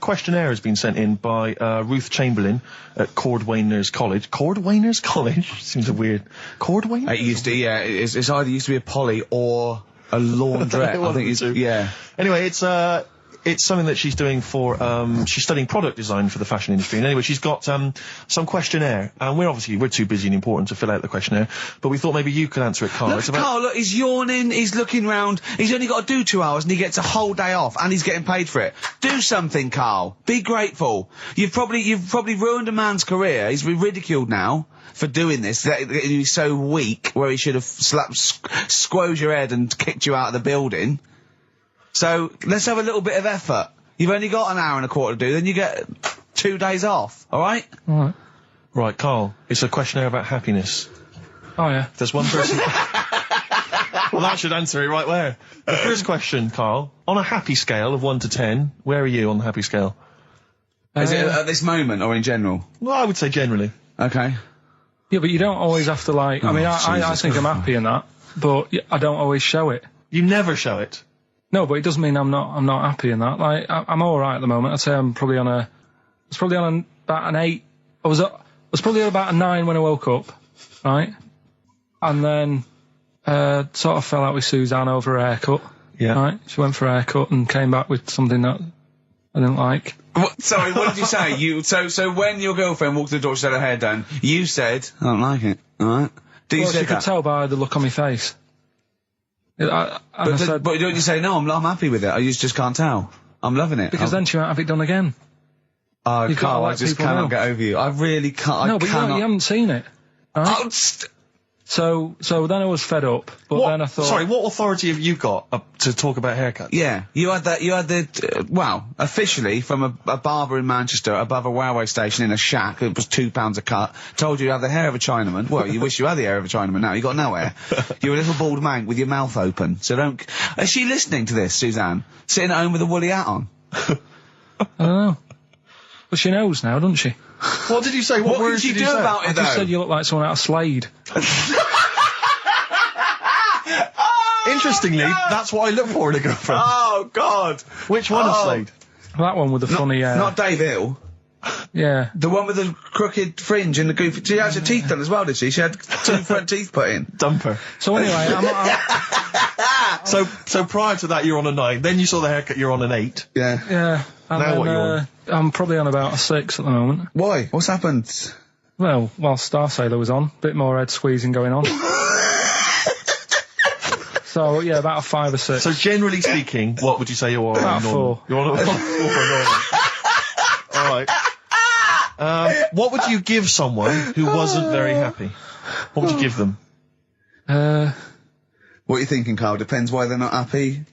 questionnaire has been sent in by Ruth Chamberlain at Cordwainers College. Cordwainers College? Seems a weird... Cordwainers? It used to, yeah. It's either used to be a poly or a laundrette. I think it's... Yeah. Anyway, it's something that she's doing for, she's studying product design for the fashion industry. And anyway, she's got, some questionnaire. And we're too busy and important to fill out the questionnaire. But we thought maybe you could answer it, Carl. Look, Carl, look, he's yawning, he's looking round, he's only got to do 2 hours and he gets a whole day off and he's getting paid for it. Do something, Carl. Be grateful. You've probably ruined a man's career. He's ridiculed now for doing this. He's so weak where he should have squoze your head and kicked you out of the building. So, let's have a little bit of effort. You've only got an hour and a quarter to do, then you get 2 days off, alright? Alright. Right, Carl, it's a questionnaire about happiness. Oh, yeah. There's one person... Well, that should answer it right where. The first question, Carl, on a happy scale of 1 to 10, where are you on the happy scale? Is it at this moment or in general? Well, I would say generally. Okay. Yeah, but you don't always have to, like... I mean, I think I'm happy in that, but I don't always show it. You never show it? No, but it doesn't mean I'm not happy in that. Like, I'm alright at the moment. I'd say I'm probably on about an 8. I was probably on about a 9 when I woke up, right? And then, sort of fell out with Suzanne over her haircut. Yeah. Right? She went for a haircut and came back with something that I didn't like. Sorry, what did you say? So when your girlfriend walked through the door, she had her hair done, you said, I don't like it, alright? Well, she could tell by the look on my face. But don't you say, no, I'm happy with it, I just can't tell. I'm loving it. Because then she won't have it done again. Oh, Carl, I just cannot get over you. I really can't. No, but you haven't seen it. Right? So then I was fed up, but then I thought... Sorry, what authority have you got to talk about haircuts? Yeah, you had the, officially, from a barber in Manchester above a railway station in a shack, it was £2 a cut, told you to have the hair of a Chinaman. Well, you wish you had the hair of a Chinaman now, you got no hair. You're a little bald man with your mouth open, so don't... Is she listening to this, Suzanne? Sitting at home with a woolly hat on? I don't know. But she knows now, doesn't she? What did you say? What words did you do about it, I just said you look like someone out of Slade. Interestingly, that's what I look for in a girlfriend. Oh, God. Which one of Slade? That one with the funny... Not Dave Hill. Yeah. The one with the crooked fringe and the goofy... She had her teeth done as well, did she? She had 2 front teeth put in. Dumper. So anyway, So prior to that, you're on a 9. Then you saw the haircut, you're on an 8. Yeah. Yeah. And now then, what you're on? I'm probably on about a 6 at the moment. Why? What's happened? Well, while Star Sailor was on, bit more head squeezing going on. So, yeah, about a 5 or 6. So generally speaking, what would you say you're on? About 4. You're on a 4. Alright. What would you give someone who wasn't very happy? What would you give them? What are you thinking, Carl? Depends why they're not happy.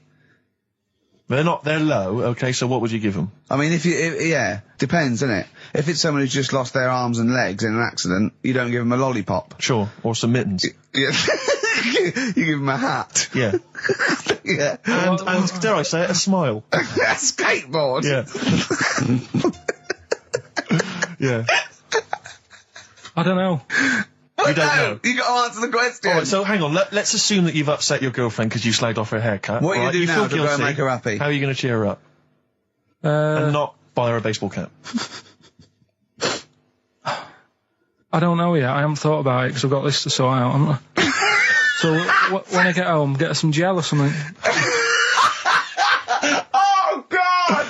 They're low, okay, so what would you give them? I mean, yeah, depends, innit? If it's someone who's just lost their arms and legs in an accident, you don't give them a lollipop. Sure, or some mittens. Yeah. You give them a hat. Yeah. Yeah. And dare I say it, a smile. A skateboard. Yeah. Yeah. I don't know. You don't know. You got to answer the question. Alright, so hang on, let's assume that you've upset your girlfriend because you slagged off her haircut. What are you going to do now to go and make her happy? How are you going to cheer her up? And not buy her a baseball cap. I don't know yet. I haven't thought about it because I've got this to sort out, haven't I? So when I get home, get her some gel or something. Oh, God!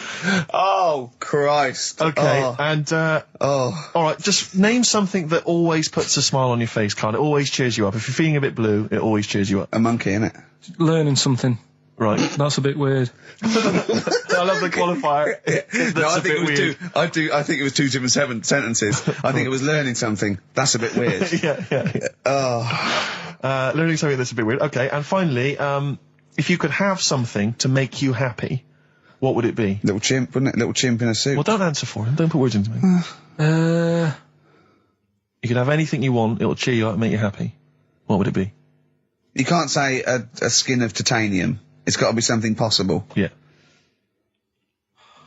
Oh, Christ. Okay, and, alright, just name something that always puts a smile on your face, Carl. It always cheers you up. If you're feeling a bit blue, it always cheers you up. A monkey, innit? Learning something. Right. That's a bit weird. I love the qualifier. No, I think it was two. I think it was 2 different sentences. I think it was learning something. That's a bit weird. Yeah. Oh. Learning something that's a bit weird. Okay, and finally, if you could have something to make you happy, what would it be? Little chimp, wouldn't it? Little chimp in a suit. Well, don't answer for him. Don't put words into me. You could have anything you want. It'll cheer you up and make you happy. What would it be? You can't say a skin of titanium. It's got to be something possible. Yeah.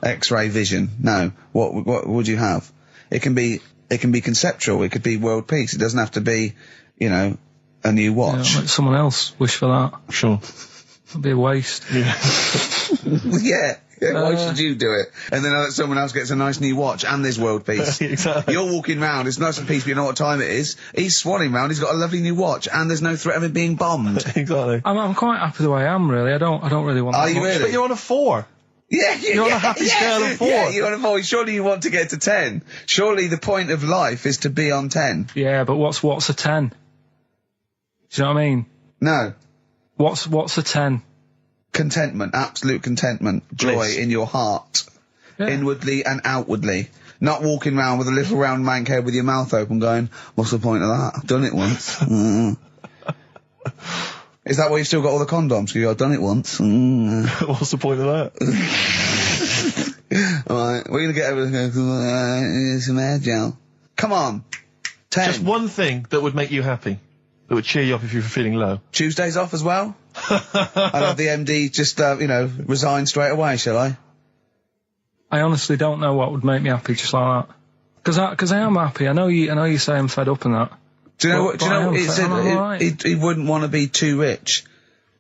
X-ray vision. No. What would you have? It can be conceptual. It could be world peace. It doesn't have to be, a new watch. Yeah, let someone else wish for that. Sure. It'd be a waste. Yeah. Yeah. Why should you do it? And then someone else gets a nice new watch and there's world peace. Exactly. You're walking round, it's nice and peaceful, you know what time it is. He's swanning round, he's got a lovely new watch and there's no threat of him being bombed. Exactly. I'm quite happy the way I am, really. I don't really want. Are you really? But you're on a 4. Yeah, You're on a happy scale of 4. Yeah, you're on a 4. Surely you want to get to 10. Surely the point of life is to be on 10. Yeah, but what's a 10? Do you know what I mean? No. What's a 10? Contentment, absolute contentment, joy Bliss. in your heart, Yeah. inwardly and outwardly. Not walking around with a little round mank head with your mouth open going, what's the point of that? I've done it once. Is that why you've still got all the condoms? Because I've done it once. What's the point of that? Alright, we're going to get over some hair gel. Come on. 10. Just one thing that would make you happy. That would cheer you up if you were feeling low. Tuesdays off as well? I'll have the MD just, resign straight away, shall I? I honestly don't know what would make me happy just like that. Because I am happy. I know you say I'm fed up and that. Do you know But- what? Do you but I know am what? He fed- said I'm alright. he wouldn't want to be too rich.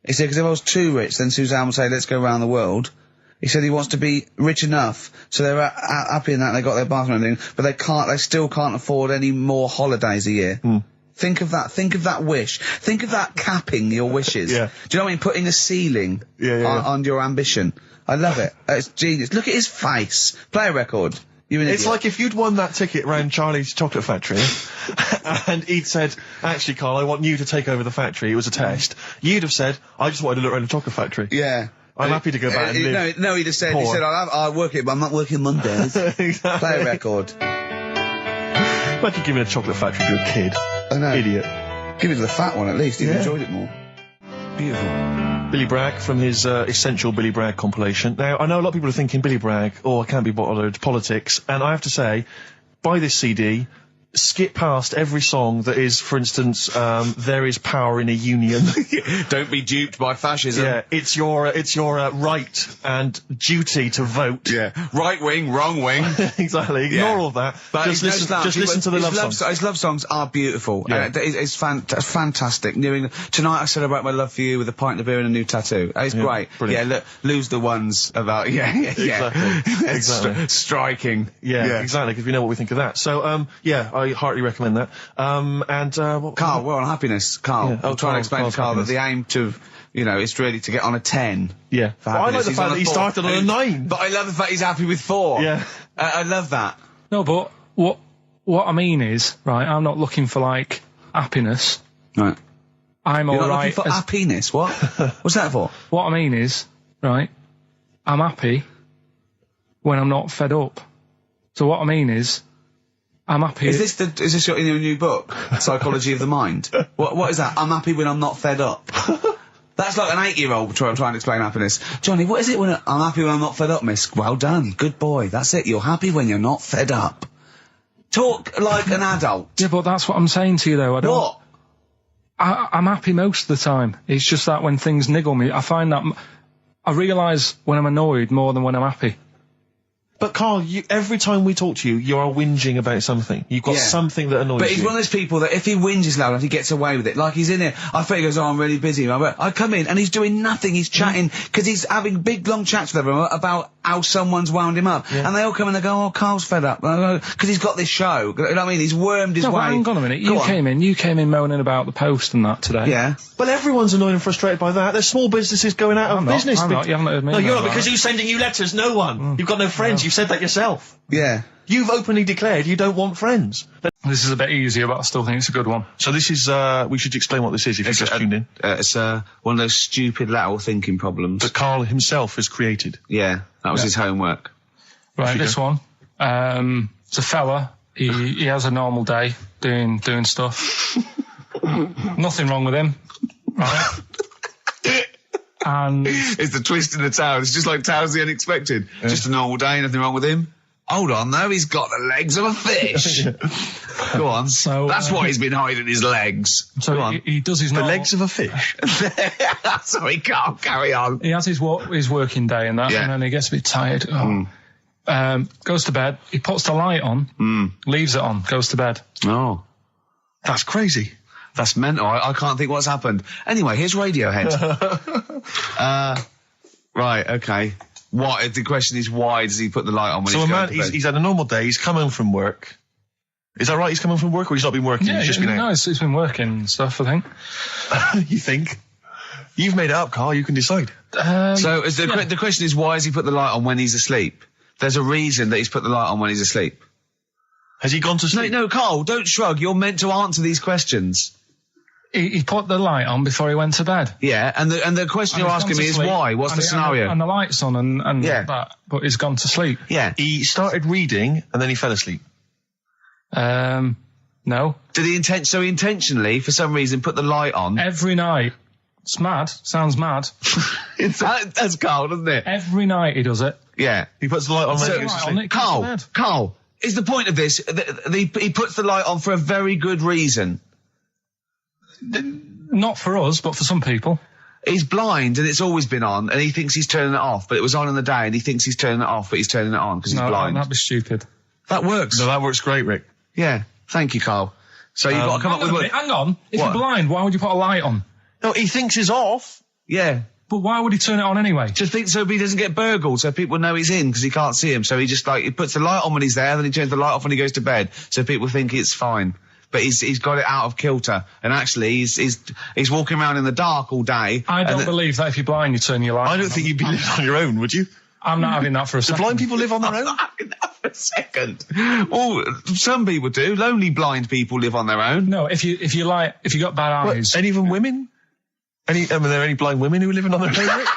He said, because if I was too rich, then Suzanne would say, let's go around the world. He said he wants to be rich enough, so they're happy in that, they got their bathroom and everything, but they still can't afford any more holidays a year. Think of that wish. Think of that capping your wishes. Yeah. Do you know what I mean? Putting a ceiling on your ambition. I love it. It's genius. Look at his face. Play a record. You're an It's idiot. like if you'd won that ticket round Charlie's Chocolate Factory and he'd said, actually, Carl, I want you to take over the factory. It was a test. You'd have said, I just wanted to look around the chocolate factory. Yeah. I'm happy to go back and live. No, he just said, poor. I'll work it, but I'm not working Mondays. Exactly. Play a record. Imagine giving a chocolate factory to a kid. I know. Idiot. Give it to the fat one at least. He'd Yeah. enjoyed it more. Beautiful. Billy Bragg from his Essential Billy Bragg compilation. Now, I know a lot of people are thinking Billy Bragg, I can't be bothered, politics, and I have to say, buy this CD, skip past every song that is, for instance, There Is Power in a Union. Don't be duped by fascism. Yeah, it's your right and duty to vote. Yeah. Right wing, wrong wing. Exactly. Ignore all that. But Just he knows that. listen to the love songs. His love songs are beautiful. Yeah. It's fantastic. Tonight I celebrate my love for you with a pint of beer and a new tattoo. It's great. brilliant. Yeah, look, lose the ones about, Exactly. It's Exactly. striking. Yeah, exactly, because we know what we think of that. So, I heartily recommend that. Carl, we're on happiness. Carl, Yeah. Oh, I'm trying to explain Carl's to Carl that happiness. the aim to, is really to get on a 10. Yeah. For Well, I like happiness. the He's fact on that he 4. started on a 9. But I love the fact he's happy with 4. Yeah. I love that. No, but what I mean is, right, I'm not looking for, like, happiness. Right. I'm You're not alright. looking for happiness. What? What's that for? What I mean is, right, I'm happy when I'm not fed up. So what I mean is, I'm happy. Is this your new book, Psychology of the Mind? What is that? I'm happy when I'm not fed up. That's like an 8-year-old trying to explain happiness. Johnny, what is it when I'm happy when I'm not fed up, miss? Well done, good boy. That's it. You're happy when you're not fed up. Talk like an adult. Yeah, but that's what I'm saying to you, though. I don't. What? I'm happy most of the time. It's just that when things niggle me, I find that I realise when I'm annoyed more than when I'm happy. But Carl, every time we talk to you, you are whinging about something. You've got something that annoys you. But he's one of those people that if he whinges loud enough, he gets away with it. Like he's in here, I think he goes, I'm really busy. I come in and he's doing nothing. He's chatting, because he's having big long chats with everyone about how someone's wound him up. And they all come in and they go, Carl's fed up. Because he's got this show. You know what I mean? He's wormed his No, way. but hang on a minute. You came in moaning about the post and that today. Yeah. Well, everyone's annoyed and frustrated by that. There's small businesses going out of business. I'm not. You haven't heard me. No, you're about not, because that. who's sending you letters? No one. You've got no friends. You've said that yourself. Yeah. You've openly declared you don't want friends. This is a bit easier, but I still think it's a good one. So this is, we should explain what this is if you've just tuned in. It's one of those stupid lateral thinking problems. That Carl himself has created. Yeah, that was his homework. Right, this one. It's a fella. He has a normal day doing stuff. Nothing wrong with him. Right. And It's the twist in the tale. It's just like Tales of the Unexpected. Just a normal day, nothing wrong with him. Hold on, though, he's got the legs of a fish. Go on. So, that's why he's been hiding his legs. so Go on. he does his The normal, legs of a fish. Sorry, Carl, carry on. He has his working day and that, Yeah. and then he gets a bit tired. Goes to bed. He puts the light on, leaves it on, goes to bed. Oh. That's crazy. That's mental. I can't think what's happened. Anyway, here's Radiohead. Right, okay. What? The question is, why does he put the light on when So he's a going man, to bed? he's had a normal day, he's come home from work. Is that right? He's come home from work, or he's not been working? Yeah, he's just been no, out? it's been working and stuff, I think. You think? You've made it up, Carl. You can decide. So the question is, why has he put the light on when he's asleep? There's a reason that he's put the light on when he's asleep. Has he gone to sleep? No, Carl, don't shrug. You're meant to answer these questions. He put the light on before he went to bed. Yeah, and the question you're asking me is why? What's the scenario? And the light's on and Yeah. that, but he's gone to sleep. Yeah. He started reading, and then he fell asleep. No. Did he intentionally, for some reason, put the light on? Every night. It's mad. Sounds mad. That's Carl, doesn't it? Every night he does it. Yeah. He puts the light on when he So- goes to Light sleep. on, it goes to bed. Carl, is the point of this, he puts the light on for a very good reason. Not for us, but for some people. He's blind and it's always been on, and he thinks he's turning it off, but it was on in the day, and he thinks he's turning it off, but he's turning it on because he's No, blind. that'd be stupid. That works. No, that works great, Rick. Yeah. Thank you, Carl. So you've got to come up with what? Hang on. If What? you're blind, why would you put a light on? No, he thinks it's off. Yeah. But why would he turn it on anyway? Just think so he doesn't get burgled, so people know he's in because he can't see him. So he just he puts the light on when he's there, then he turns the light off when he goes to bed, so people think it's fine. But he's got it out of kilter, and actually he's walking around in the dark all day. I don't believe that if you're blind, you turn your light on. I don't think you'd be living on your own, would you? I'm not having that for a Do second. blind people live on their own? For a second. Well, some people do. Lonely blind people live on their own. No, if you got bad eyes. What, even women? Are there any blind women who are living on their own? Rick?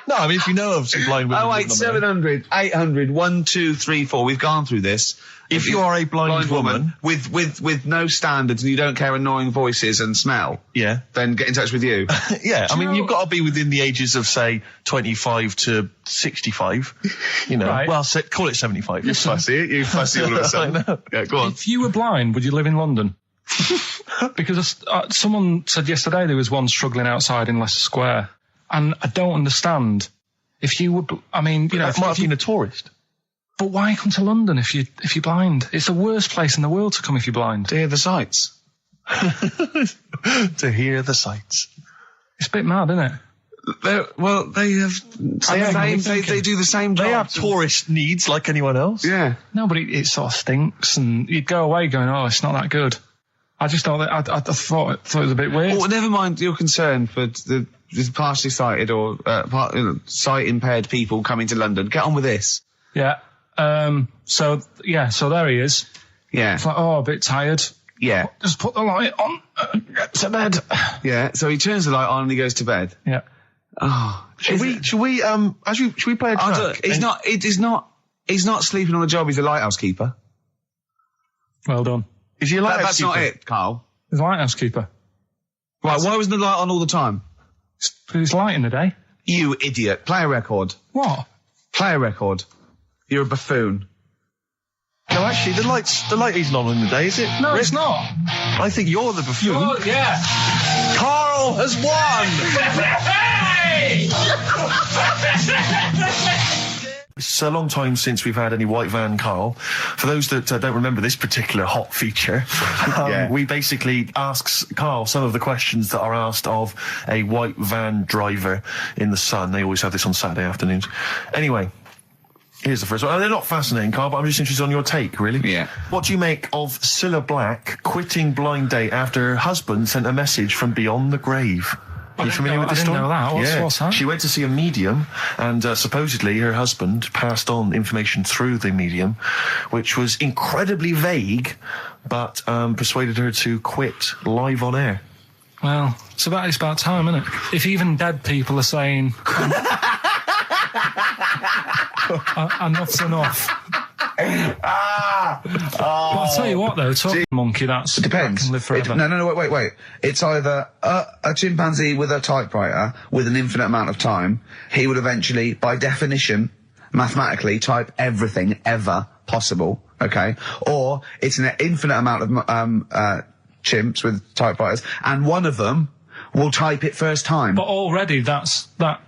No, I mean, if you know of some blind women. Oh, living on their own. 700, 800, 1, 2, 3, 4. We've gone through this. If you are a blind woman with no standards and you don't care annoying voices and smell, yeah, then get in touch with you. yeah. I you mean, know- you've got to be within the ages of say 25 to 65. You know, Right. well, call it 75. You fussy all of a sudden. I know. Yeah, go on. If you were blind, would you live in London? Because someone said yesterday there was one struggling outside in Leicester Square, and I don't understand. If you would, I mean, you know, That might have been a tourist. but why come to London if you're blind? It's the worst place in the world to come if you're blind. To hear the sights. To hear the sights. It's a bit mad, isn't it? They do the same job. They have tourist needs like anyone else. Yeah. No, but it sort of stinks, and you'd go away going, "Oh, it's not that good." I just thought that I thought it was a bit weird. Well, never mind your concern for the partially sighted or sight impaired people coming to London. Get on with this. Yeah. So there he is. Yeah. It's like, oh, a bit tired. Yeah. Just put the light on. Get to bed. Yeah. So he turns the light on and he goes to bed. Yeah. Oh. Should we play a track? He's not sleeping on the job. He's a lighthouse keeper. Well done. Is he a lighthouse That's not keeper? it, Carl. He's a lighthouse keeper. Right. Why wasn't the light on all the time? It's light in the day. You idiot. Play a record. What? Play a record. You're a buffoon. No, actually, the light isn't on in the day, is it? No, Rick? it's not. I think you're the buffoon. Oh, yeah. Carl has won! It's a long time since we've had any white van Carl. For those that don't remember this particular hot feature, we basically ask Carl some of the questions that are asked of a white van driver in the Sun. They always have this on Saturday afternoons. Anyway, here's the first one. They're not fascinating, Carl, but I'm just interested on your take, really. Yeah. What do you make of Cilla Black quitting Blind Date after her husband sent a message from beyond the grave? Are you familiar with this story? I didn't know that. What's that? She went to see a medium, and supposedly her husband passed on information through the medium, which was incredibly vague, but persuaded her to quit live on air. Well, it's about time, isn't it? If even dead people are saying enough's enough. But I'll tell you what, though, talking monkey, that's Depends. that can live forever. No, wait. It's either a chimpanzee with a typewriter with an infinite amount of time. He would eventually, by definition, mathematically, type everything ever possible. Okay, or it's an infinite amount of chimps with typewriters, and one of them will type it first time. But already, that's not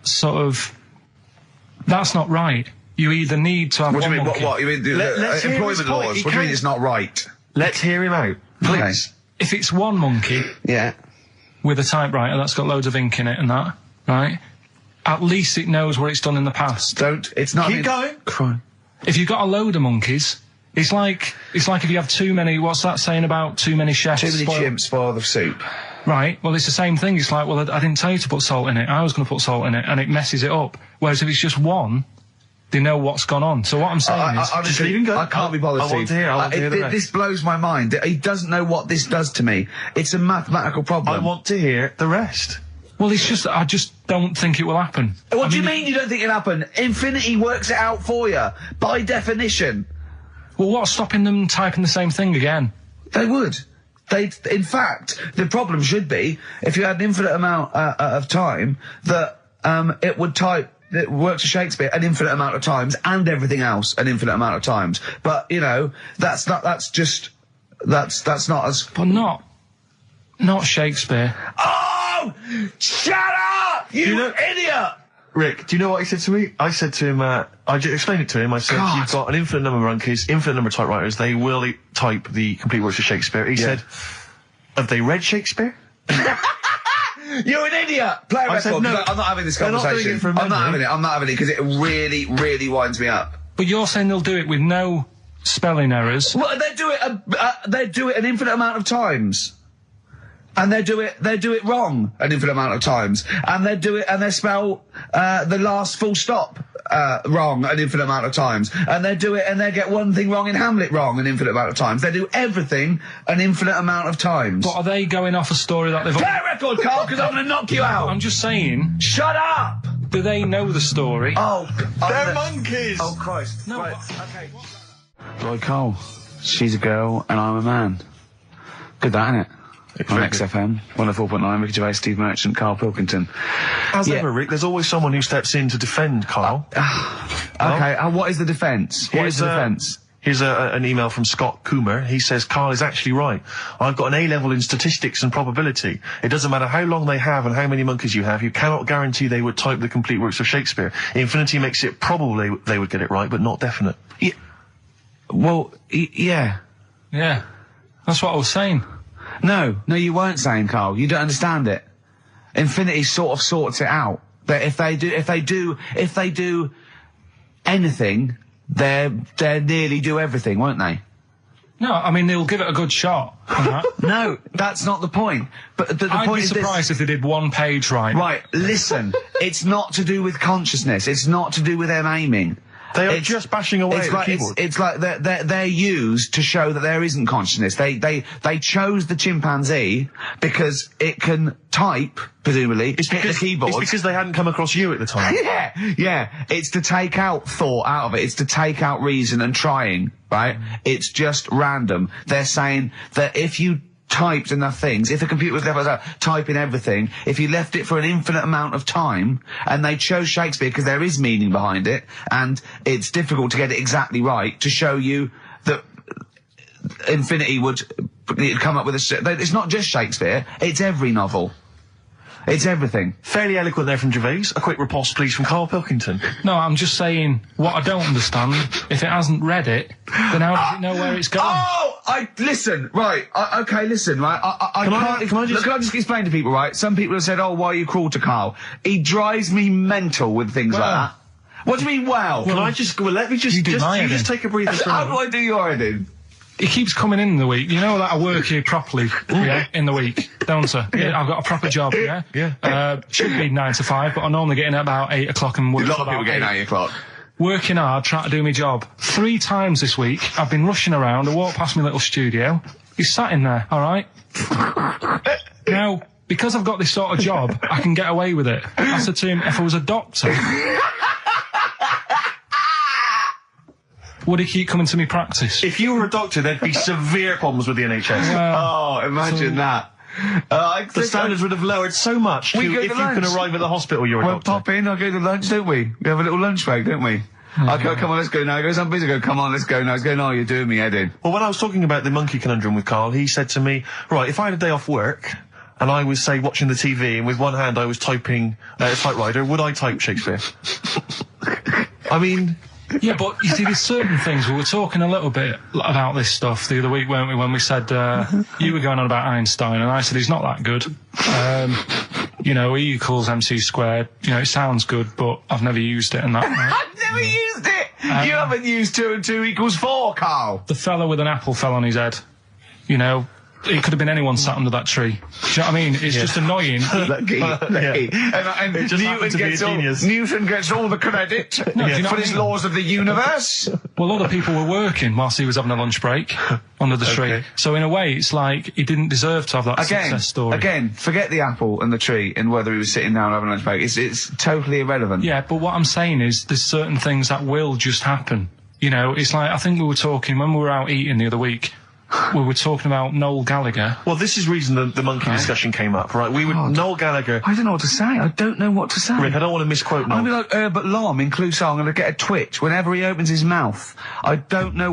right. You either need to have What do one you mean? monkey. What? You mean Let's hear his employment point. laws? He What do you mean can't- it's not right? Let's hear him out, please. If it's one monkey Yeah. with a typewriter that's got loads of ink in it and that, right? at least it knows what it's done in the past. It's not... Keep going. Crime. If you've got a load of monkeys, it's like if you have too many, what's that saying about too many chefs? Too many chimps spoil the soup. Right, well, it's the same thing. It's like, well, I didn't tell you to put salt in it. I was going to put salt in it, and it messes it up. Whereas if it's just one, they know what's gone on. So what I'm saying is... Honestly, I can't be bothered, I want to hear the rest. This blows my mind. He doesn't know what this does to me. It's a mathematical problem. I want to hear the rest. Well, it's just... I just don't think it will happen. What do you mean you don't think it'll happen? Infinity works it out for you, by definition. Well, what's stopping them typing the same thing again? They would. In fact, the problem should be, if you had an infinite amount of time, that it would type... It works for Shakespeare an infinite amount of times, and everything else an infinite amount of times. But, you know, that's not as... But not Shakespeare. Oh! Shut up! You idiot! Rick, do you know what he said to me? I said to him, I explained it to him. I said, you've got an infinite number of monkeys, infinite number of typewriters. They will type the complete works of Shakespeare. He said, have they read Shakespeare? You're an idiot! Play a record. said, no, I'm not having this they're not conversation. doing it for I'm not memory. having it because it really, really winds me up. But you're saying they'll do it with no spelling errors. Well, they do it an infinite amount of times. And they do it wrong an infinite amount of times. And they spell the last full stop wrong an infinite amount of times. And they get one thing wrong in Hamlet wrong an infinite amount of times. They do everything an infinite amount of times. But are they going off a story that they've... Play a record, Carl, because I'm going to knock you out. I'm just saying... Shut up! Do they know the story? Oh, They're monkeys! Oh, Christ. No, Right. okay. Right, Carl. She's a girl and I'm a man. Good that, innit? On XFM, 104.9, Ricky Gervais, Steve Merchant, Karl Pilkington. As ever, Rick, there's always someone who steps in to defend Carl. Okay, what is the defence? What is the defence? Here's an email from Scott Coomer. He says, Carl is actually right. I've got an A-level in statistics and probability. It doesn't matter how long they have and how many monkeys you have. You cannot guarantee they would type the complete works of Shakespeare. Infinity makes it probable they would get it right, but not definite. Yeah. Well, yeah. Yeah. That's what I was saying. No, you weren't saying, Carl. You don't understand it. Infinity sort of sorts it out. That if they do anything, they nearly do everything, won't they? No, I mean, they'll give it a good shot. No, that's not the point. But the I'd point be is surprised if they did one page right. Right, listen. It's not to do with consciousness. It's not to do with them aiming. They are just bashing away at the keyboard. It's like they're used to show that there isn't consciousness. They chose the chimpanzee because it can type, presumably, hit the keyboard. It's because they hadn't come across you at the time. Yeah. It's to take out thought out of it. It's to take out reason and trying, right? It's just random. They're saying that if you typed enough things, if the computer was left typing everything, if you left it for an infinite amount of time, and they chose Shakespeare because there is meaning behind it, and it's difficult to get it exactly right, to show you that Infinity would come up with it's not just Shakespeare, it's every novel. It's everything. Fairly eloquent there from Gervais. A quick riposte, please, from Karl Pilkington. No, I'm just saying, what I don't understand, if it hasn't read it, then how does it know where it's going? Listen, right, listen, right, Can I just explain to people, right? Some people have said, why are you cruel to Karl? He drives me mental with things like that. What do you mean, let me just take a breather. How do I do your editing? He keeps coming in the week. You know that I work here properly, in the week, don't I? Yeah. I've got a proper job, Yeah. Should be 9 to 5, but I normally get in at about 8 o'clock and work. A lot of people getting 8 o'clock. Working hard, trying to do my job. 3 times this week, I've been rushing around. I walked past my little studio. He's sat in there, all right? Now, because I've got this sort of job, I can get away with it. I said to him, if I was a doctor, would he keep coming to me practice? If you were a doctor, there'd be severe problems with the NHS. Imagine that. The standards would have lowered so much if you can arrive at the hospital you're a doctor. We'll pop in, I'll go to lunch, don't we? We have a little lunch break, don't we? I go, come on, let's go now. He goes, I'm busy. I go, come on, let's go now. He's going, you're doing me head in. Well, when I was talking about the monkey conundrum with Karl, he said to me, right, if I had a day off work, and I was, say, watching the TV, and with one hand I was typing a typewriter, would I type Shakespeare? I mean... Yeah, but you see, there's certain things. We were talking a little bit about this stuff the other week, weren't we, when we said you were going on about Einstein, and I said he's not that good. you know, E equals MC squared. You know, it sounds good, but I've never used it and that. Right? I've never used it! You haven't used 2 and 2 equals 4, Carl! The fella with an apple fell on his head. You know, it could have been anyone sat under that tree. Do you know what I mean? It's just annoying. Lucky. And Newton gets all the credit for his laws of the universe. Well, other people were working whilst he was having a lunch break under the tree. So in a way, it's like he didn't deserve to have that success story. Again, forget the apple and the tree and whether he was sitting down having a lunch break. It's totally irrelevant. Yeah, but what I'm saying is there's certain things that will just happen. You know, it's like, I think we were talking, when we were out eating the other week, we were talking about Noel Gallagher. Well, this is reason the monkey discussion came up, right? Noel Gallagher. I don't know what to say. I don't know what to say. Rick, I don't want to misquote Noel. I'm gonna be like Herbert Lom in Clouseau. I'm gonna get a twitch whenever he opens his mouth. I don't know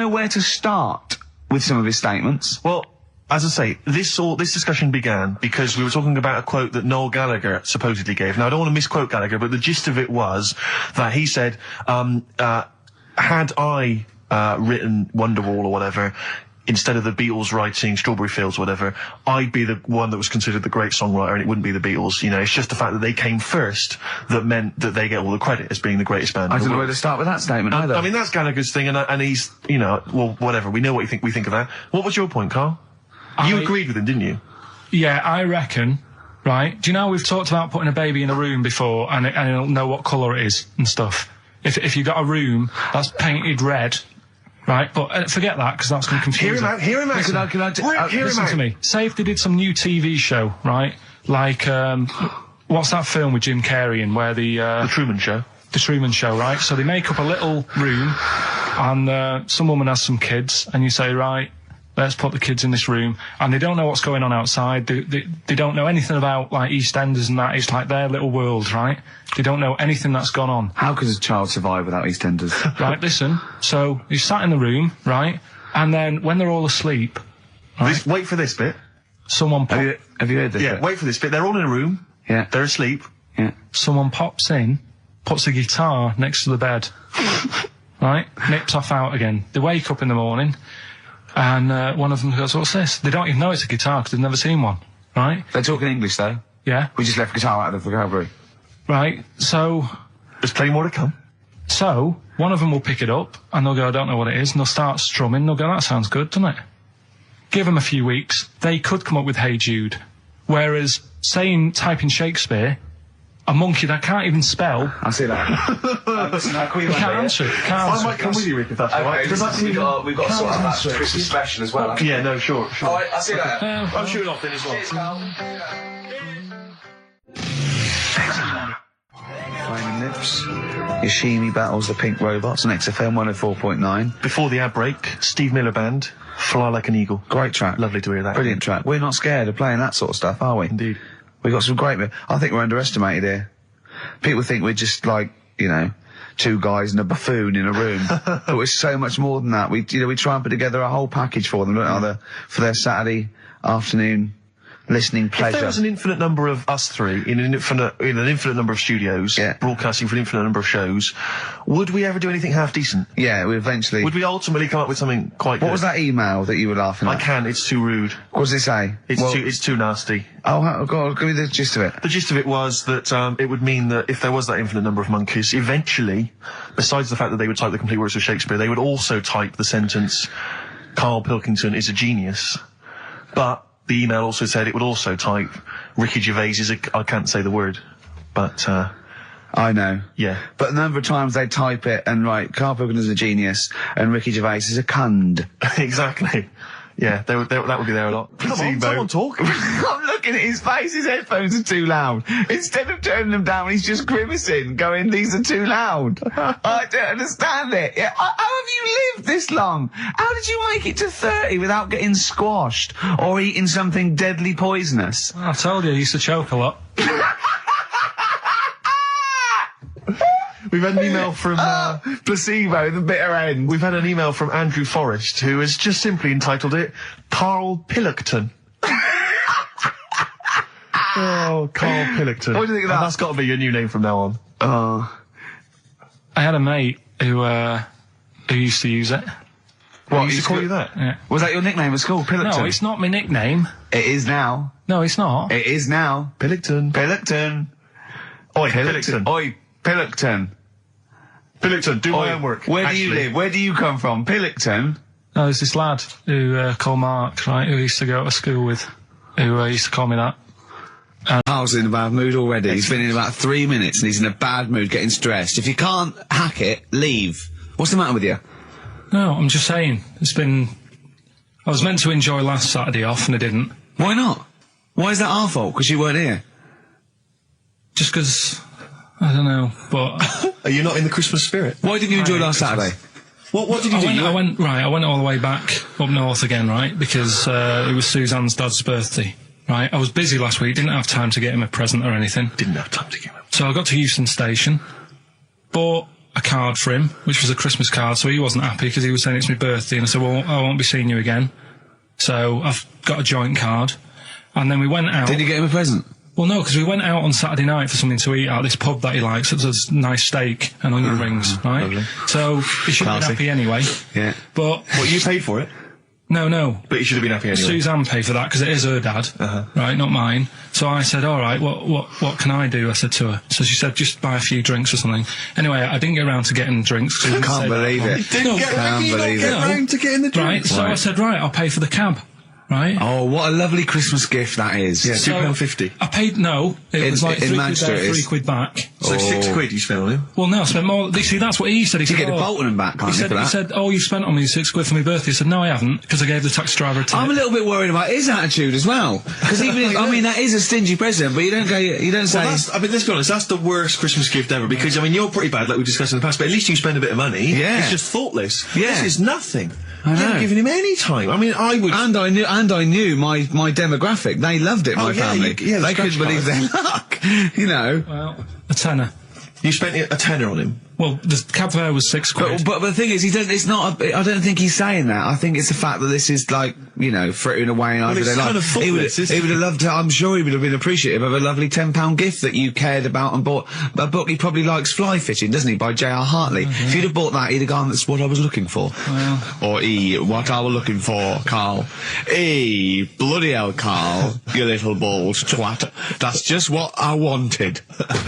where to start with some of his statements. Well, as I say, this discussion began because we were talking about a quote that Noel Gallagher supposedly gave. Now, I don't want to misquote Gallagher, but the gist of it was that he said, had I written Wonderwall or whatever, instead of the Beatles writing Strawberry Fields or whatever, I'd be the one that was considered the great songwriter and it wouldn't be the Beatles. You know, it's just the fact that they came first that meant that they get all the credit as being the greatest band. I don't know where to start with that statement either. I mean, that's Gallagher's thing, and he's, you know, well, whatever. We know what we think of that. What was your point, Carl? You agreed with him, didn't you? Yeah, I reckon, right? Do you know we've talked about putting a baby in a room before and it'll know what colour it is and stuff? If you got a room that's painted red, right, but forget that, because that's going to confuse Hear him out. Listen to me. Say if they did some new TV show, right, like, what's that film with Jim Carrey in, where the Truman Show. The Truman Show, right? So they make up a little room, and some woman has some kids, and you say, right, let's put the kids in this room, and they don't know what's going on outside. They don't know anything about, like, EastEnders and that. It's like their little world, right? They don't know anything that's gone on. How could a child survive without EastEnders? Right, listen. So he's sat in the room, right? And then when they're all asleep, right, Wait for this bit. Someone Have you heard this? Yeah, wait for this bit. They're all in a room. Yeah. They're asleep. Yeah. Someone pops in, puts a guitar next to the bed, right? Nips off out again. They wake up in the morning, and one of them goes, "What's this?" They don't even know it's a guitar because they've never seen one, right? They're talking English though. Yeah. We just left guitar out of the vocabulary. Right. So There's plenty more to come. So one of them will pick it up and they'll go, "I don't know what it is," and they'll start strumming. They'll go, "That sounds good, doesn't it?" Give them a few weeks, they could come up with Hey Jude. Whereas, type in Shakespeare, a monkey that can't even spell. I see that. Listen, I'll call you Can't answer it. I might come with you, Rick, if that's all right. We've got to sort out that Christmas special as well. Yeah, no, sure. All right, I'll see you later. I'm shooting off then as well. Cheers, Carl. Flaming Lips. Yoshimi battles the Pink Robots on XFM 104.9. Before the ad break, Steve Miller Band, Fly Like an Eagle. Great track. Lovely to hear that. Brilliant track. We're not scared of playing that sort of stuff, are we? Indeed. We've got some great... I think we're underestimated here. People think we're just like, you know, two guys and a buffoon in a room. But we're so much more than that. We try and put together a whole package for them, don't we? For their Saturday afternoon listening pleasure. If there was an infinite number of us three in an infinite number of studios, broadcasting for an infinite number of shows, would we ever do anything half decent? Yeah, we eventually... Would we ultimately come up with something quite good? What was that email that you were laughing at? I can't, it's too rude. What does it say? It's too nasty. Oh, God, give me the gist of it. The gist of it was that it would mean that if there was that infinite number of monkeys, eventually, besides the fact that they would type the complete works of Shakespeare, they would also type the sentence, "Karl Pilkington is a genius." But the email also said it would also type, "Ricky Gervais is I can't say the word, but I know. Yeah. But a number of times they type it and write, "Karl Pilkington is a genius," and Ricky Gervais is a cund. Exactly. Yeah, that would be there a lot. Come on, someone talk. I'm looking at his face, his headphones are too loud. Instead of turning them down, he's just grimacing, going, "These are too loud." I don't understand it. Yeah, how have you lived this long? How did you make it to 30 without getting squashed or eating something deadly poisonous? I told you, I used to choke a lot. We've had an email from... placebo, the bitter end. We've had an email from Andrew Forrest, who has just simply entitled it, "Karl Pilkington." Oh, Karl Pilkington. What do you think of that? That's got to be your new name from now on. I had a mate who used to use it. What, used to call you that? Yeah. Was that your nickname at school, Pilkington? No, it's not my nickname. It is now. No, it's not. It is now. Pilkington. Pilkington. Oi, Pilkington. Oi, Pilkington. Pilkington, do my Oi, homework. Where do Actually. you live? Where do you come from? Pilkington? No, there's this lad who called Mark, right, who used to go to school with, who used to call me that. Carl's in a bad mood already. He's been in about 3 minutes and he's in a bad mood, getting stressed. If you can't hack it, leave. What's the matter with you? No, I'm just saying, I was meant to enjoy last Saturday off and I didn't. Why not? Why is that our fault? Because you weren't here? Just 'cause I don't know, but... Are you not in the Christmas spirit? Why didn't you enjoy last Saturday? What did you do? I went all the way back up north again, right, because it was Suzanne's dad's birthday, right? I was busy last week, didn't have time to get him a present or anything. Didn't have time to give him. So I got to Euston Station, bought a card for him, which was a Christmas card, so he wasn't happy because he was saying it's my birthday, and I said, well, I won't be seeing you again. So I've got a joint card, and then we went out. Did you get him a present? Well, no, because we went out on Saturday night for something to eat at this pub that he likes. It was a nice steak and onion rings, right? lovely. So he should have been happy anyway. Yeah. But What, you paid for it? no. But you should have been happy anyway. Suzanne paid for that because it is her dad, right, not mine. So I said, all right, what can I do? I said to her. So she said, just buy a few drinks or something. Anyway, I didn't get around to getting drinks. I can't believe it. Didn't get round to getting the drink. Right, so I said, right, I'll pay for the cab. Right? Oh, what a lovely Christmas gift that is. Yeah, So, £2.50. I paid, no, it was like in £3 Manchester there, it is. £3 back. So £6 you spent on him? Well, no, I spent more. See, that's what he said. He You said, get a Bolton and back, can't he you, said, for that? he said, oh, you spent on me £6 for my birthday. I said, no, I haven't, because I gave the taxi driver a tip. I'm a little bit worried about his attitude as well. Because even, I mean, that is a stingy present, but you don't say... Well, I mean, let's be honest, that's the worst Christmas gift ever, because, I mean, you're pretty bad, like we discussed in the past, but at least you spend a bit of money. Yeah. It's just thoughtless. Yeah. This is nothing. I You know. haven't given him any time. I mean, I would... And I knew my demographic. They loved it, my yeah, family. the They couldn't scratch believe their luck. You know. Well, a tenner. You spent a tenner on him. Well, the cab fare was £6. But the thing is, it's not. I don't think he's saying that. I think it's the fact that this is like, you know, frittering away in it's everyday kind life. of He would thoughtless, isn't have loved to. I'm sure he would have been appreciative of a lovely £10 gift that you cared about and bought. A book he probably likes, Fly Fishing, doesn't he, by J.R. Hartley. If you'd have bought that, he'd have gone, that's what I was looking for. Well. Or what I was looking for, Carl. Bloody hell, Carl, you little bald twat. That's just what I wanted.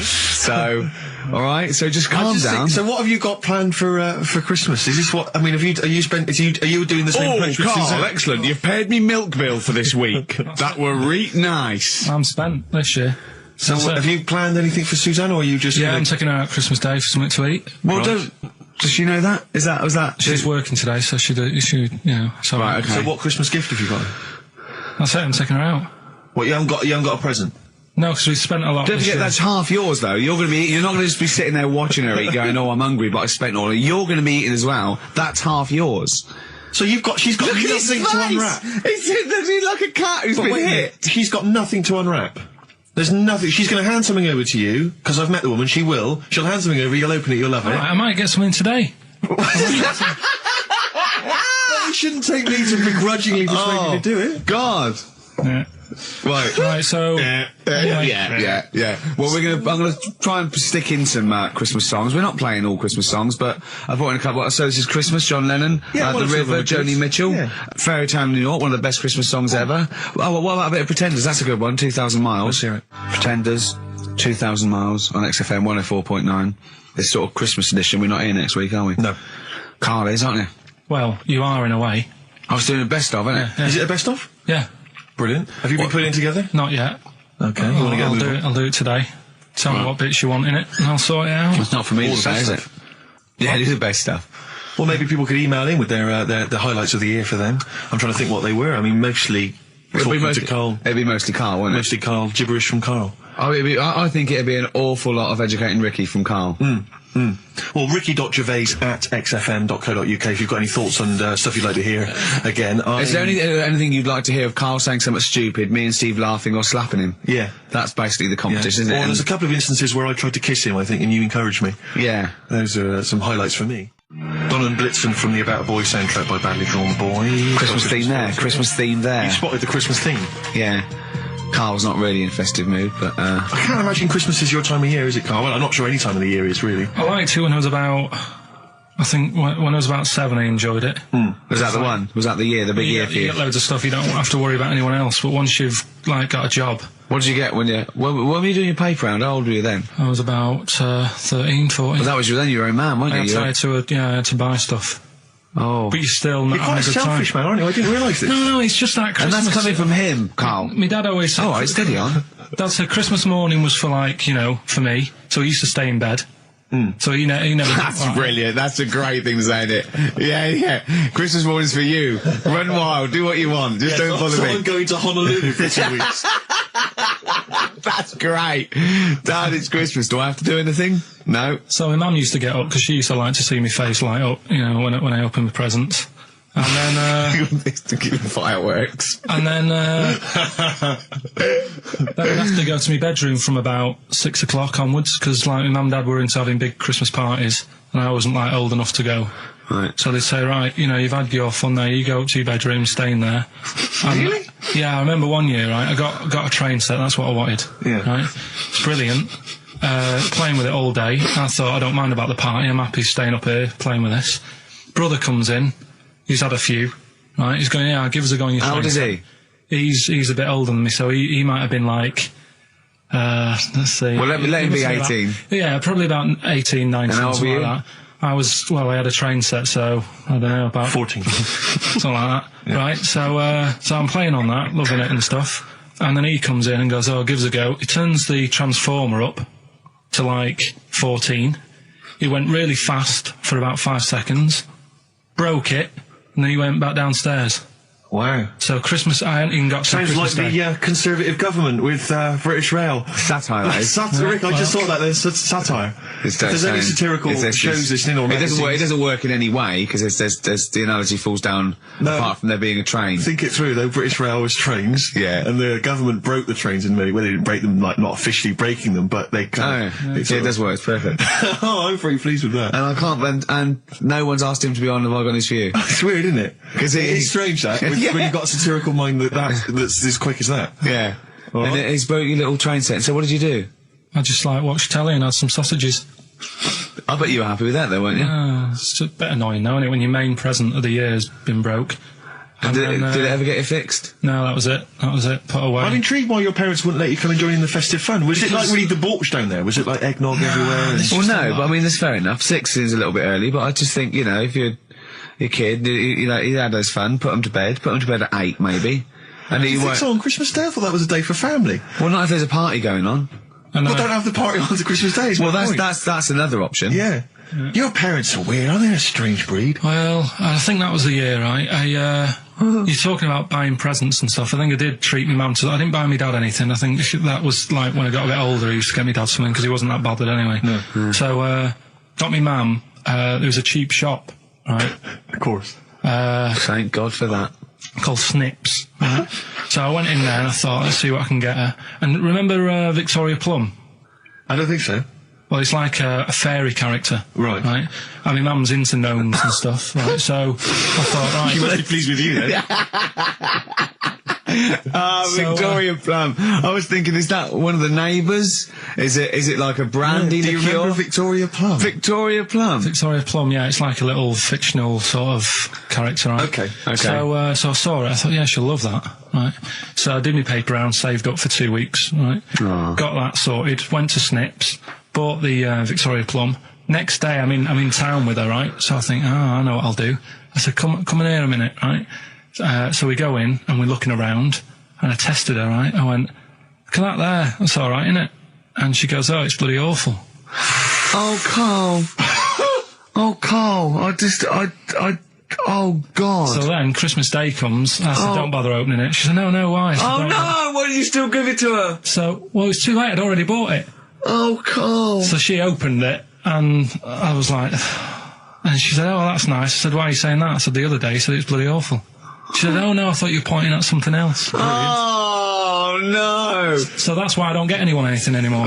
So, alright, so just calm down. So what have you got planned for Christmas? Is this what, I mean, are you doing the same approach with Suzanne? Oh, excellent. You've paid me milk bill for this week. That were nice. I'm spent this year. So have you planned anything for Suzanne, or are you just... Yeah, gonna- I'm taking her out Christmas Day for something to eat. Well, does she know that? Was that? She's working today, so she, you know, so... Right, okay. So what Christmas gift have you got? That's it, I'm taking her out. What, you haven't got a present? No, because we spent a lot Don't this forget, year. that's half yours, though. You're not gonna just be sitting there watching her eat, going, oh, I'm hungry, but I spent all. You're gonna be eating as well. That's half yours. So she's got Look at his nothing to face! unwrap. He's like a cat who's But been wait a hit. minute, she's got nothing to unwrap. There's nothing. She's going to hand something over to you, because I've met the woman, she will. She'll hand something over, you'll open it, you'll love it. Right, I might get something today. You shouldn't take me to begrudgingly persuade me to do it. God. Yeah. Right, so... Yeah. Well, I'm gonna try and stick in some Christmas songs. We're not playing all Christmas songs, but I brought in a couple. So this is Christmas, John Lennon, Yeah, The one or two of them River, are good. Joni Mitchell, Yeah. Fairy Tale in New York, one of the best Christmas songs ever. Oh, well, what about a bit of Pretenders? That's a good one, 2,000 Miles. Let's hear it. Pretenders, 2,000 Miles on XFM 104.9. This sort of Christmas edition. We're not here next week, are we? No. Carl is, aren't you? Well, you are in a way. I was doing a best of, innit? Yeah. Is it a best of? Yeah. Brilliant. Have you been putting it together? Not yet. Okay. You want to get I'll a do move it. I'll do it today. Tell me what bits you want in it, and I'll sort it out. It's not for me All to the say, best is it? stuff. Yeah, it is the best stuff. Well, maybe people could email in with their the highlights of the year for them. I'm trying to think what they were. I mean, mostly talking to Carl. It'd be mostly Carl, wouldn't it? Mostly Carl. Gibberish from Carl. I think it'd be an awful lot of educating Ricky from Carl. Well, ricky.gervais@xfm.co.uk if you've got any thoughts and stuff you'd like to hear. Again, Is there anything you'd like to hear of Carl saying something stupid, me and Steve laughing or slapping him? Yeah. That's basically the Yeah. competition, isn't Well, it? there's a couple of instances where I tried to kiss him, I think, and you encouraged me. Yeah. Those are some highlights for me. Don and Blitzen from the About a Boy soundtrack by Badly Drawn Boy. Christmas theme there. Christmas theme there. You spotted the Christmas theme. Yeah. Carl's not really in festive mood, but I can't imagine Christmas is your time of year, is it, Carl? Well, I'm not sure any time of the year is, really. I liked it when I was about I think when I was about 7, I enjoyed it. Was that the one? Was that the year, the big year for You you? get loads of stuff, you don't have to worry about anyone else, but once you've, like, got a job... What did you get when were you doing your paper round? How old were you then? I was about 13, 14. Well, that was then you were a man, weren't you? I had to buy stuff. Oh. But you're still not You're quite a having a good selfish time. man, aren't you? I didn't realise this. No, it's just that And Christmas... that's coming from him, Carl. My dad always said... All right, steady on. Dad said Christmas morning was for, like, you know, for me, so he used to stay in bed. So he never... That's brilliant. That's a great thing to say, isn't it? Yeah. Christmas morning's for you. Run wild. Do what you want. Just don't bother me. I'm going to Honolulu for 2 weeks. That's great. Dad, it's Christmas. Do I have to do anything? No. So my mum used to get up, because she used to like to see my face light up, you know, when I opened my presents. And then, to give fireworks. and then I'd have to go to my bedroom from about 6 o'clock onwards, because, like, my mum and dad were into having big Christmas parties, and I wasn't, like, old enough to go. Right. So they'd say, right, you know, you've had your fun there, you go up to your bedroom, stay in there. Really? Yeah, I remember one year, right, I got a train set, that's what I wanted. Yeah. Right? It's brilliant. Playing with it all day. I thought, I don't mind about the party, I'm happy staying up here, playing with this. Brother comes in, he's had a few, right, he's going, yeah, give us a go on your How old train is set. he? He's a bit older than me, so he might have been like, let's see. Well, let him be must 18. Yeah, probably about 18, 19, And how old something were like you? that. I had a train set, so, I don't know, about 14. something like that. Yeah. Right, so I'm playing on that, loving it and stuff, and then he comes in and goes, oh, give us a go. He turns the transformer up to, like, 14. He went really fast for about 5 seconds, broke it, and then he went back downstairs. Wow. So Christmas, I hadn't even got to Sounds Christmas like Day. the Conservative government with British Rail. Satire, that is. Satire, Rick, I just thought that there's satire. If there's any satirical shows listening or it magazines, doesn't work in any way, because there's the analogy falls down apart from there being a train. think it through though. British Rail was trains, Yeah. and the government broke the trains in many. Well, they didn't break them, like not officially breaking them, but they kind of. It does work, it's perfect. Oh, I'm very pleased with that. And I can't, and no one's asked him to be on Have I Got News For You. It's weird, isn't it? 'Cause it is strange that when you've got a satirical mind that's as quick as that. Yeah. All And right. he's broke your little train set. So what did you do? I just, like, watched telly and had some sausages. I bet you were happy with that though, weren't you? It's a bit annoying though, isn't it, when your main present of the year has been broke. And Did then, it ever get it fixed? No, that was it. Put away. I'm intrigued why your parents wouldn't let you come and join in the festive fun. Was it like really debauched down there? Was it like eggnog everywhere? And Well, no, but I mean, that's fair enough. 6 is a little bit early, but I just think, you know, if you're a kid, you know, he had his fun, put him to bed at 8 maybe. And you he think won't. so on Christmas Day? I thought that was a day for family. Well, not if there's a party going on. And, Well, don't have the party on Christmas Day. is Well, my point. that's another option. Yeah. Your parents are weird, aren't they? A strange breed. Well, I think that was the year, right? You're talking about buying presents and stuff. I think I did treat my mum to... I didn't buy my dad anything. I think that was, like, when I got a bit older, he used to get me dad something, because he wasn't that bothered anyway. No. So, got me mum, there was a cheap shop, right? Of course. Thank God for that. Called Snips, right? So I went in there and I thought, let's see what I can get her. And remember Victoria Plum? I don't think so. Well, it's like a fairy character. Right. Right? And my mum's into gnomes and stuff, right? So I thought, right... She must be pleased with you then. Victoria Plum. I was thinking, is that one of the neighbours? Is it like a brandy Do you liqueur? remember Victoria Plum? Victoria Plum. Victoria Plum, yeah, it's like a little fictional sort of character, right? Okay. So I saw it, I thought, yeah, she'll love that, right? So I did my paper round, saved up for 2 weeks, right? Oh. Got that sorted, went to Snips, bought the Victoria Plum. Next day, I'm in town with her, right? So I think, I know what I'll do. I said, come in here a minute, right? So we go in, and we're looking around, and I tested her, right? I went, look at that there, that's alright, isn't it? And she goes, oh, it's bloody awful. Oh, Carl. Oh, Carl. Oh, God. So then, Christmas Day comes, I said, don't bother opening it. She said, no, why? I said, Oh, "Don't." no! Why did you still give it to her? So, well, it's too late, I'd already bought it. Oh, Carl. So she opened it, and I was like... And she said, oh, that's nice. I said, why are you saying that? I said, the other day, you said it's bloody awful. She said, oh, no, I thought you were pointing at something else. Oh, no. So that's why I don't get anyone anything anymore.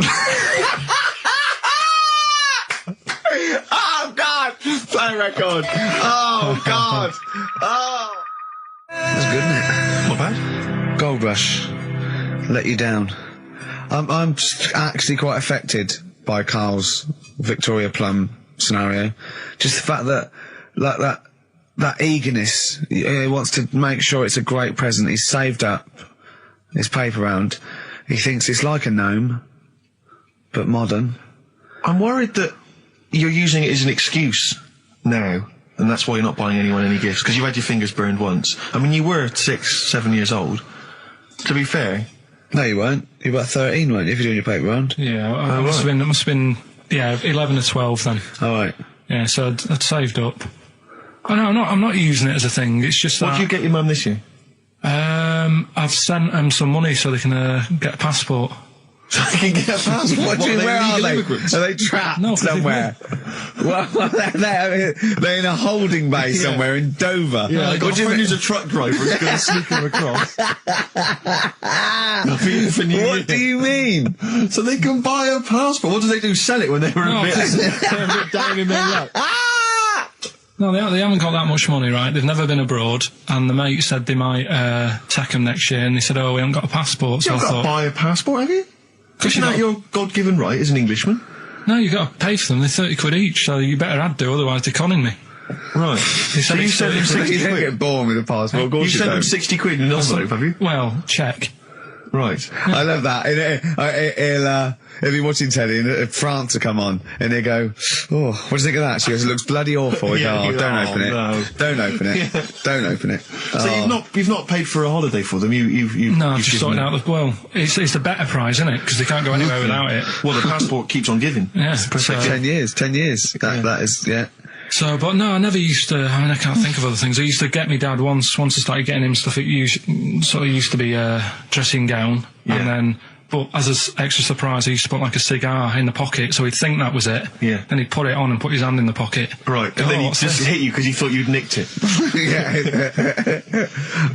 Oh, God. Play record. Oh, God. Oh. That's good, isn't it? Not bad. Gold Rush. Let you down. I'm actually quite affected by Carl's Victoria Plum scenario. Just the fact that, like, that eagerness, he wants to make sure it's a great present. He's saved up his paper round. He thinks it's like a gnome, but modern. I'm worried that you're using it as an excuse now, and that's why you're not buying anyone any gifts, because you've had your fingers burned once. I mean, you were 6, 7 years old. To be fair. No, you weren't. You were about 13, weren't you, if you're doing your paper round? Yeah, I must have been, 11 or 12 then. All right. Yeah, so I'd saved up. Oh, no, I'm not using it as a thing. It's just that... What did you get your mum this year? I've sent them some money so they can get a passport. So they can get a passport? What do you, where are they? Immigrants? Are they trapped No, somewhere? Well, they're in a holding bay somewhere in Dover. Yeah, I got what a friend who's a truck driver who's going to sneak them across. What do you mean? So they can buy a passport. What do they do? Sell it when they were a bit down in their luck. No, they haven't got that much money, right? They've never been abroad, and the mate said they might take them next year, and they said, we haven't got a passport, so You've got to buy a passport, have you? Isn't that your God-given right as an Englishman? No, you've got to pay for them. They're 30 quid each, so you better do, otherwise they're conning me. Right. So you send them 60 You don't quid? get born with a passport, of course You send them 60 quid in an envelope, have you? Well, check. Right. I love that. He'll be watching telly and France will come on and he'll go, what do you think of that? She goes, it looks bloody awful. Yeah, Don't open it. no. Don't open it. Yeah. Don't open it. So you've not paid for a holiday for them. No, I've just sorted out it's the better prize, isn't it? Because they can't go anywhere without it. Well, the passport keeps on giving. Yeah. So, 10 years. That is, yeah. So, but no, I never used to. I mean, I can't think of other things. I used to get my dad once I started getting him stuff. It used to be a dressing gown, and then. But as an extra surprise, he used to put like a cigar in the pocket, so he'd think that was it. Yeah. Then he'd put it on and put his hand in the pocket. Right. And then he'd just hit you because he thought you'd nicked it.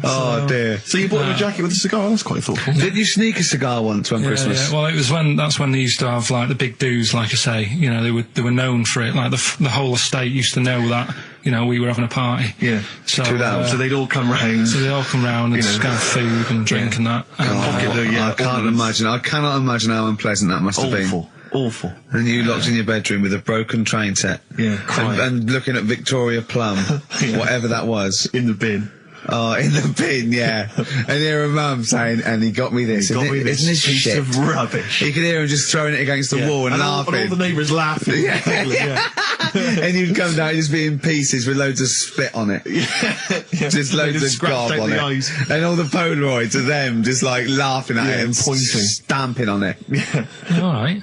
Oh dear. So you bought him a jacket with a cigar? That's quite thoughtful. Did you sneak a cigar once one Christmas? Yeah. Well, that's when they used to have like the big do's, like I say. You know, they were known for it. Like the whole estate used to know that. You know, we were having a party. Yeah. So they'd all come round. So they'd all come round and just have food and drink and that. I can't imagine. I cannot imagine how unpleasant that must have been. Awful. And you locked in your bedroom with a broken train set. Yeah. And looking at Victoria Plum, whatever that was. In the bin. Oh, in the bin, yeah. And hear a mum saying, and he got me this. Isn't this piece shit? of rubbish. You could hear him just throwing it against the wall and laughing. And all the neighbours laughing. Yeah. And you'd come down and just be in pieces with loads of spit on it. Just loads of gob on it. Eyes. And all the Polaroids of them just like laughing at it and pointing. Stamping on it. Yeah, all right.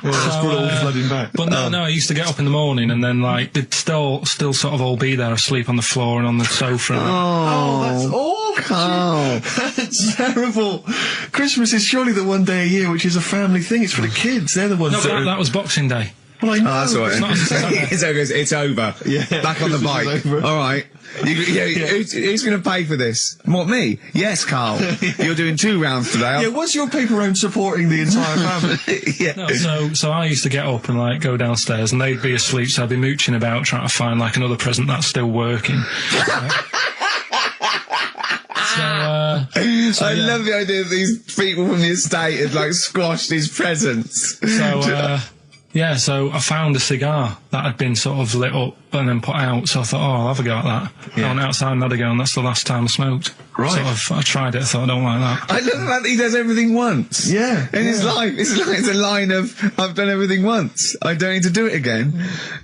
It's all flooding back. But no, I used to get up in the morning and then like they'd still sort of all be there asleep on the floor and on the sofa. That's awful. Oh. That's terrible. Christmas is surely the one day a year which is a family thing. It's for the kids. They're the ones that was Boxing Day. Well, I know. Oh, that's all right. It's over. Yeah. Back on the Christmas bike. All right. Who's going to pay for this? What, me? Yes, Carl. You're doing 2 rounds today. Yeah, was your paper round supporting the entire family? Yeah. No, so I used to get up and like go downstairs and they'd be asleep, so I'd be mooching about trying to find like another present that's still working. I love the idea that these people from the estate had like squashed his presents. So I found a cigar that had been sort of lit up and then put out, so I thought, I'll have a go at that. I went outside and had a go, and that's the last time I smoked. Right. I tried it, I thought, I don't like that. I love the fact that he does everything once. Yeah. In his life. It's a line of, I've done everything once. I don't need to do it again.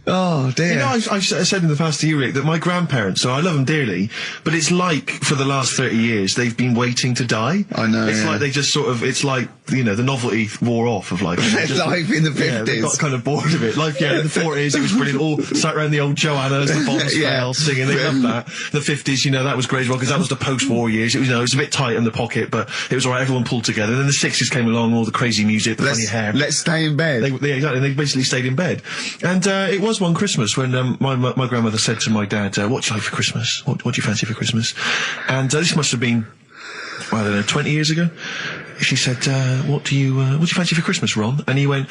Oh, dear. You know, I've said in the past to you, Rick, that my grandparents, so I love them dearly, but it's like, for the last 30 years, they've been waiting to die. I know, It's like they just sort of, it's like, you know, the novelty wore off of life. Life in the 50s. Yeah, they got kind of bored of it. Life, in the 40s, it was brilliant. All sat around the old Joannas, the Bonds fell, singing. They loved that. The 50s, you know, that was great as well, because that was the post-war years. It was, you know, it was a bit tight in the pocket, but it was alright, everyone pulled together. And then the 60s came along, all the crazy music, the funny hair. Let's stay in bed. Exactly, they basically stayed in bed. And it was one Christmas when my grandmother said to my dad, what do you like for Christmas? What do you fancy for Christmas? And this must have been, I don't know, 20 years ago. She said, what do you fancy for Christmas, Ron? And he went,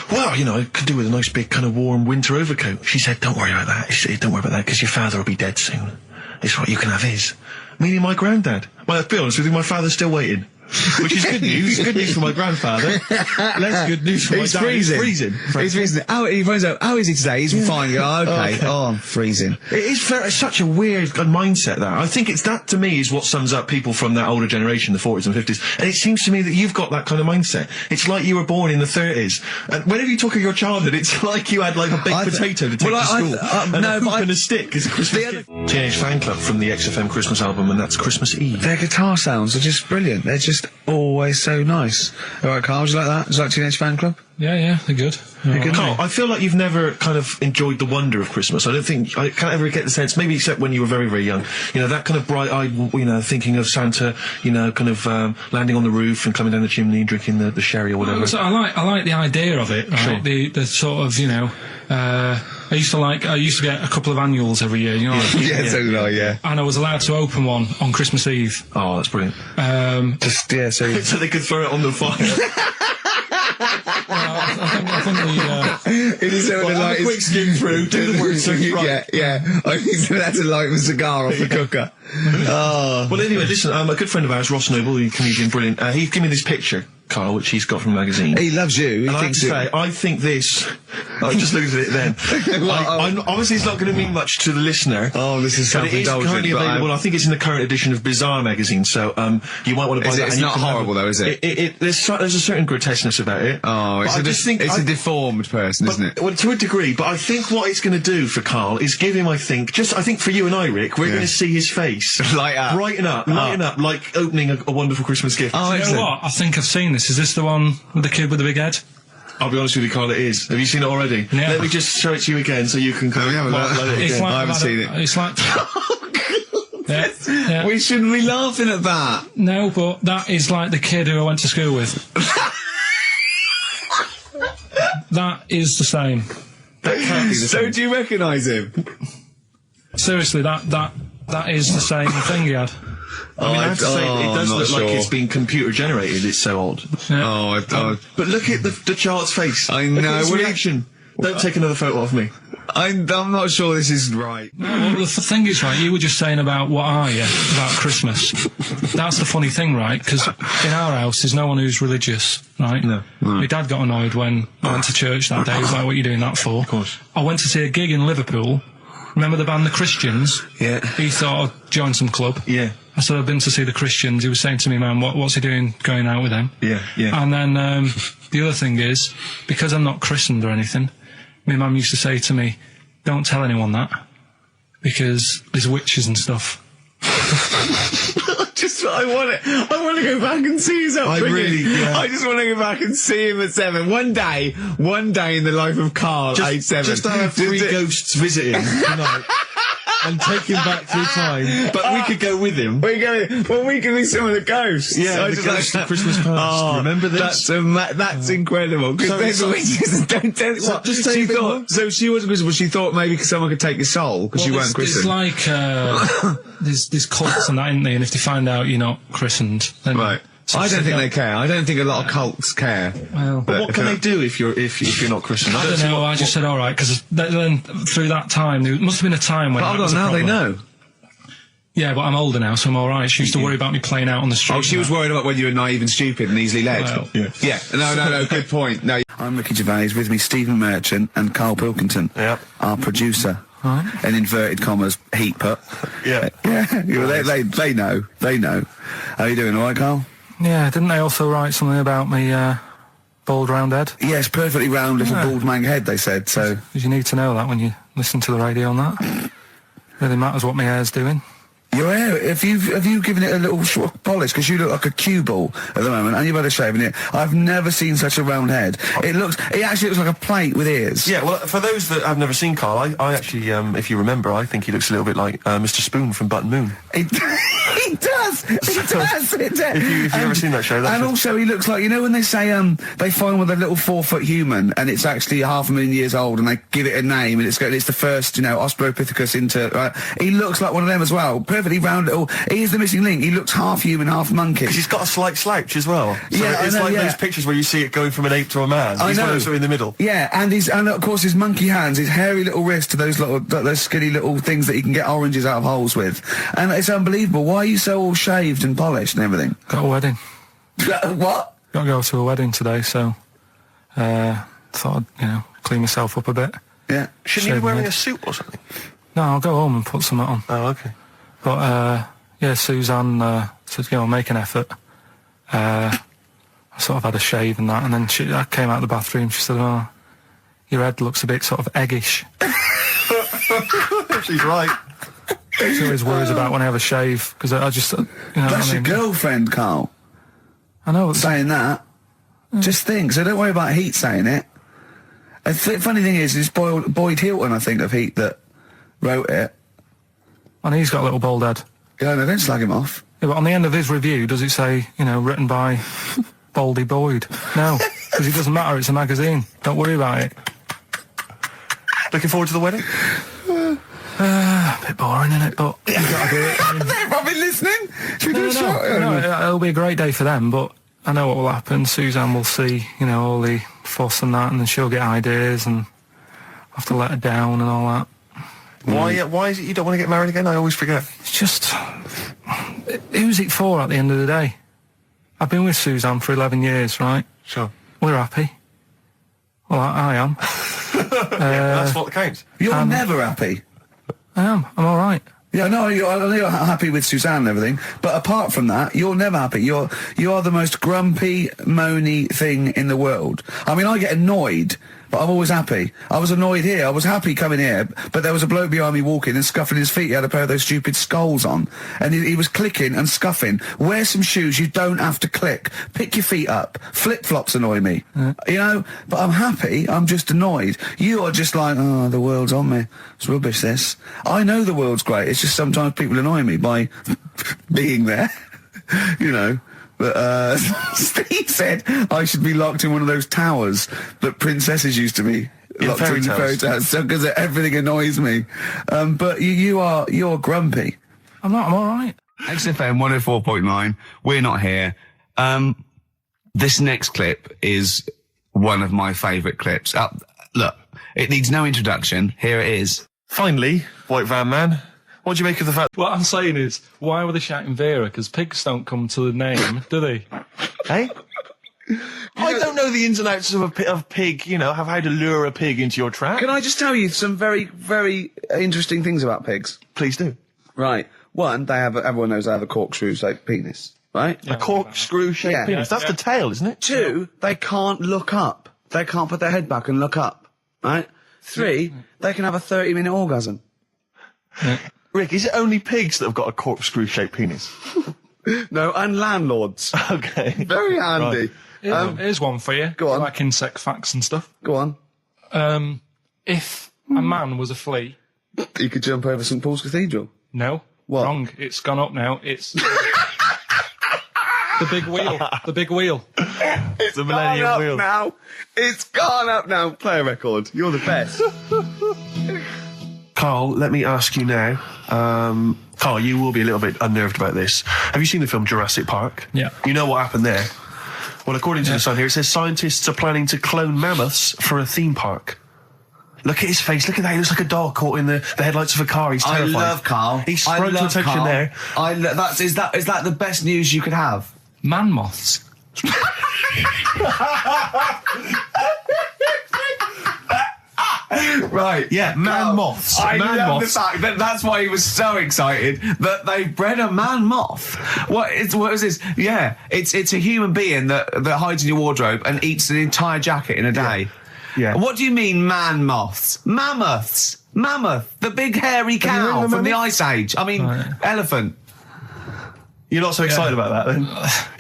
well, you know, I could do with a nice big kind of warm winter overcoat. She said, don't worry about that. She said, don't worry about that, because your father will be dead soon. It's right, you can have his. Meaning my granddad. Well, to be honest with you, my father's still waiting. Which is good news. Good news for my grandfather. Less good news for my dad. Freezing. He's freezing. He's freezing. He finds out, how is he today? He's fine. Oh, okay. Oh, I'm freezing. It's such a weird mindset, that. I think that, to me, is what sums up people from that older generation, the 40s and 50s. And it seems to me that you've got that kind of mindset. It's like you were born in the 30s. And whenever you talk of your childhood, it's like you had, like, a baked potato to take to school. And a hoop and a stick as a Christmas gift. Teenage Fan Club from the XFM Christmas album, and that's Christmas Eve. Their guitar sounds are just brilliant. They're just always so nice. All right, Carl, do you like that? Do you like Teenage Fan Club? Yeah, they're good. Carl, I feel like you've never kind of enjoyed the wonder of Christmas. I can't ever get the sense, maybe except when you were very, very young, that kind of bright-eyed, thinking of Santa, kind of landing on the roof and coming down the chimney and drinking the sherry or whatever. So I like the idea of it, right? Sure. The sort of, I used to get a couple of annuals every year, So did I, yeah. And I was allowed to open one on Christmas Eve. Oh, that's brilliant. So they could throw it on the fire. I think it is have a quick skim through, do the word search right. Yeah. I think that's like a cigar off the cooker. Oh. Well, anyway, listen, a good friend of ours, Ross Noble, the comedian, brilliant, he gave me this picture, Carl, which he's got from a magazine. He loves you. I think this... I just looked at it then. Obviously, it's not going to mean much to the listener. Oh, this is self-indulgent. It is currently available. I think it's in the current edition of Bizarre magazine, so you might want to buy that. It's not horrible, though, is it? There's a certain grotesqueness about it. Oh, it's a deformed person, isn't it? Well, to a degree, but I think what it's going to do for Carl is give him, I think for you and I, Rick, we're going to see his face light up, lighten up, like opening a wonderful Christmas gift. Oh, you know what? I think I've seen this. Is this the one with the kid with the big head? I'll be honest with you, Carl, it is. Have you seen it already? Yeah. Let me just show it to you again so you can kind of upload it again. I haven't seen it. It's like... yeah. We shouldn't be laughing at that. No, but that is like the kid who I went to school with. That is the same. That can't be the same. So do you recognise him? Seriously, that is the same thing he had. I mean, I have to say, it does look like it's been computer generated. It's so odd. Yeah. But look at the child's face. I know. Look at his reaction. Don't take another photo of me. I'm not sure this is right. No, well, the thing is, right, you were just saying about what are you, about Christmas. That's the funny thing, right, because in our house there's no one who's religious, right? No. My dad got annoyed when I went to church that day. He was like, what are you doing that for? Of course. I went to see a gig in Liverpool. Remember the band The Christians? Yeah. He thought I'd join some club. Yeah. I said, I've been to see The Christians. He was saying to me, man, what's he doing going out with them? Yeah. And then the other thing is, because I'm not christened or anything, my mum used to say to me, don't tell anyone that, because there's witches and stuff. I want to go back and see his upbringing. I just want to go back and see him at 7. One day in the life of Carl, age 7. Just to have 3 ghosts visiting tonight. And take him back through time. But we could go with him. We can be some of the ghosts. Yeah, the ghosts of Christmas past. Oh, remember this? That's incredible. Because don't tell what. Just say she thought. So she wasn't Christian, but she thought maybe someone could take your soul because you weren't christened. It's like there's cults and that, isn't there? And if they find out you're not christened, then right. I don't think they care. I don't think a lot of cults care. Well, but what can they do if you're not Christian? I don't know. I just said all right because then through that time there must have been a time when. But hold on, now they know. Yeah, but I'm older now, so I'm all right. She used to worry about me playing out on the street. Oh, she was worried about when you were naive and stupid and easily led. Well, yeah. No. Good point. No. I'm Ricky Gervais. With me, Stephen Merchant and Karl Pilkington. Yep. Our producer. Right. In inverted commas, heat put. Yeah. They know. How are you doing? All right, Karl? Yeah, didn't they also write something about me, bald round head? Yes, perfectly round little bald man head, they said, so... Because you need to know that when you listen to the radio and that. Really matters what my hair's doing. Your hair, have you given it a little sort of polish? Because you look like a cue ball at the moment, and you've had a shave in it. I've never seen such a round head. It actually looks like a plate with ears. Yeah, well, for those that have never seen Karl, I actually, if you remember, I think he looks a little bit like Mr. Spoon from Button Moon. He does. If you've ever seen that show, and also he looks like, you know when they say they find with a little 4-foot human and it's actually 500,000 years old and they give it a name and it's the first Australopithecus into he looks like one of them as well, perfectly round little. He is the missing link. He looks half human, half monkey. Because he's got a slight slouch as well. So yeah, it's like those pictures where you see it going from an ape to a man. He's one of those in the middle. Yeah, and of course his monkey hands, his hairy little wrist to those skinny little things that he can get oranges out of holes with, and it's unbelievable. Why are you so all shaved and polished and everything? Got a wedding. What? Got to go to a wedding today, so thought I'd, clean myself up a bit. Yeah. Shouldn't you be wearing a suit or something? No, I'll go home and put something on. Oh, okay. But Suzanne said, make an effort. I sort of had a shave and that, and then I came out of the bathroom. She said, "Oh, your head looks a bit sort of eggish." She's right. She always worries about when I have a shave because I just, That's your girlfriend, Carl. I know. Saying that. Just think. So don't worry about Heat saying it. The funny thing is, it's Boyd Hilton, I think, of Heat that wrote it. And he's got a little bald head. Yeah, no, don't slag him off. Yeah, but on the end of his review, does it say, written by Baldy Boyd? No, because it doesn't matter. It's a magazine. Don't worry about it. Looking forward to the wedding? A bit boring, isn't it? But you got to do it. They're probably listening. Should we do a shot? No, it'll be a great day for them, but I know what will happen. Suzanne will see, all the fuss and that, and then she'll get ideas and have to let her down and all that. Why is it you don't want to get married again? I always forget. It's just... Who's it for at the end of the day? I've been with Suzanne for 11 years, right? Sure. We're happy. Well, I am. That's what counts. You're never happy. I am. I'm all right. Yeah, I know you're happy with Suzanne and everything, but apart from that, you're never happy. You are the most grumpy, moany thing in the world. I mean, I get annoyed, but I'm always happy. I was annoyed here. I was happy coming here, but there was a bloke behind me walking and scuffing his feet. He had a pair of those stupid skulls on, and he was clicking and scuffing. Wear some shoes. You don't have to click. Pick your feet up. Flip-flops annoy me. But I'm happy. I'm just annoyed. You are just like, oh, the world's on me. It's rubbish, this. I know the world's great. It's just sometimes people annoy me by being there, But Steve said I should be locked in one of those towers that princesses used to be locked in the fairy tales, because everything annoys me. But you're grumpy. I'm not. I'm all right. XFM 104.9. We're not here. This next clip is one of my favourite clips. Look, it needs no introduction. Here it is. Finally, White Van Man. What do you make of the fact? What I'm saying is, why were they shouting Vera? Because pigs don't come to the name, do they? Hey? I don't know the ins and outs of pig, have how to lure a pig into your trap. Can I just tell you some very, very interesting things about pigs? Please do. Right. One, everyone knows they have a corkscrew-shaped penis, right? A corkscrew-shaped penis. That's the tail, isn't it? Two, they can't look up. They can't put their head back and look up, right? Three, they can have a 30-minute orgasm. Yeah. Rick, is it only pigs that have got a corkscrew-shaped penis? No, and landlords. Okay. Very handy. Right. Here's one for you. Go on. Like insect facts and stuff. Go on. If a man was a flea... You could jump over St Paul's Cathedral. No. What? Wrong. It's gone up now. It's... the big wheel. The big wheel. It's the Millennium Wheel. Now. It's gone up now. Play a record. You're the best. Carl, let me ask you now. Carl, you will be a little bit unnerved about this. Have you seen the film Jurassic Park? Yeah. You know what happened there? Well, according to the Sun here, it says scientists are planning to clone mammoths for a theme park. Look at his face. Look at that. He looks like a dog caught in the headlights of a car. He's terrified. I love Carl. He sprung to attention Carl. there. Is that the best news you could have? Man moths. Right. Yeah, man moths. I man love moths. the fact that that's why he was so excited that they bred a man moth. What is this? Yeah, it's a human being that hides in your wardrobe and eats an entire jacket in a day. Yeah. What do you mean man moths? Mammoths. Mammoth. The big hairy cow from the Ice Age. I mean, elephant. You're not so excited about that, then?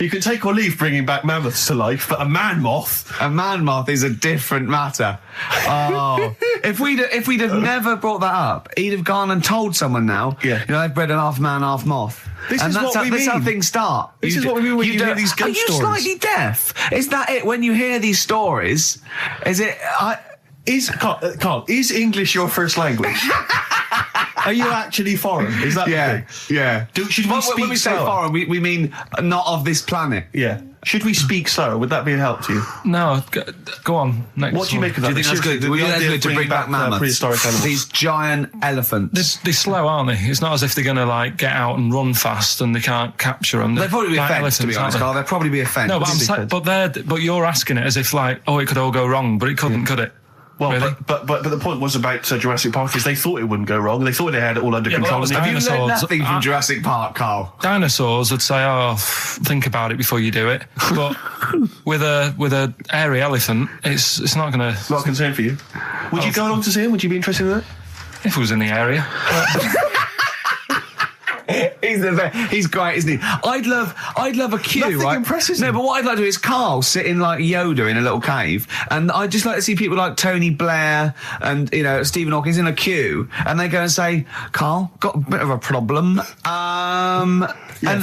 You can take or leave bringing back mammoths to life, but a man moth... A man moth is a different matter. Oh. If we'd have never brought that up, he'd have gone and told someone now, they've bred an half man, half moth. This is what we mean. That's how things start. This is what we mean when you hear these ghost stories. Are you slightly deaf? Is that it? When you hear these stories, is it... Carl, is English your first language? Are you actually foreign? Is that the thing? Yeah. Should we speak when we say foreign, we mean not of this planet. Yeah. Should we speak slower? Would that be a help to you? No, go on. Next What do you one. make of that? Do you think that's good? The Well, that's idea good of to bring back mammoths. prehistoric animals. These giant elephants. They're slow, aren't they? It's not as if they're going to like get out and run fast and they can't capture them. They'd probably be a like fence, to be elephants, honest, aren't Carl. They'd probably be a fence. they? No, but you're asking it as if like, oh, it could all go wrong, but it couldn't, could it? Well, Really? but the point was about Jurassic Park is they thought it wouldn't go wrong. They thought they had it all under Yeah, but control. that was And Have you learned dinosaurs. nothing from Jurassic Park, Carl? Dinosaurs would say, "Oh, think about it before you do it." But with a hairy elephant, it's not going to. not a concern for you. Would you go along to see him? Would you be interested in that? If it was in the area, He's the best. He's great, isn't he? I'd love a queue, Nothing right? impresses No, him. but what I'd like to do is Carl sitting like Yoda in a little cave, and I'd just like to see people like Tony Blair and Stephen Hawking in a queue, and they go and say, "Carl, got a bit of a problem." And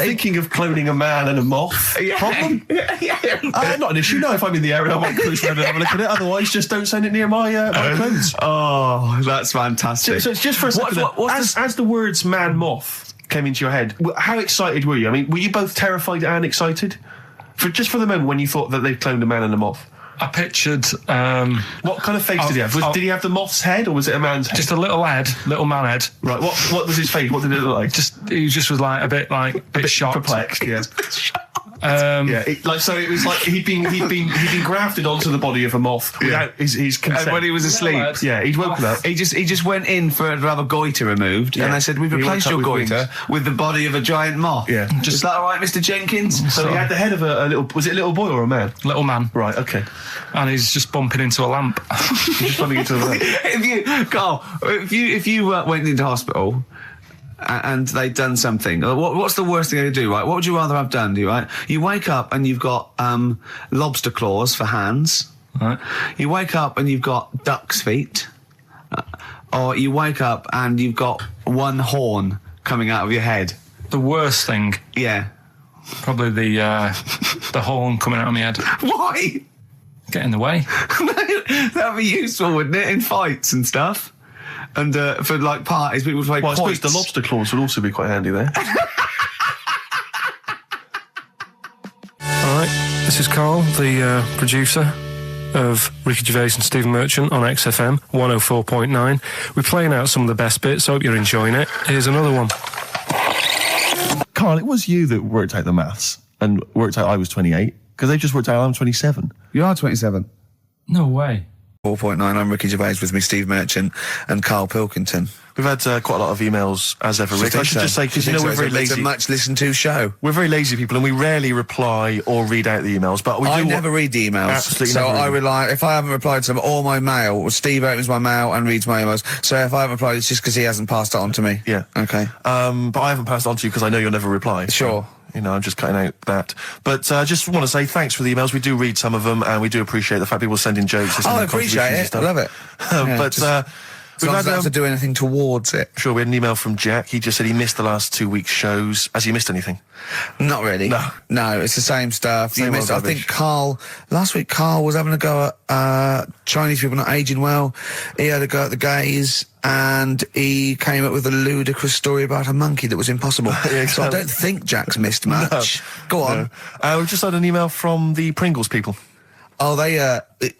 thinking of cloning a man and a moth. Problem? Not an issue. No, if I'm in the area, I might cruise around and have a look at it. Otherwise, just don't send it near my clothes. Oh, that's fantastic. So it's just for a second. As the words "man moth" came into your head, how excited were you? I mean, were you both terrified and excited? For the moment when you thought that they'd cloned a man and a moth. I pictured What kind of face did he have? Did he have the moth's head, or was it a man's head? just a little man head. Right. What was his face? What did it look like? He just was like a bit shocked. Perplexed. Yeah. It was like he'd been grafted onto the body of a moth without his consent. And when he was asleep, Yeah, he'd woken up. he just went in to have a goiter removed, and they said, "We've He replaced woke your up with goiter with the body of a giant moth." Yeah. Is that all right, Mr. Jenkins? So he had the head of a little. Was it a little boy or a man? Little man, Right. Okay. and he's just bumping into a lamp. He's just running into the. If you went into hospital and they'd done something, what's the worst thing they do, right? What would you rather have done, right? You wake up and you've got lobster claws for hands. Right. You wake up and you've got duck's feet. Or you wake up and you've got one horn coming out of your head. The worst thing, Yeah. probably the horn coming out of my head. Why? Get in the way. That'd be useful, wouldn't it, in fights and stuff? And for like parties, people would play Well, I suppose quoits. the lobster claws would also be quite handy there. All right, this is Carl, the producer of Ricky Gervais and Stephen Merchant on XFM 104.9. We're playing out some of the best bits. Hope you're enjoying it. Here's another one. Carl, it was you that worked out the maths and worked out I was 28 because they just worked out I'm 27. You are 27. No way. 4.9, I'm Ricky Gervais, with me Steve Merchant and Karl Pilkington. We've had quite a lot of emails as ever, Rick. I should just say, because we're very It's lazy. a much listened to show. We're very lazy people, and we rarely reply or read out the emails. But we do. I never read the emails. Absolutely so never read I them. rely, if I haven't replied to them, or my mail, Steve opens my mail and reads my emails. So if I haven't replied, it's just because he hasn't passed it on to me. Yeah. Okay. But I haven't passed it on to you because I know you'll never reply. Sure. So, I'm just cutting out that. But I just want to say thanks for the emails. We do read some of them, and we do appreciate the fact people send in jokes. I appreciate it. I love it. Yeah, But as we've long as I had, don't have to do anything towards it. sure, we had an email from Jack. He just said he missed the last 2 weeks' shows. Has he missed anything? Not really. No, it's the same stuff. Same old I rubbish. think last week Carl was having a go at Chinese people not aging well. He had a go at the gays, and he came up with a ludicrous story about a monkey that was impossible. Yeah, So I exactly. don't think Jack's missed much. Go on. No. We've just had an email from the Pringles people. Oh,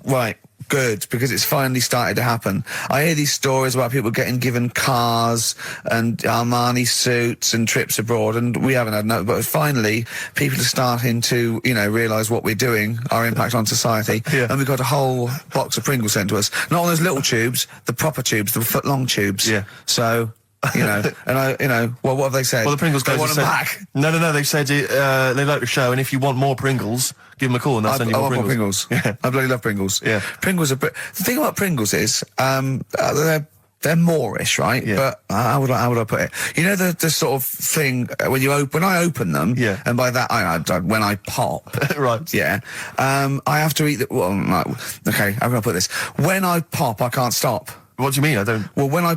right. Good, because it's finally started to happen. I hear these stories about people given cars and Armani suits and trips abroad, and we haven't had no. But finally, people are starting to, realise what we're doing, our impact on society, Yeah. and we've got a whole box of Pringles sent to us. Not on those little tubes, the proper tubes, the foot-long tubes. Yeah. So. And well, what have they said? Well, the Pringles They guys want have them said, back. No, they've said they like the show, and if you want more Pringles, give them a call and they'll I send you more want more Pringles. Pringles. Yeah. I bloody love Pringles. Yeah. Pringles are. The thing about Pringles is, they're Moorish, right? Yeah. But how would I put it? The sort of thing when I open them. Yeah. And by that when I pop. Right. Yeah. I have to eat the. Well, right, okay. How can I put this? When I pop, I can't stop. What do you mean? I don't. Well, when I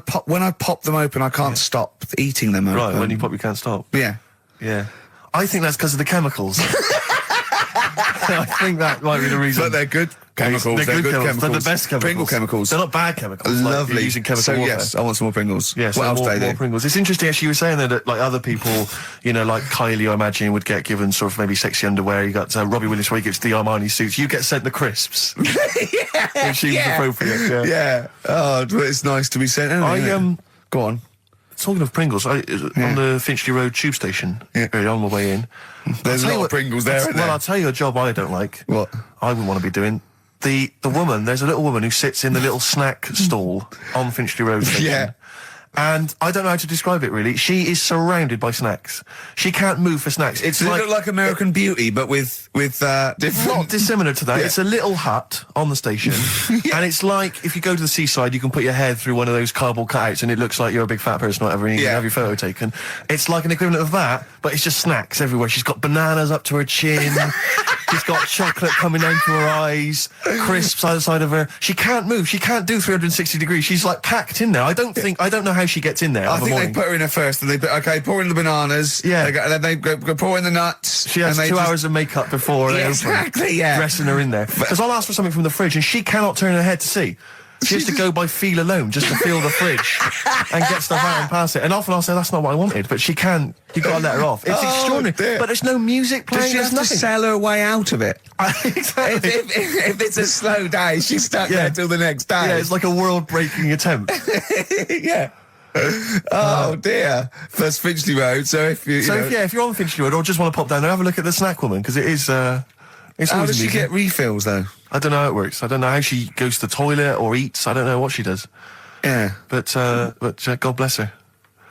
pop them open, I can't stop eating them. Right, open. when you pop, you can't stop. Yeah. Yeah. I think that's because of the chemicals. I think that might be the reason. But they're good. Chemicals, they're good chemicals. They're the best chemicals. Pringle chemicals. They're not bad chemicals. Like Lovely. you're using chemical so warfare. yes, I want some more Pringles. Yes, what else more, do they more do? Pringles. It's interesting, actually, you were saying that, like, other people, you know, like Kylie, I imagine, would get given sort of maybe sexy underwear. You got Robbie Williams, where he gets the Armani suits. You get sent the crisps. Yeah, Which seems appropriate, yeah. Oh, but it's nice to be sent. Go on. Talking of Pringles, on the Finchley Road tube station, on my way in. There's a lot of Pringles there, isn't there? Well, I'll tell you a job I don't like. What? I wouldn't want to be doing. The woman, there's a little woman who sits in the little snack stall on Finchley Road station. Yeah. And I don't know how to describe it, really. She is surrounded by snacks. She can't move for snacks. It's Does it look like American Beauty, but with different... Not dissimilar to that. Yeah. It's a little hut on the station. And it's like, if you go to the seaside, you can put your head through one of those cardboard cutouts and it looks like you're a big fat person or whatever, and you can have your photo taken. It's like an equivalent of that, but it's just snacks everywhere. She's got bananas up to her chin. She's got chocolate coming down to her eyes, crisps either side of her. She can't move. She can't do 360 degrees. She's like packed in there. I don't know how she gets in there. I think they put her in there first, and pour in the bananas. Yeah. And then they go pour in the nuts. She has 2 hours of makeup before they open. Exactly, yeah. Dressing her in there. Because I'll ask for something from the fridge and she cannot turn her head to see. She has to go by feel alone, just to feel the fridge and get stuff out and pass it. And often I'll say, that's not what I wanted, but she can. You've got to let her off. It's extraordinary. Dear. But there's no music playing. Does she have there's to nothing. sell her way out of it? Exactly. If it's a slow day, she's stuck there till the next day. Yeah, it's like a world-breaking attempt. Yeah. Oh dear. That's Finchley Road. So if you're on Finchley Road or just want to pop down there, have a look at the snack woman, because it is. It's how always does she amusing. get refills though? I don't know how it works. I don't know how she goes to the toilet or eats. I don't know what she does. Yeah. But God bless her.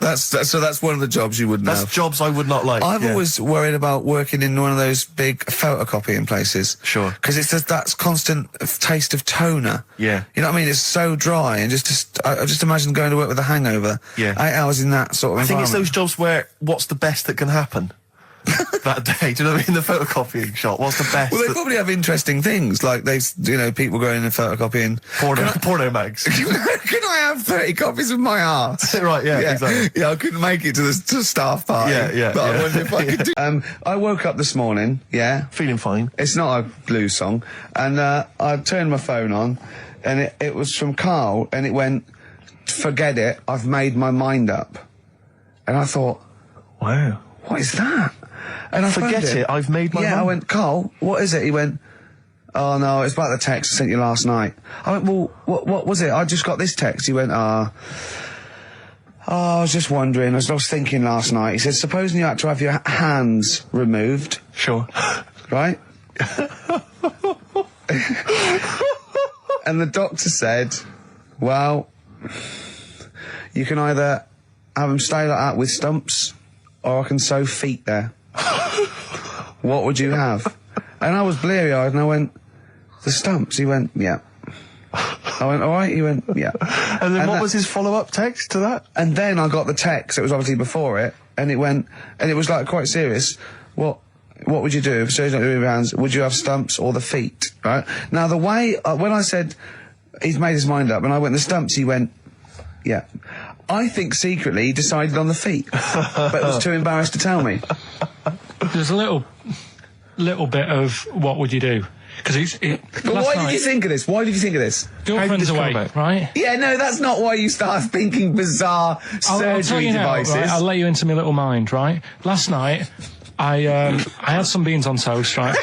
That's one of the jobs you wouldn't That's have. jobs I would not like. I've always worried about working in one of those big photocopying places. Sure. Because it's just that constant taste of toner. Yeah. You know what I mean? It's so dry, and I just imagine going to work with a hangover. Yeah. 8 hours in that sort of I think it's environment. those jobs where what's the best that can happen that day? Do you know what I mean? The photocopying shop. What's the best? Well, they probably have interesting things, like people going and photocopying. Porno mags. Can I have 30 copies of my art? Right, yeah, exactly. Yeah, I couldn't make it to the staff party. Yeah, But I yeah. wonder if I could do... I woke up this morning, yeah. Feeling fine. It's not a blues song. And I turned my phone on, and it was from Karl, and it went, "Forget it, I've made my mind up." And I thought, Wow. what is that? And I Forget phoned him. it, I've made my Yeah, mind. I went, "Karl, what is it?" He went, "Oh no, it's about the text I sent you last night." I went, "Well, what was it? I just got this text." He went, I was just wondering, I was thinking last night. He said, supposing you had to have your hands removed, Sure. right? And the doctor said, well, you can either have them stay like that with stumps, or I can sew feet there. What would you have? And I was bleary-eyed, and I went, the stumps? He went, yeah. I went, all right? He went, yeah. And then what was his follow-up text to that? And then I got the text, it was obviously before it, and it went, and it was like quite serious. What would you do if surgery don't remove your hands? Would you have stumps or the feet? Right? Now the way, when I said he's made his mind up, and I went the stumps, he went, yeah. I think secretly he decided on the feet, but was too embarrassed to tell me. There's a little bit of what would you do? Because But why did you think of this? Why did you think of this? Girlfriend's away, right? Yeah, no, that's not why you start thinking bizarre I'll tell surgery you now, devices. right? I'll let you into my little mind, right? Last night, I had some beans on toast, right?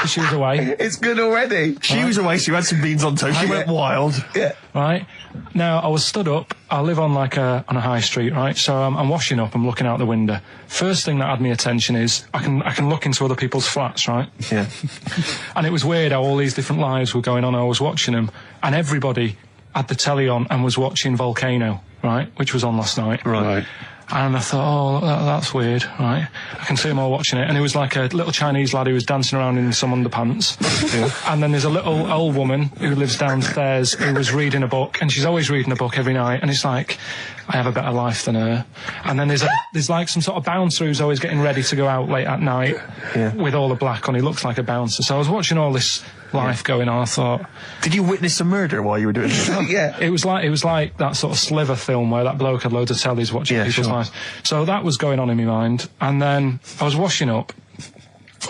She was away. It's good already. She was away, she had some beans on toast, she went wild. Yeah. Right? Now, I was stood up. I live on on a high street, right? So I'm washing up, I'm looking out the window. First thing that had my attention is I can look into other people's flats, right? Yeah. And it was weird how all these different lives were going on. I was watching them, and everybody had the telly on and was watching Volcano, right? Which was on last night. Right. And I thought, oh, that's weird, right? I can see them all watching it. And it was like a little Chinese lad who was dancing around in some underpants. Yeah. And then there's a little old woman who lives downstairs who was reading a book, and she's always reading a book every night. And it's like, I have a better life than her. And then there's like some sort of bouncer who's always getting ready to go out late at night with all the black on. He looks like a bouncer. So I was watching all this life going on. I thought, did you witness a murder while you were doing this? Yeah. It was like that sort of Sliver film where that bloke had loads of tellies watching people's lives. So that was going on in my mind. And then I was washing up,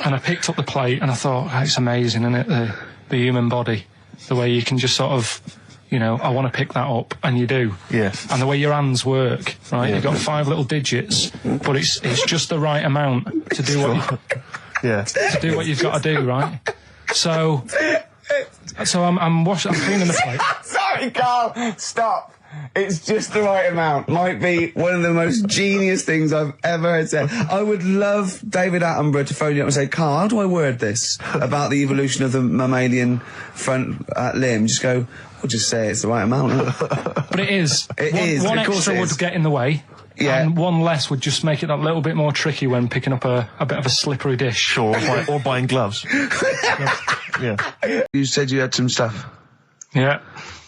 and I picked up the plate, and I thought, oh, it's amazing, isn't it? the human body, the way you can just sort of, I want to pick that up, and you do. Yeah. And the way your hands work, right? Yeah. You've got 5 little digits, but it's just the right amount to do to do what you've got to do, right? So I'm cleaning the plate. Sorry, Carl, stop. It's just the right amount. Might be one of the most genius things I've ever heard said. I would love David Attenborough to phone you up and say, Carl, how do I word this about the evolution of the mammalian front limb? Just go, we'll just say it's the right amount. But it is. One of course extra it would is. get in the way. Yeah. And one less would just make it that little bit more tricky when picking up a bit of a slippery dish. Sure, or buying gloves. Yeah. You said you had some stuff. Yeah.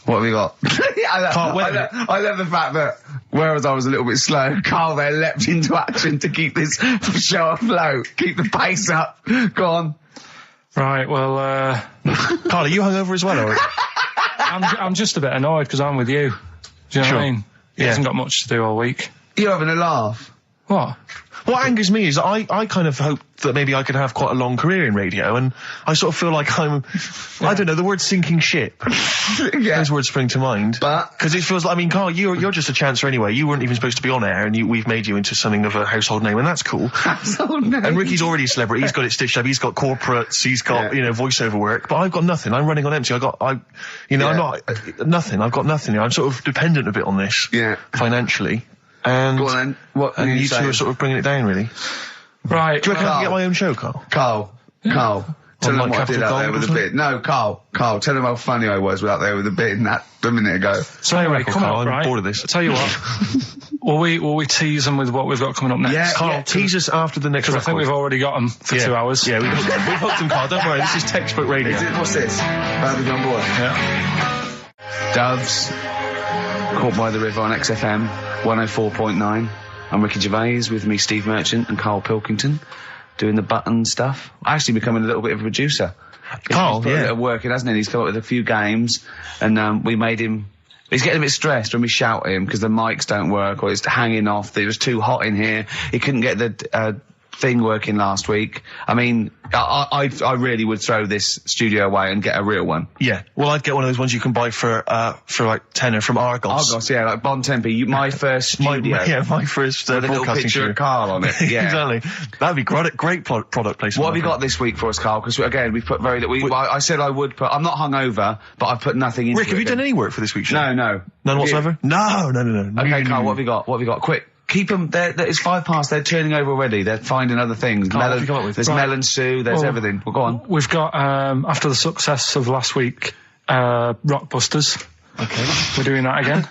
What have you got? Can't wait. I love the fact that, whereas I was a little bit slow, Carl there leapt into action to keep this show afloat, keep the pace up. Go on. Right, well, Carl, are you hungover as well, or? I'm just a bit annoyed because I'm with you. Do you know what I mean? He hasn't got much to do all week. You're having a laugh. What? What angers me is I kind of hope that maybe I could have quite a long career in radio, and I sort of feel like I don't know, the word sinking ship. Yeah. Those words spring to mind. But because it feels like, Carl, you're just a chancer anyway. You weren't even supposed to be on air, and we've made you into something of a household name, and that's cool. Household name. And Ricky's already a celebrity. He's got it stitched up. He's got corporates. He's got voiceover work. But I've got nothing. I'm running on empty. I'm not nothing. I've got nothing. I'm sort of dependent a bit on this. Yeah. Financially. And go on then. What and you two saying? are sort of bringing it down, really. Right. Do you reckon I Carl. can get my own show, Carl? Carl. Tell them like what I did Capital out there Gold with or a something? bit. No, Carl, tell them how funny I was out there with a bit in that a minute ago. So anyway, Record, come Carl, on, I'm right? bored of this. I'll tell you what. will we tease them with what we've got coming up next? Yeah, Carl, tease us after the next Because I record. think we've already got them for 2 hours. Yeah, we've hooked them, Carl. Don't worry, this is textbook radio. What's this? Bradley on board. Yeah. Doves, Caught by the River on XFM 104.9. I'm Ricky Gervais, with me Steve Merchant and Karl Pilkington, doing the button stuff. Actually becoming a little bit of a producer. Carl, He's put a bit of work in, hasn't he? He's come up with a few games, and we made him... He's getting a bit stressed when we shout at him because the mics don't work, or it's hanging off. It was too hot in here. He couldn't get the thing working last week. I mean, I really would throw this studio away and get a real one. Yeah. Well, I'd get one of those ones you can buy for like tenner from Argos. Argos, yeah, like Bon Tempe. My first studio. My first with a little broadcasting picture studio. of Carl on it. Yeah. Exactly. That'd be great product placement. What have you got this week for us, Carl? Because again, we've put I said I would put. I'm not hungover, but I've put nothing into Rick, have you done any work for this week's show? No. None whatsoever? No. Okay, Carl, what have you got? What have you got? Quick. Keep them. It's 5 past. They're turning over already. They're finding other things. Carl, what have you come up with? There's Right. melon stew. There's everything. Well, go on. We've got, after the success of last week, Rockbusters. Okay. We're doing that again.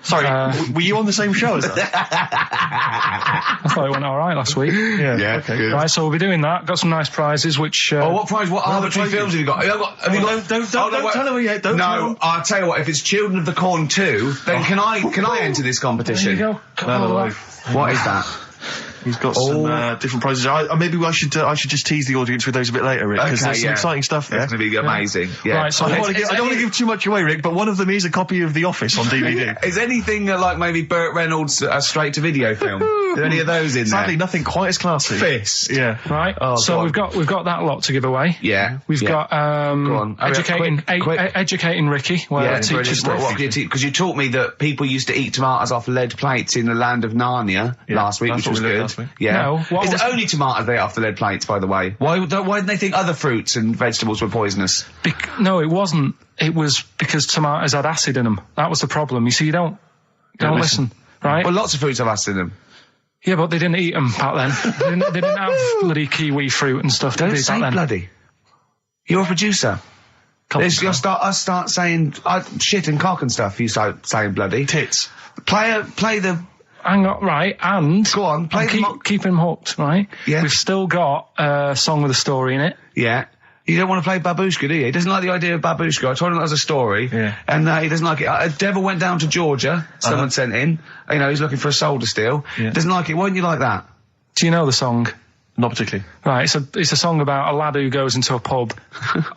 Sorry, were you on the same show as that? I thought it went all right last week. Yeah. Okay. Good. Right, so we'll be doing that. Got some nice prizes, which... What prize? What other three films have you got? Have you got? Don't tell him yet. Don't tell No, him. I'll tell you what. If it's Children of the Corn 2, then can I enter this competition? There you go. No. What is that? He's got some different prizes. Maybe I should just tease the audience with those a bit later, Rick, because there's some exciting stuff there. It's going to be amazing. Yeah. Right, so I don't want to give too much away, Rick, but one of them is a copy of The Office on DVD. Is anything like maybe Burt Reynolds' straight-to-video film? Are there any of those in Sadly, there? nothing quite as classy. Fist. Yeah. Right, Oh, so go on. we've got that lot to give away. Yeah. We've got on. Hurry up, quick. educating Ricky. Well, Yeah, teacher stuff. because you taught me that people used to eat tomatoes off lead plates in the land of Narnia last week, that's which was what we learned good. last week. Yeah. No, what It's was- only tomatoes they ate off the lead plates, by the way. Why didn't they think other fruits and vegetables were poisonous? No, it wasn't. It was because tomatoes had acid in them. That was the problem. You see, you don't listen, right? Well, lots of fruits have acid in them. Yeah, but they didn't eat them back then. they didn't have bloody kiwi fruit and stuff. Don't did they, say back then? bloody. You're a producer. You'll start saying shit and cock and stuff. You start saying bloody. Tits. Play the. Hang on, right, and... Go on, play keep him hooked, right? Yeah. We've still got a song with a story in it. Yeah. You don't want to play Babushka, do you? He doesn't like the idea of Babushka. I told him that was a story. Yeah. And he doesn't like it. A devil went down to Georgia. Someone sent in. You know, he's looking for a soul to steal. Yeah. Doesn't like it. Why don't you like that? Do you know the song? Not particularly. Right, it's a song about a lad who goes into a pub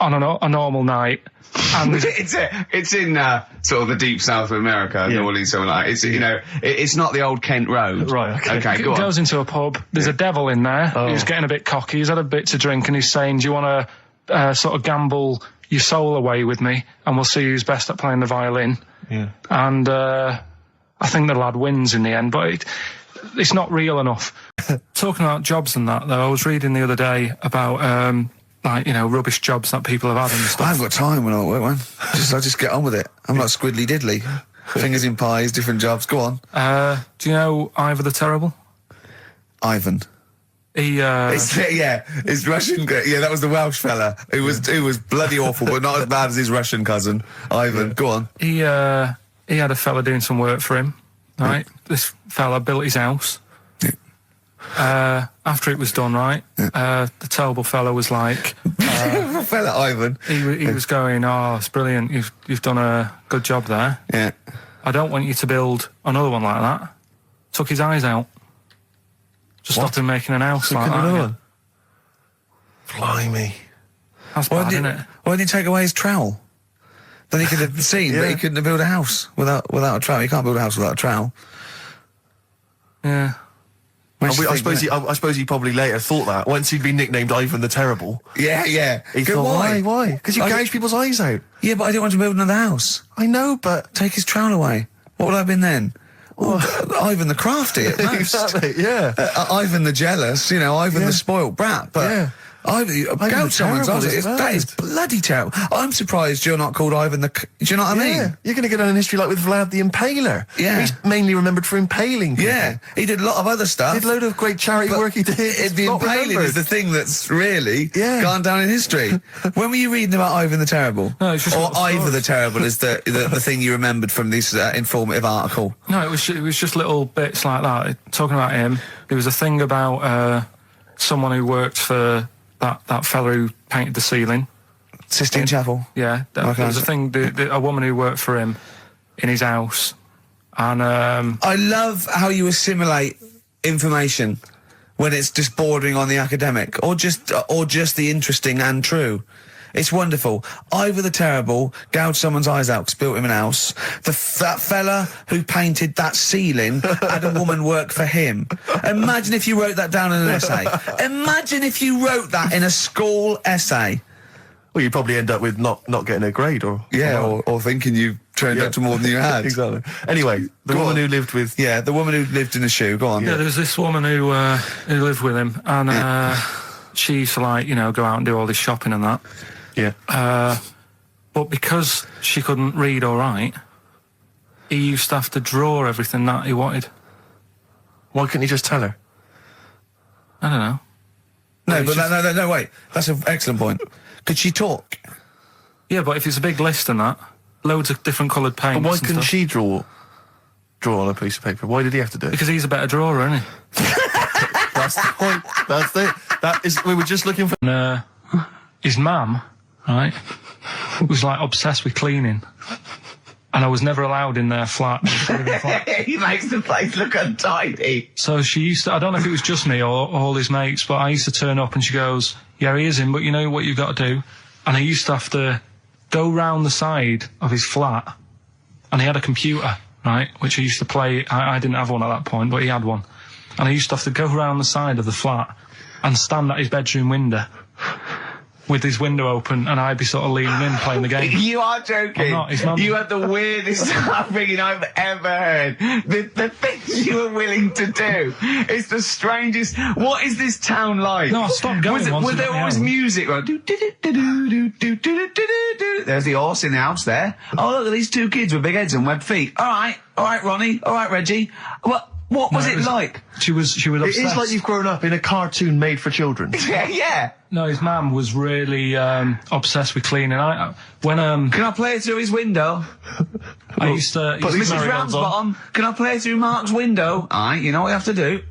on a normal night. And it's in sort of the deep south of America, New Orleans, something like that. It's, you know, it's not the old Kent Road. Right, okay. Go on. goes into a pub. There's a devil in there who's getting a bit cocky. He's had a bit to drink and he's saying, do you want to sort of gamble your soul away with me, and we'll see who's best at playing the violin. Yeah. And I think the lad wins in the end, but it's not real enough. Talking about jobs and that, though, I was reading the other day about like, you know, rubbish jobs that people have had and stuff. I haven't got time when I'm at work, man. I just get on with it. I'm like Squiddly Diddly. Fingers in pies, different jobs. Go on. Do you know Ivor the Terrible? Ivan. He, his Russian. Yeah, that was the Welsh fella who was bloody awful, but not as bad as his Russian cousin, Ivan. Go on. He had a fella doing some work for him, right? This fella built his house. After it was done, right, the terrible fella was like... fella Ivan. He was going, "Oh, it's brilliant, you've done a good job there. Yeah. I don't want you to build another one like that." Took his eyes out. Just stopped him making an house like that. One? Blimey. That's bad, isn't it? Why didn't he take away his trowel? Then he could have seen, but he couldn't have built a house without a trowel. You can't build a house without a trowel. Yeah. I suppose he probably later thought that once he'd been nicknamed Ivan the Terrible. Yeah. He thought, why? Because you gouge people's eyes out. Yeah, but I didn't want to build another house. I know, but Take his trowel away. What would I have been then? Ivan the Crafty at most. exactly. Yeah. Ivan the Jealous. You know, Ivan the spoilt brat. But Yeah. Gouge someone's terrible eyes. is That is bloody terrible. I'm surprised you're not called Ivan the... Do you know what I mean? Yeah. You're going to get on in history like with Vlad the Impaler. Yeah. He's mainly remembered for impaling people. Yeah, he did a lot of other stuff. Did a load of great charity But work he did. The Not impaling remembered. is the thing that's really Yeah. gone down in history. When were you reading about Ivan the Terrible? No, it's just or little Ivor stories. the Terrible is the thing you remembered from this informative article. No, it was just little bits like that. Talking about him, there was a thing about someone who worked for that fella who painted the ceiling. Sistine Chapel. Yeah, there was a thing, a woman who worked for him in his house. And I love how you assimilate information when it's just bordering on the academic, or just the interesting and true. It's wonderful. Ivor the Terrible gouged someone's eyes out 'cause built him an house. That fella who painted that ceiling had a woman work for him. Imagine if you wrote that down in an essay. Imagine if you wrote that in a school essay. Well, you'd probably end up with not getting a grade or thinking you turned up to more than you had. Exactly. Anyway, the woman who lived with... Yeah, the woman who lived in a shoe. Go on. yeah, there was this woman who lived with him, and she used to, like, you know, go out and do all this shopping and that. Yeah. But because she couldn't read or write, he used to have to draw everything that he wanted. Why couldn't you just tell her? I don't know. No, wait. That's an excellent point. Could she talk? Yeah, but if it's a big list and that, loads of different coloured paints. But why and couldn't stuff. she draw on a piece of paper? Why did he have to do it? Because he's a better drawer, isn't he? That's the point. That's it. That is. We were just looking for. And his mum, right, was like obsessed with cleaning. And I was never allowed in their flat. He makes the place look untidy. So she used to, I don't know if it was just me or all his mates, but I used to turn up and she goes, "Yeah, he is in, but you know what you've got to do?" And I used to have to go round the side of his flat, and he had a computer, right, which I used to play. I didn't have one at that point, but he had one. And I used to have to go round the side of the flat and stand at his bedroom window with his window open, and I'd be sort of leaning in playing the game. You are joking. I'm not, his mum- You had the weirdest upbringing I've ever heard. The things you were willing to do. It's the strangest. What is this town like? No, I stopped going once Was it there got me always home. music? Right? There's the horse in the house there. Oh, look at these two kids with big heads and webbed feet. All right, Ronnie. All right, Reggie. What was it like? She was It obsessed. is like you've grown up in a cartoon made for children. Yeah. No, his mum was really obsessed with cleaning. When Can I play through his window? I used to, Put these Mrs. marigolds on. Ramsbottom, can I play through Mark's window? Aye, you know what you have to do.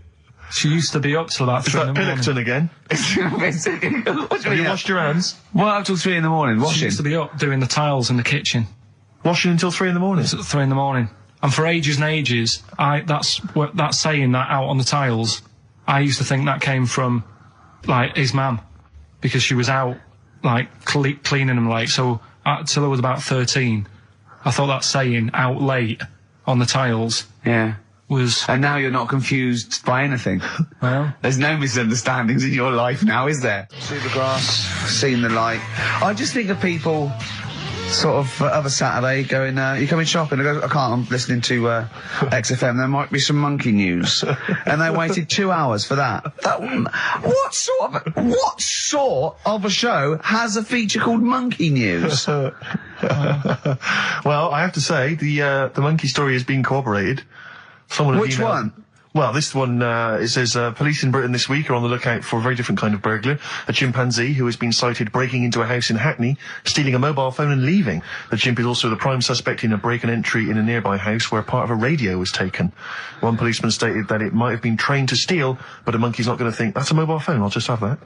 she used to be up till about Is 3 in that the morning. Pilkington again? What do you Have mean? you washed your hands? What up till 3 in the morning? She Washing? used to be up doing the tiles in the kitchen. Washing until 3 in the morning. It's at 3 in the morning. And for ages and ages, that saying that out on the tiles, I used to think that came from, like, his mum. Because she was out, like, cleaning them late. So, till I was about 13, I thought that saying, out late, on the tiles, Yeah. was... And now you're not confused by anything. Well... There's no misunderstandings in your life now, is there? See the grass, seen the light. I just think of people... sort of other Saturday going, you coming shopping? I go, I can't, I'm listening to XFM, there might be some monkey news. And they waited 2 hours for that. What sort of a show has a feature called Monkey News? Well, I have to say, the monkey story has been corroborated. Which one? Well, this one, it says, police in Britain this week are on the lookout for a very different kind of burglar. A chimpanzee who has been sighted breaking into a house in Hackney, stealing a mobile phone and leaving. The chimp is also the prime suspect in a break and entry in a nearby house where part of a radio was taken. One policeman stated that it might have been trained to steal, but a monkey's not going to think, that's a mobile phone, I'll just have that.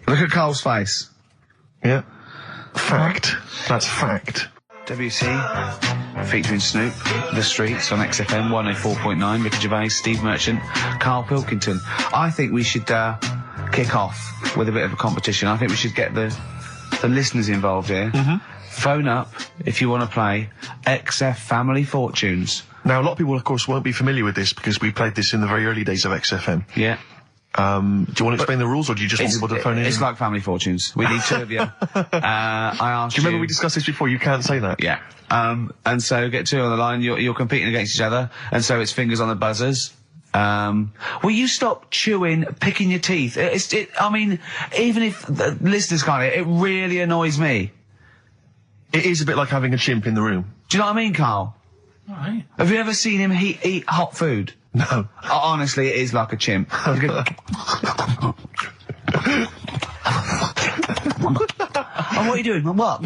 Look at Carl's face. Yeah. Fact. That's fact. WC, featuring Snoop, The Streets on XFM 104.9, Ricky Gervais, Steve Merchant, Karl Pilkington. I think we should kick off with a bit of a competition. I think we should get the listeners involved here. Phone up if you want to play XF Family Fortunes. Now, a lot of people, of course, won't be familiar with this because we played this in the very early days of XFM. Yeah. Do you want to explain the rules, or do you just want people to phone in? It's like Family Fortunes. We need two of you. I asked you... Do you remember we discussed this before? You can't say that. Yeah. And so get two on the line. You're competing against each other, and so it's fingers on the buzzers. Will you stop chewing, picking your teeth? I mean, even if the listeners can't, it really annoys me. It is a bit like having a chimp in the room. Do you know what I mean, Carl? Right. Have you ever seen him eat hot food? No. Honestly, it is like a chimp. Oh, what are you doing? What?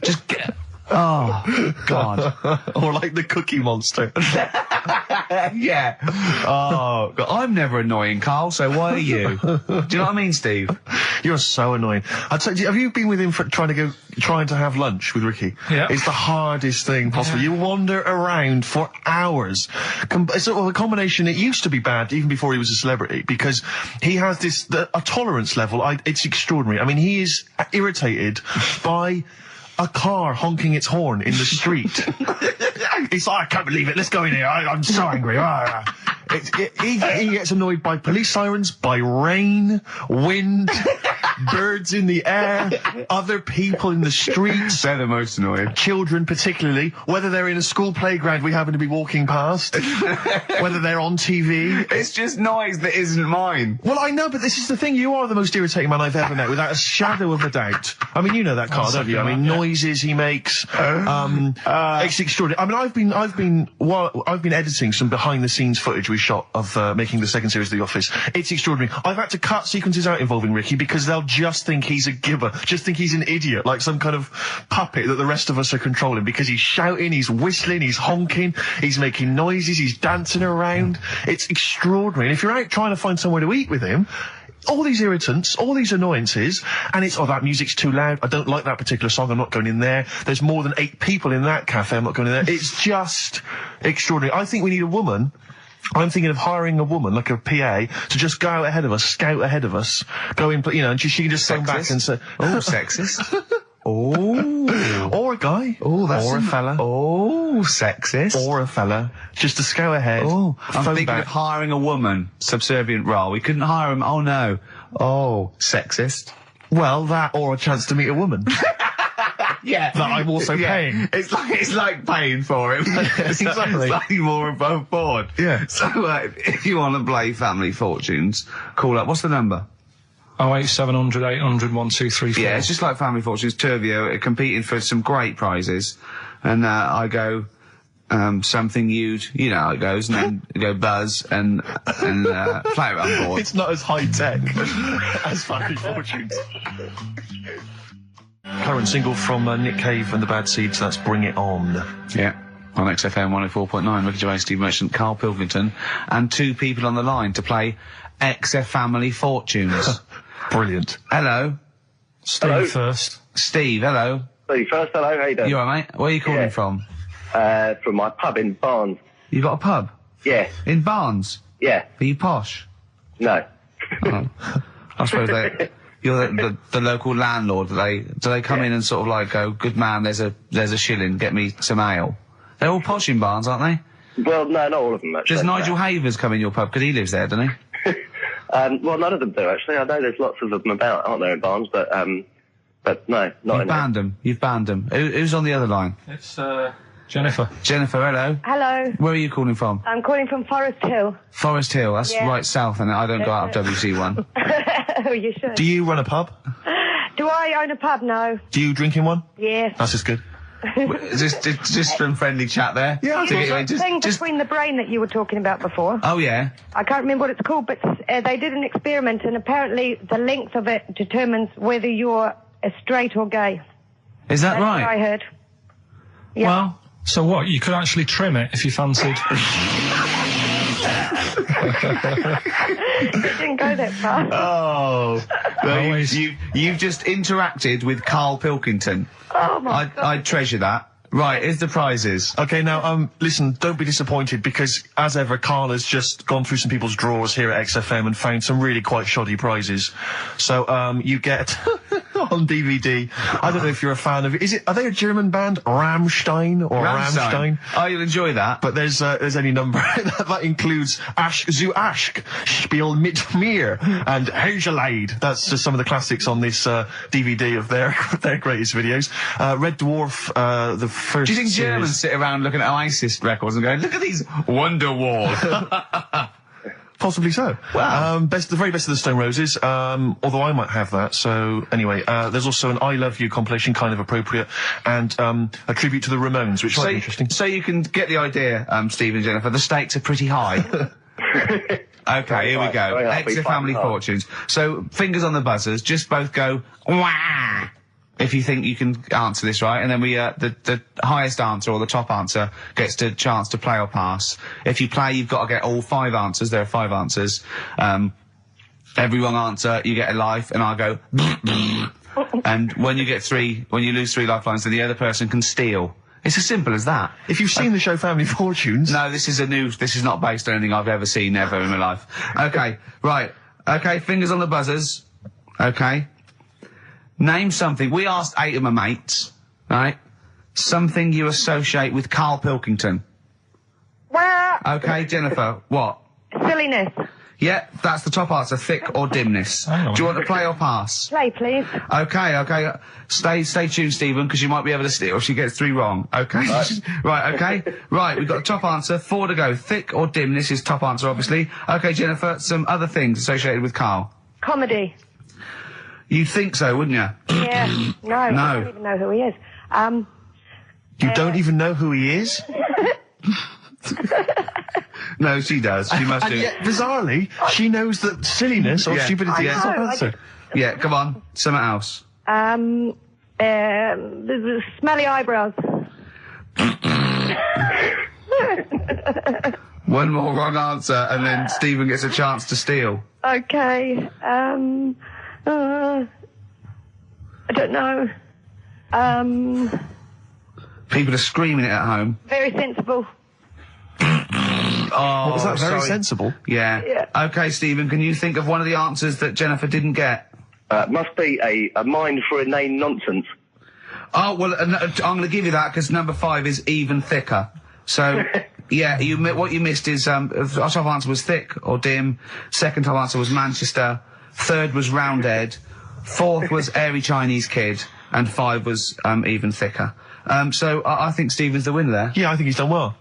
Just get... Oh, God. Or like the Cookie Monster. Yeah. Oh, God. I'm never annoying, Carl, so why are you? Do you know what I mean, Steve? You're so annoying. I'd say, have you been with him for trying to have lunch with Ricky? Yeah. It's the hardest thing possible. Yeah. You wander around for hours. It's sort of a combination. It used to be bad even before he was a celebrity because he has a tolerance level. It's extraordinary. I mean, he is irritated by a car honking its horn in the street. He's like, I can't believe it. Let's go in here. I'm so angry. He gets annoyed by police sirens, by rain, wind, birds in the air, other people in the streets. They're the most annoying. Children particularly, whether they're in a school playground we happen to be walking past, whether they're on TV. It's just noise that isn't mine. Well, I know, but this is the thing. You are the most irritating man I've ever met, without a shadow of a doubt. I mean, you know that, Carl, don't you? I mean, noises he makes. It's extraordinary. I mean, I've been editing some behind-the-scenes footage we shot of making the second series of The Office. It's extraordinary. I've had to cut sequences out involving Ricky because they'll just think he's a gibber, just think he's an idiot, like some kind of puppet that the rest of us are controlling, because he's shouting, he's whistling, he's honking, he's making noises, he's dancing around. It's extraordinary. And if you're out trying to find somewhere to eat with him, all these irritants, all these annoyances, and it's, that music's too loud, I don't like that particular song, I'm not going in there, there's more than 8 people in that cafe, I'm not going in there. It's just extraordinary. I think we need a woman. I'm thinking of hiring a woman, like a PA, to just go out ahead of us, scout ahead of us, go in, and she can just phone back and say, oh, sexist. Oh. Or a guy. Oh, that's or a fella. Oh, sexist. Or a fella. Just to scout ahead. Oh, I'm thinking back. of hiring a woman, subservient role. We couldn't hire him. Oh, no. Oh, sexist. Well, that or a chance to meet a woman. Yeah. That I'm also paying. It's like paying for him. Exactly. Slightly more above board. Yeah. So, if you want to play Family Fortunes, call up. What's the number? 08700 800 1234. Yeah, it's just like Family Fortunes. Two of you are competing for some great prizes. And, I go, something you know how it goes, and then you go buzz and play it on board. It's not as high tech as Family Fortunes. Current single from Nick Cave and the Bad Seeds, that's Bring It On. Yeah, on XFM 104.9, Ricky Gervais, Steve Merchant, Karl Pilkington, and 2 people on the line to play XF Family Fortunes. Brilliant. Hello. Steve first. Steve, hello. Steve first, hello, how you doing? You alright, mate? Where are you calling from? From my pub in Barnes. You got a pub? Yeah. In Barnes? Yeah. Are you posh? No. Oh. I suppose you're the local landlord. Do they come in and sort of like go, good man, there's a shilling, get me some ale? They're all posh in Barnes, aren't they? Well, no, not all of them, actually. Does Nigel Havers come in your pub? Because he lives there, doesn't he? Well, none of them do, actually. I know there's lots of them about, aren't there, in Barnes, but no, not in here. You've banned them. Who's on the other line? It's Jennifer. Jennifer, hello. Hello. Where are you calling from? I'm calling from Forest Hill. Forest Hill, that's Yeah. right south, and I don't go out of WC1. Oh, you should. Do you run a pub? Do I own a pub? No. Do you drink in one? Yes. That's just good. just some friendly chat there. Yeah, There's that thing between the brain that you were talking about before. Oh, yeah. I can't remember what it's called, but they did an experiment, and apparently the length of it determines whether you're straight or gay. Is that That's right? what I heard. Yeah. Well, so what? You could actually trim it if you fancied. It didn't go that far. Oh. Well, Always. you've just interacted with Karl Pilkington. Oh, my God. I treasure that. Right, here's the prizes. Okay, now, listen, don't be disappointed because, as ever, Carl has just gone through some people's drawers here at XFM and found some really quite shoddy prizes. So, you get, on DVD, I don't know if you're a fan of it. Are they a German band? Rammstein or Rammstein? Oh, you'll enjoy that. But there's any number that includes Asch zu Asch, Spiel mit mir, and Hegelade. That's just some of the classics on this DVD of their greatest videos. Red Dwarf, the first. Do you think series. Germans sit around looking at ISIS records and going, look at these Wonderwall? Possibly so. Wow. The very best of the Stone Roses, although I might have that. So anyway, there's also an I Love You compilation, kind of appropriate, and a tribute to the Ramones, which might be interesting. So you can get the idea, Steve and Jennifer, the stakes are pretty high. Okay, here we go. Very happy, Extra Family fighting hard. Fortunes. So, fingers on the buzzers, just both go, wah! If you think you can answer this right, and then we, the highest answer or the top answer gets the chance to play or pass. If you play, you've got to get all 5 answers. There are 5 answers. Every wrong answer, you get a life, and I'll go, and when you lose 3 lifelines, then the other person can steal. It's as simple as that. If you've seen the show Family Fortunes, No, this is not based on anything I've ever seen ever in my life. Okay, right. Okay, fingers on the buzzers. Okay. Name something. We asked 8 of my mates, right? Something you associate with Karl Pilkington. Well, Okay, Jennifer, what? silliness. Yeah, that's the top answer, thick or dimness. Hang on. Do you want to play or pass? Play, please. Okay. Stay tuned, Stephen, because you might be able to steal if she gets 3 wrong. Okay? Right, okay. Right, we've got the top answer. 4 to go. Thick or dimness is top answer, obviously. Okay, Jennifer, some other things associated with Karl. Comedy. You'd think so, wouldn't you? Yeah. No, I don't even know who he is. you don't even know who he is? No, she does. She must And do. yet, bizarrely, she knows that silliness or Yeah. stupidity I is top know, I answer. Yeah, come on. Something else. The smelly eyebrows. One more wrong answer, and then Stephen gets a chance to steal. Okay. I don't know. People are screaming it at home. Very sensible. Oh, Was that very sorry. sensible? Yeah. Yeah. Okay, Stephen, can you think of one of the answers that Jennifer didn't get? Must be a mind for inane nonsense. Oh, well, I'm going to give you that because number 5 is even thicker. So, yeah, what you missed is, our top answer was thick or dim. Second top answer was Manchester. Third was Roundhead. 4th was airy Chinese kid. And 5 was, even thicker. So I think Stephen's the winner there. Yeah, I think he's done well.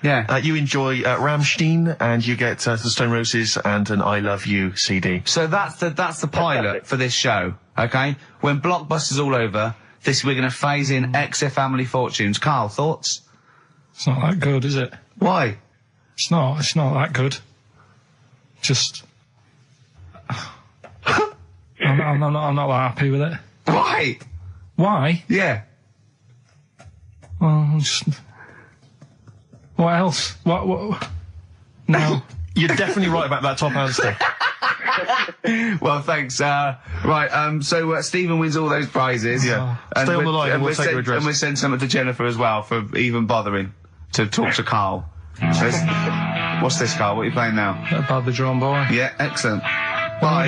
Yeah. You enjoy Rammstein, and you get the Stone Roses and an I Love You CD. So that's the pilot for this show, okay? When Blockbuster's all over, we're going to phase in XF Family Fortunes. Karl, thoughts? It's not that good, is it? Why? It's not that good. Just... I'm not that happy with it. Why? Why? Yeah. Well, just... What else? What? No. You're definitely right about that top answer. Well, thanks. So Stephen wins all those prizes. Yeah. Stay on the line and we'll take your address. And we'll send something to Jennifer as well for even bothering to talk to Karl. So what's this, Karl? What are you playing now? A badly drawn boy. Yeah, excellent. When are Bye.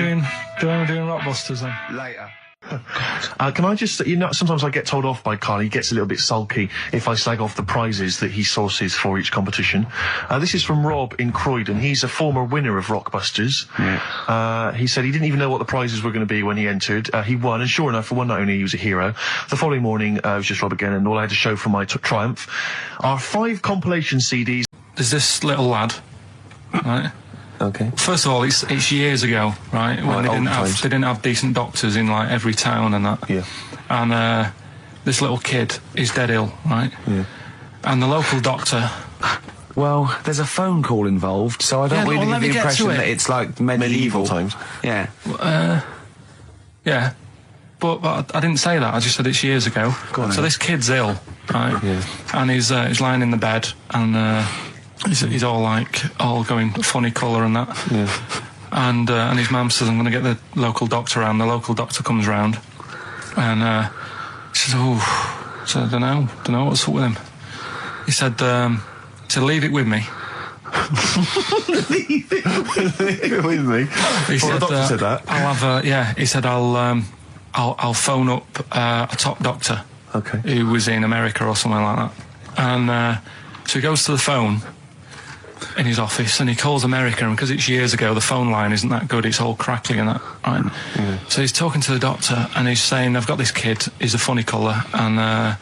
we doing Rockbusters then? Later. Can I just, sometimes I get told off by Karl. He gets a little bit sulky if I slag off the prizes that he sources for each competition. This is from Rob in Croydon. He's a former winner of Rockbusters. Yeah. He said he didn't even know what the prizes were going to be when he entered. He won, and sure enough, for one night only, he was a hero. The following morning, it was just Rob again, and all I had to show for my triumph are 5 compilation CDs. There's this little lad, right? Okay. First of all, it's years ago, right? When they didn't have decent doctors in like every town and that. Yeah. And this little kid is dead ill, right? Yeah. And the local doctor. Well, there's a phone call involved, so I don't really get the impression that it's like medieval times. Yeah. Yeah. But I didn't say that. I just said it's years ago. So this kid's ill, right? Yeah. And he's lying in the bed and. He's all going funny colour and that. Yeah. And his mum says, I'm going to get the local doctor round. The local doctor comes round. And he says, so I don't know what's up with him. He said, leave it with me. Leave it with me? He said, the doctor said that? I'll have he said, I'll phone up a top doctor. Okay. Who was in America or something like that. And so he goes to the phone in his office and he calls America, and because it's years ago the phone line isn't that good, it's all crackly and that, right? Yeah. So he's talking to the doctor and he's saying, I've got this kid, he's a funny colour and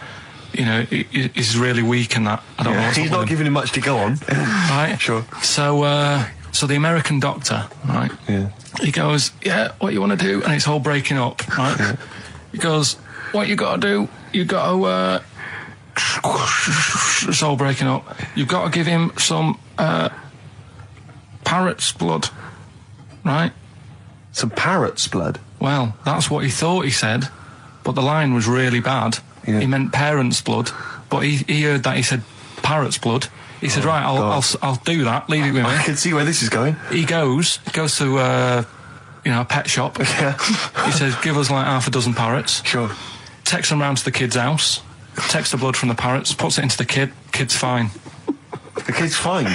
he's really weak and that. I don't know what's he's not giving him much to go on. Right? Sure. So the American doctor, right? Yeah. He goes, yeah, what you want to do? And it's all breaking up, right? Yeah. He goes, what you got to do? You got to it's all breaking up. You've got to give him some parrot's blood, right? Some parrot's blood? Well, that's what he thought he said, but the line was really bad. Yeah. He meant parent's blood, but he heard that he said parrot's blood. He said, right, I'll do that. Leave it with me. I can see where this is going. He goes to a pet shop. Yeah. He says, give us like half a dozen parrots. Sure. Takes them round to the kid's house. Takes the blood from the parrots, puts it into the kid. Kid's fine. The kid's fine?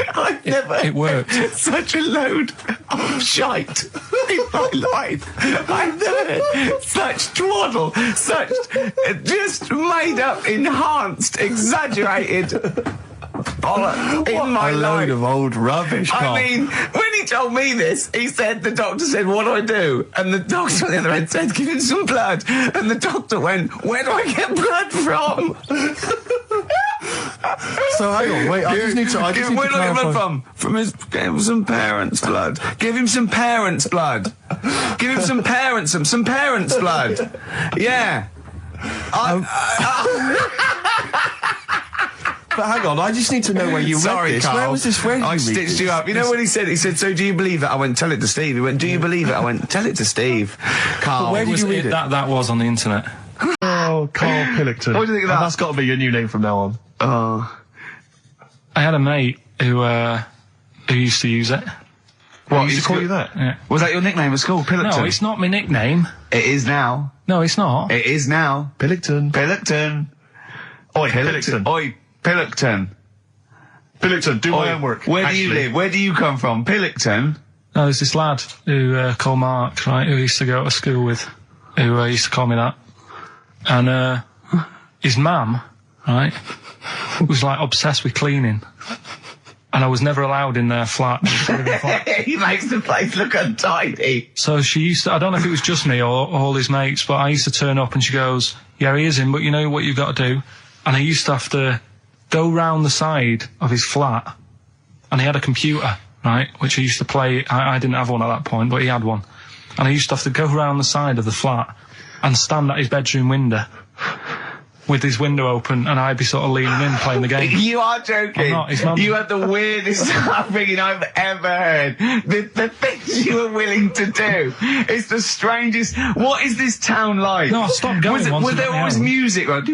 It worked. Such a load of shite in my life. I've never heard such twaddle, such just made up, enhanced, exaggerated bollocks in my life. A load of old rubbish, Karl. I mean, when he told me this, the doctor said, what do I do? And the doctor on the other end said, give him some blood. And the doctor went, where do I get blood from? So hang on, wait, I just need to clarify. Where do I get blood from? Give him some parents' blood. Give him some parents' blood. Give him some parents' blood. Yeah. But hang on, I just need to know where you read this. Karl. Where was this? Where did I you read stitched this? you up. You know what he said? He said, so do you believe it? I went, tell it to Steve. He went, do you believe it? I went, tell it to Steve. Karl. But where did you read it? That was on the internet. Oh, Karl Pilkington. What do you think of that? That's got to be your new name from now on. Oh. I had a mate who used to use it. What, he used to call you that? Yeah. Was that your nickname at school, Pilkington? No, it's not my nickname. It is now. No, it's not. It is now. Pilkington. Oi, Pilkington. Oi, Pilkington. Pilkington, do my homework. Where do you live? Where do you come from? Pilkington? No, there's this lad who called Mark, right, who used to go to school with, who used to call me that. And his mum, right, was like obsessed with cleaning. And I was never allowed in their flat. He makes the place look untidy. So she used to, I don't know if it was just me or all his mates, but I used to turn up and she goes, yeah, he is in, but you know what you've got to do? And he used to have to go round the side of his flat, and he had a computer, right, which he used to play. I didn't have one at that point, but he had one. And he used to have to go round the side of the flat and stand at his bedroom window with his window open, and I'd be sort of leaning in playing the game. You are joking. I'm not. His mum... You had the weirdest upbringing I've ever heard. The things you were willing to do. It's the strangest. What is this town like? No, I stopped going. Was there always music? Like,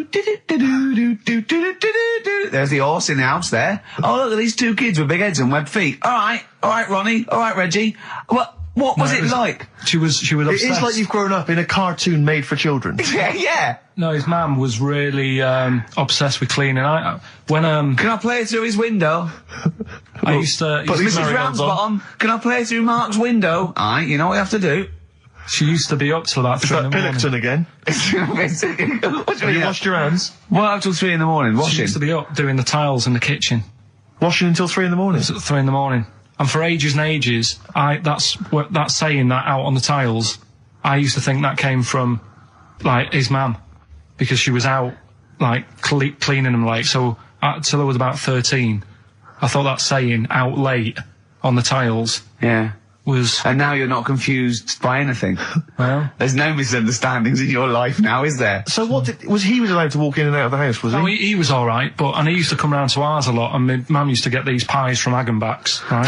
there's the horse in the house there. Oh, look at these two kids with big heads and webbed feet. All right, Ronnie. All right, Reggie. What was it like? She was obsessed. It is like you've grown up in a cartoon made for children. Yeah. No, his mum was really obsessed with cleaning. Can I play it through his window? I used to... Mrs. Ramsbottom, can I play it through Mark's window? Alright, you know what you have to do? She used to be up till about 3 in the morning. Pilkington again. What Have you washed your hands? What up till 3 in the morning? She Washing? used to be up doing the tiles in the kitchen. Washing until 3 in the morning? It's at 3 in the morning. And for ages and ages, that's saying that out on the tiles, I used to think that came from, like, his mum. Because she was out, like, cleaning them late. So, till I was about 13, I thought that saying, out late, on the tiles, Yeah. was... And now you're not confused by anything. Well... There's no misunderstandings in your life now, is there? So he was allowed to walk in and out of the house, was he? No, he was alright, and he used to come round to ours a lot, and my mum used to get these pies from Hagenbach's, right?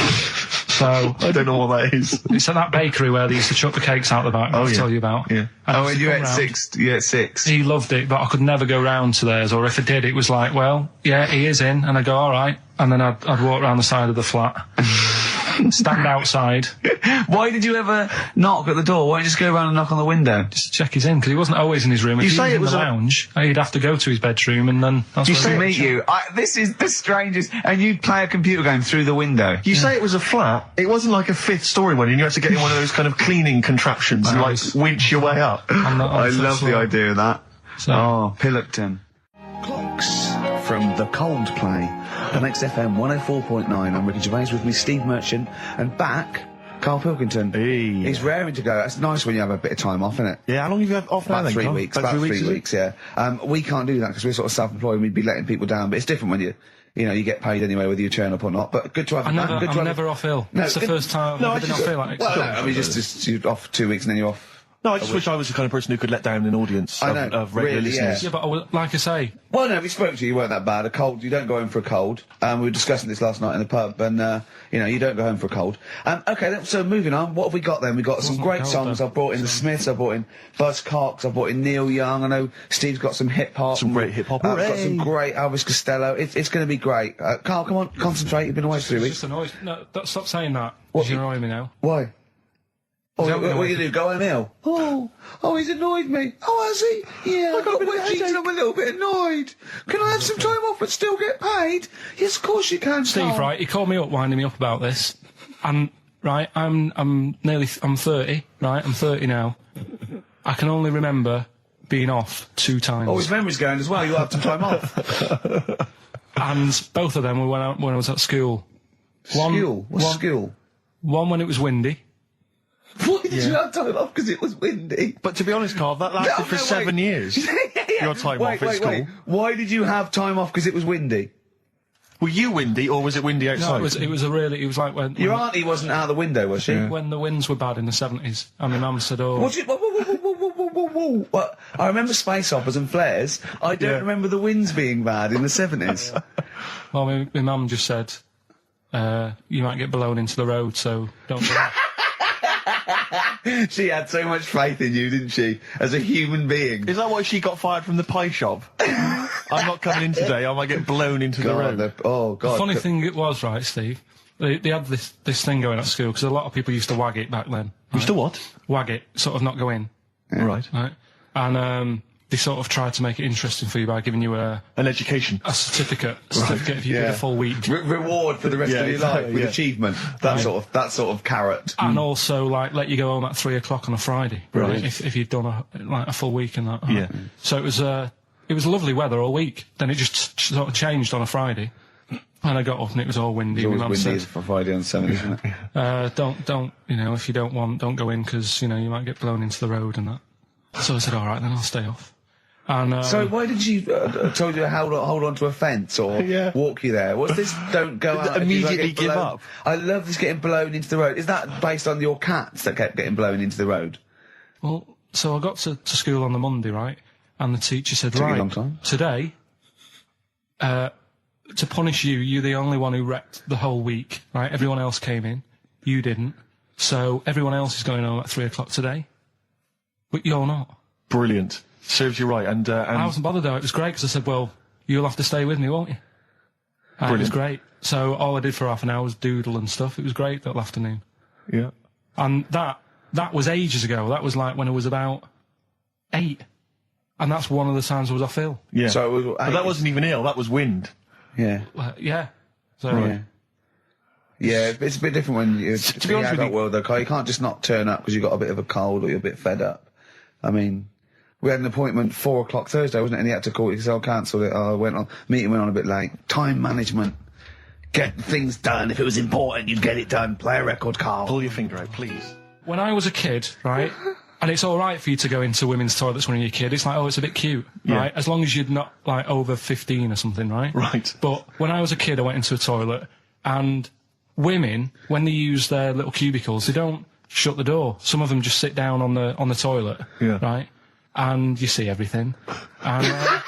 So... I don't know what that is. It's at that bakery where they used to chuck the cakes out the back, I'll tell you about. Yeah. And When you at 6, you at 6. He loved it, but I could never go round to theirs, or if I did, it was like, well, yeah, he is in, and I'd go, alright, and then I'd walk round the side of the flat. Stand outside. Why did you ever knock at the door? Why don't you just go around and knock on the window? Just to check he's in, because he wasn't always in his room. If You he say was it in was the a- lounge, he'd have to go to his bedroom, and then that's You where say he'd To meet you, this is the strangest. And you'd play a computer game through the window. You say it was a flat. It wasn't like a 5th story one, and you had to get in one of those kind of cleaning contraptions and, like, Nice. winch your way up. on the I first love the floor. idea of that. So- Oh, Pilkington. Clocks from The Coldplay on XFM 104.9. I'm Ricky Gervais, with me Steve Merchant, and back, Karl Pilkington. Hey. He's raring to go. That's nice when you have a bit of time off, isn't it? Yeah, how long have you had off now About then, 3 Carl? weeks. About About 3 is it? weeks, yeah. We can't do that because we're sort of self-employed and we'd be letting people down, but it's different when you get paid anyway whether you turn up or not. But good to have you back. Good to I'm have never off ill. No, It's the good- first time I've ever been off ill. Like, Well, no, I mean, just you're off 2 weeks and then you're off. No, I just wish I was the kind of person who could let down an audience I know, of regular really, listeners. yeah, but like I say, Well, no, we spoke to you. You weren't that bad. A cold, you don't go home for a cold. We were discussing this last night in the pub, and you don't go home for a cold. Okay, so moving on. What have we got then? We got some Wasn't great cold, songs. though. I've brought in the Smiths. I've brought in Buzz Cox. I've brought in Neil Young. I know Steve's got some hip hop. Some great hip-hop. I've got some Hooray! great Elvis Costello. It's going to be great. Carl, come on, concentrate. You've been away for 3 it's weeks. just annoying. No, stop saying that. What? Because you're annoying me now. Why? Oh, that what what you do? Go home ill? Oh, he's annoyed me. Oh, has he? Yeah, I got wet jeans and I'm a little bit annoyed. Can I have some time off but still get paid? Yes, of course you can, Steve, Carl. right, he called me up, winding me up about this, and, right, I'm 30, right, I'm 30 now. I can only remember being off 2 times. Oh, his memory's going as well. You'll have some time off. And both of them were when I was at school. School? What's school? One when it was windy. Why did you have time off? Because it was windy. But to be honest, Carl, that lasted for 7 years. Your time off at school. Why did you have time off? Because it was windy. Were you windy, or was it windy outside? No, it was like when Your auntie wasn't out the window, was she? when the winds were bad in the 70s, and my mum said, oh, What's it? Whoa. What? I remember space operas and flares. I don't Yeah. remember the winds being bad in the 70s. well, my mum just said, you might get blown into the road, so don't go. She had so much faith in you, didn't she? As a human being. Is that why she got fired from the pie shop? I'm not coming in today, I might get blown into the road. Oh, God. The funny thing it was, right, Steve, they had this thing going at school, because a lot of people used to wag it back then. You still what? Wag it, sort of not go in, Right. right? And they sort of tried to make it interesting for you by giving you a An education. certificate if you did a full week. Reward for the rest Yeah, of your life exactly, with yeah. achievement. That sort of carrot. And also, like, let you go home at 3 o'clock on a Friday, Right. If you'd done a full week and that. Yeah. So it was lovely weather all week. Then it just sort of changed on a Friday, and I got up and it was all windy. It's My always mum windy said, for Friday on 7, isn't it? don't, if you don't want, don't go in, because, you might get blown into the road and that. So I said, all right, then I'll stay off. And, So why did she told you to hold on to a fence or Yeah. walk you there? What's this? Don't go out. if you Immediately get give blown? up. I love this getting blown into the road. Is that based on your cats that kept getting blown into the road? well, so I got to school on the Monday, right? And the teacher said, Took you a right, long time. today, to punish you, you're the only one who wrecked the whole week, right? Everyone else came in. You didn't. So everyone else is going home at 3 o'clock today. But you're not. Brilliant. Serves you right. And I wasn't bothered though. It was great because I said, well, you'll have to stay with me, won't you? And it was great. So all I did for half an hour was doodle and stuff. It was great that afternoon. yeah. And that was ages ago. That was like when I was about 8. And that's one of the times I was off ill. Yeah. So it was, but that wasn't even ill, that was wind. Yeah. Yeah. So Yeah. Yeah, it's a bit different when you're To in be the honest with adult you- world, though, Carl. You can't just not turn up because you've got a bit of a cold or you're a bit fed up. I mean, we had an appointment 4 o'clock Thursday, wasn't it? And he had to call it because I cancelled it. Meeting went on a bit late. Time management. Get things done. If it was important, you'd get it done. Play a record, Carl. Pull your finger out, please. When I was a kid, right, and it's all right for you to go into women's toilets when you're a kid. It's like, oh, it's a bit cute, right? As long as you're not, like, over 15 or something, right? Right. But when I was a kid, I went into a toilet, and women, when they use their little cubicles, they don't shut the door. Some of them just sit down on the toilet, right? And you see everything. And,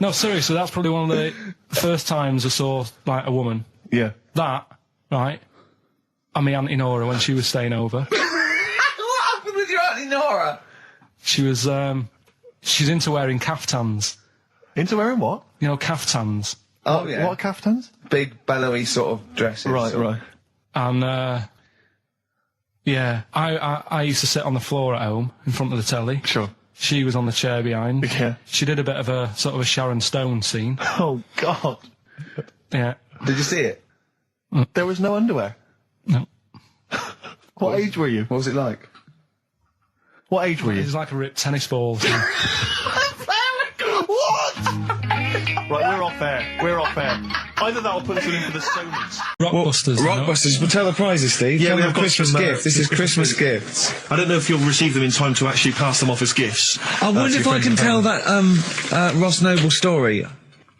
no, seriously, that's probably one of the first times I saw, like, a woman. Yeah. That, right? And my Auntie Nora when she was staying over. What happened with your Auntie Nora? She was, she's into wearing caftans. Into wearing what? You know, caftans. Oh, yeah. What are caftans? Big, bellowy sort of dresses. Right. And, yeah, I used to sit on the floor at home in front of the telly. Sure. She was on the chair behind. Yeah. She did a bit of a sort of a Sharon Stone scene. Oh, God. Yeah. Did you see it? There was no underwear. No. What age were you? What was it like? What age were It you? was like a ripped tennis ball. So. What? Right, we're off air. We're off air. Either that or put us in for the Stonys. Rockbusters. you know? Rockbusters, but tell the prizes, Steve. Yeah, Tell we them have got Christmas some, gift. This is Christmas Christmas gifts. I don't know if you'll receive them in time to actually pass them off as gifts. I wonder to if your I friends can and tell family. that Ross Noble story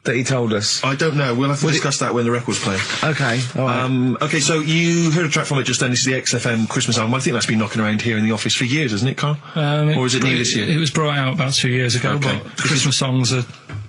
that he told us. I don't know. We'll have to discuss that when the record's playing. Okay, all right. Okay, so you heard a track from it just then. This is the XFM Christmas album. I think that's been knocking around here in the office for years, hasn't it, Carl? Or is it new this year? It was brought out about 2 years ago, Okay. but Christmas songs are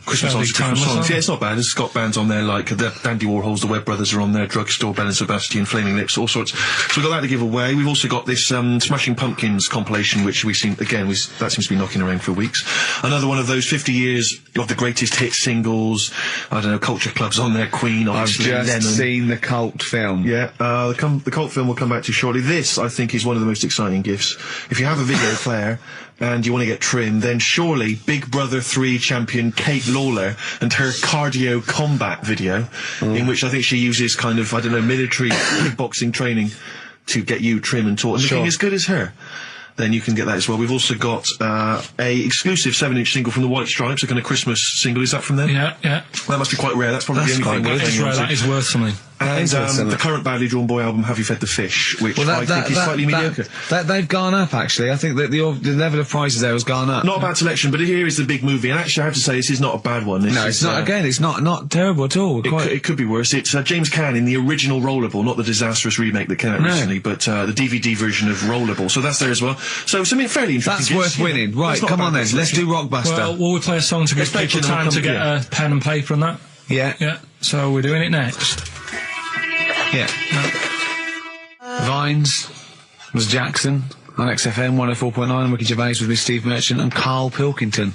Christmas songs, timeless, Christmas songs. aren't Yeah, it's not bad. There's Scott bands on there, like the Dandy Warhols, the Webb Brothers are on there, Drugstore, Bell and Sebastian, Flaming Lips, all sorts. So we've got that to give away. We've also got this Smashing Pumpkins compilation, which we've seen, again, that seems to be knocking around for weeks. Another one of those 50 years of the greatest hit singles. I don't know, Culture Club's on there, Queen, I've obviously, just Lennon. seen the cult film. Yeah, the cult film will come back to you shortly. This, I think, is one of the most exciting gifts. If you have a video player and you want to get trim, then surely Big Brother 3 champion Kate Lawler and her cardio combat video, in which I think she uses kind of, I don't know, military kickboxing training to get you trim and taut and looking as good as her. Then you can get that as well. We've also got a exclusive 7-inch single from the White Stripes, a kind of Christmas single. Is that from them? Yeah. That must be quite rare. That's probably the only thing. That is rare. That is worth something. And the current badly drawn boy album, Have You Fed the Fish, which I think is slightly mediocre. They've gone up, actually. I think that the level of prices there has gone up. Not a bad selection, but here is the big movie. And actually, I have to say, this is not a bad one. No, it's not. Again, it's not terrible at all. It could be worse. It's James Caan in the original Rollerball, not the disastrous remake that came out recently, but the DVD version of Rollerball. So that's there as well. So something fairly interesting. That's worth winning. Right, come on then. Let's do Rockbuster. Well, will we play a song to give people time to get a pen and paper and that? Yeah. Yeah. So we're doing it next. Yeah. Vines was Jackson on XFM 104.9, and Ricky Gervais with me, Steve Merchant, and Karl Pilkington,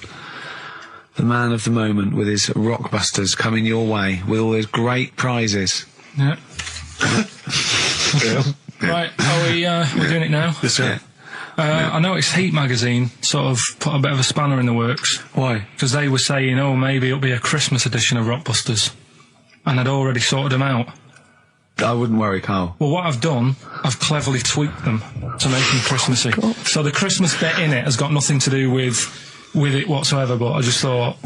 the man of the moment, with his Rockbusters coming your way with all those great prizes. Yeah. Right, we're doing it now? Yes, sir. I noticed Heat magazine sort of put a bit of a spanner in the works. Why? Because they were saying, oh, maybe it'll be a Christmas edition of Rockbusters. And I'd already sorted them out. I wouldn't worry, Carl. Well, what I've done, I've cleverly tweaked them to make them Christmassy. So the Christmas bit in it has got nothing to do with it whatsoever, but I just thought...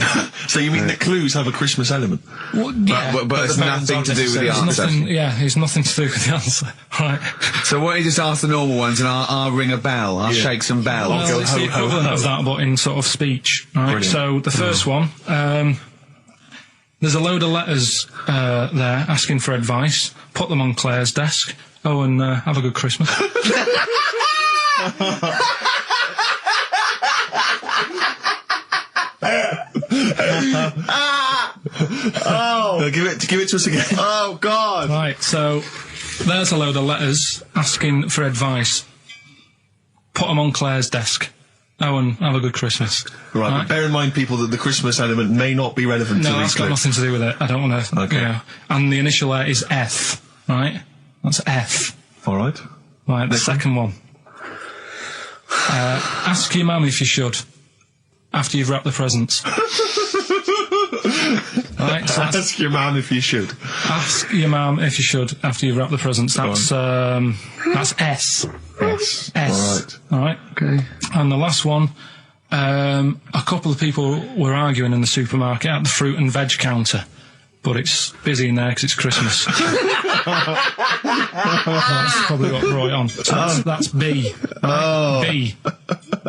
So you mean the clues have a Christmas element? Well, yeah, But it's nothing to do with the answer. It's nothing to do with the answer. Right. So why don't you just ask the normal ones and I'll ring a bell. I'll shake some bells. Well, it's the equivalent of that, but in sort of speech. Right? Brilliant. So the first one, there's a load of letters there asking for advice. Put them on Claire's desk. Oh, and have a good Christmas. Give it to us again. Oh, God! Right, so there's a load of letters asking for advice. Put them on Claire's desk. Oh, and have a good Christmas. Right, but bear in mind, people, that the Christmas element may not be relevant to No, these that's got clues. nothing to do with it. I don't want to... Okay. You know. And the initial letter is F, right? That's F. All right. Right, the second one. Ask your mum if you should, after you've wrapped the presents. Right, so Ask your mum if you should. ask your mum if you should after you've wrapped the presents. That's S. Yes. S. All right. Okay. And the last one, a couple of people were arguing in the supermarket at the fruit and veg counter, but it's busy in there because it's Christmas. That's probably what brought it on. So that's B. Right? B.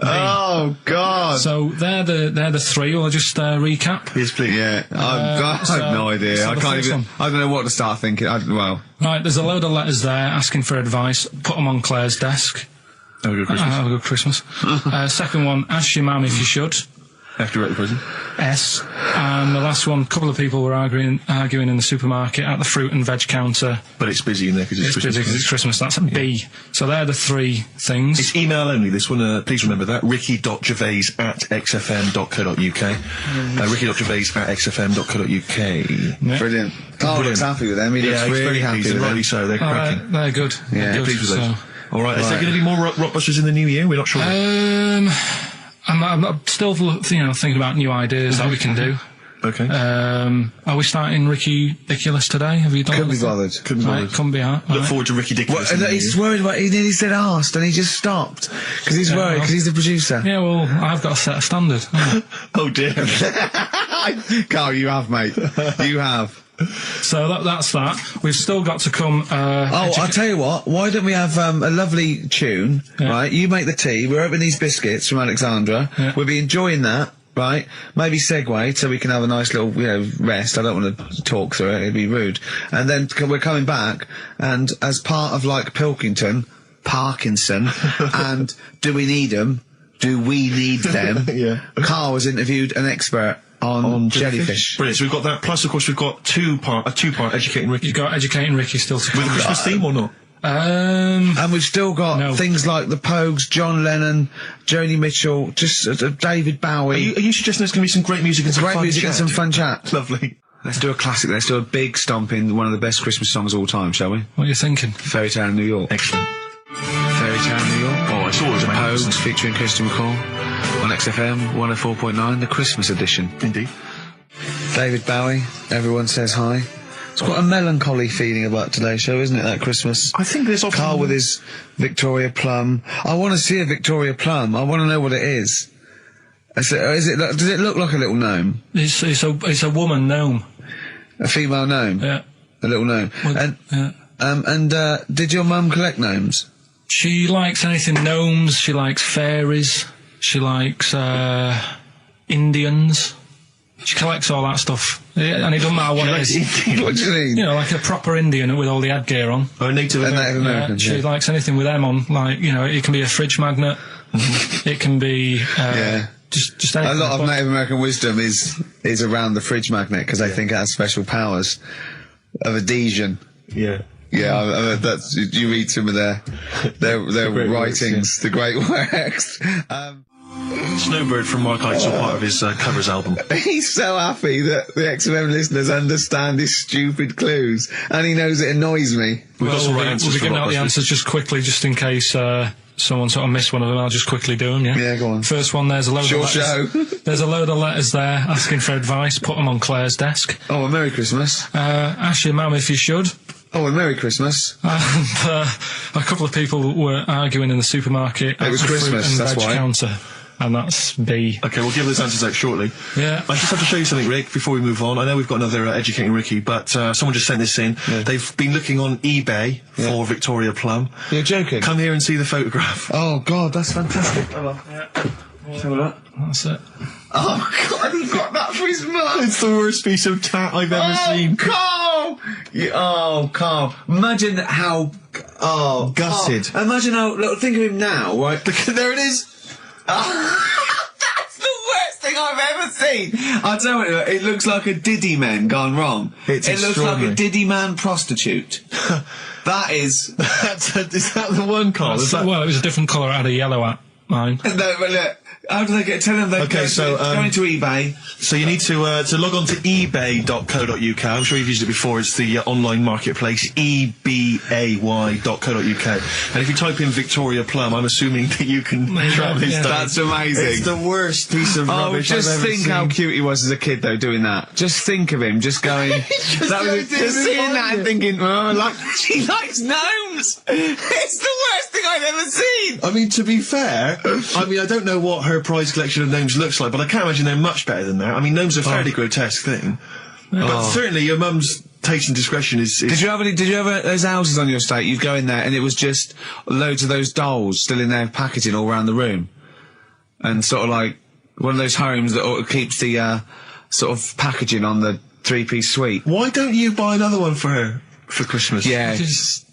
Oh God! So they're the three. Well, I'll just recap. Yes, please. Yeah, I have no idea. so I the can't first even. one. I don't know what to start thinking. Right, there's a load of letters there asking for advice. Put them on Claire's desk. Have a good Christmas. Have a good Christmas. Second one, ask your mum if you should. After you're at the prison. S. And the last one, a couple of people were arguing in the supermarket at the fruit and veg counter. But it's busy in there because it's Christmas. Busy because it's Christmas. That's a B. So they're the three things. It's email only, this one. Please remember that. ricky.gervais@xfm.co.uk. ricky.gervais@xfm.co.uk. Yeah. Brilliant. Carl looks happy with them. He looks he's really very happy pleased, with and them. rightly so. They're cracking. They're good. Yeah, They're good. Pleased with those. So, All right, is there going to be more Rockbusters in the new year? We're not sure. I'm still, thinking about new ideas that we can do. Okay. Are we starting Ridiculous today? Have you done Couldn't be anything? bothered. Couldn't be Right, bothered. couldn't be hard. Look Right. forward to Ricky Dickless. And he's worried about. He nearly said asked, and he just stopped because he's worried because he's the producer. Yeah, well, I've got to set a standard. haven't Oh dear. Carl, you have, mate. You have. I? So that's that. We've still got to come. I'll tell you what. Why don't we have a lovely tune? Yeah. Right, you make the tea. We're opening these biscuits from Alexandra. Yeah. We'll be enjoying that. Right, maybe segue so we can have a nice little, rest. I don't want to talk through it; it'd be rude. And then we're coming back, and as part of like Parkinson, and do we need them? Do we need them? Yeah. Carl has interviewed an expert on jellyfish. Brilliant. So we've got that. Plus, of course, we've got a two-part Educating Ricky. You've got Educating Ricky still to come. With a Christmas theme or not? And we've still got No. things like the Pogues, John Lennon, Joni Mitchell, just David Bowie. Are you suggesting there's going to be some great music and some Great fun music chat? and some fun chat. Lovely. Let's do a classic. Let's do a big stomp in one of the best Christmas songs of all time, shall we? What are you thinking? Fairy Tale in New York. Excellent. Fairy Tale in New York. Oh, it's always amazing. Pogues featuring Christian McCall on XFM 104.9, the Christmas edition. Indeed. David Bowie, Everyone Says Hi. It's quite a melancholy feeling about today's show, isn't it, that Christmas? I think there's often... Carl with his Victoria Plum. I want to see a Victoria Plum. I want to know what it is. Does it look like a little gnome? It's a woman gnome. A female gnome? Yeah. A little gnome. Well, And yeah. Did your mum collect gnomes? She likes anything gnomes. She likes fairies. She likes Indians. She collects all that stuff. Yeah, and it doesn't matter what it is. What do you mean? Like a proper Indian with all the headgear on. Oh, Native A American. Native American, She likes anything with them on. Like, it can be a fridge magnet. It can be just A anything. lot of But- Native American wisdom is around the fridge magnet because they think it has special powers of adhesion. Yeah. Yeah, that's you read some of their great writings, the great works. Snowbird from Mark Heights are part of his covers album. He's so happy that the XFM listeners understand his stupid clues, and he knows it annoys me. We've got some right We'll answers be for giving out the Rockbusters. answers just quickly, just in case someone sort of missed one of them. I'll just quickly do them, yeah? Yeah, go on. First one, there's a load Short of letters. show. There's a load of letters there asking for advice. Put them on Claire's desk. Oh, a Merry Christmas. Ask your mum if you should. Oh, a Merry Christmas. And a couple of people were arguing in the supermarket. It was at the fruit Christmas, and that's veg why. counter. And that's B. Okay, we'll give those answers out shortly. Yeah. I just have to show you something, Rick, before we move on. I know we've got another Educating Ricky, but someone just sent this in. Yeah. They've been looking on eBay for Victoria Plum. You're joking? Come here and see the photograph. Oh, God, that's fantastic. That's it. Oh, God, he got that for his mum. It's the worst piece of tat I've ever seen. Carl! Carl. Imagine how... Oh, Gutted. Carl. Imagine how... Look, think of him now, right? There it is. That's the worst thing I've ever seen. I'll tell you what, it looks like a Diddy man gone wrong. It's it looks like extraordinary. a Diddy man prostitute. That is... Is that the one, Carl? Is that... Well, it was a different colour. It had a yellow at mine. No, but look, How do they get? Tell them they Okay, so, go into eBay. So you need to log on to ebay.co.uk. I'm sure you've used it before. It's the online marketplace, ebay.co.uk. And if you type in Victoria Plum, I'm assuming that you can track this down. That's amazing. It's the worst piece of rubbish just I've ever think seen. how cute he was as a kid, though, doing that. Just think of him, just going, just seeing that and thinking, oh, like she likes gnomes. It's the worst thing I've ever seen. I mean, to be fair, I don't know what her prize collection of gnomes looks like, but I can't imagine they're much better than that. I mean, gnomes are a fairly grotesque thing. But certainly your mum's taste and discretion is... Did you have those houses on your estate? You'd go in there and it was just loads of those dolls still in their packaging all around the room. And sort of like one of those homes that keeps the sort of packaging on the three-piece suite. Why don't you buy another one for her for Christmas? Yeah. It's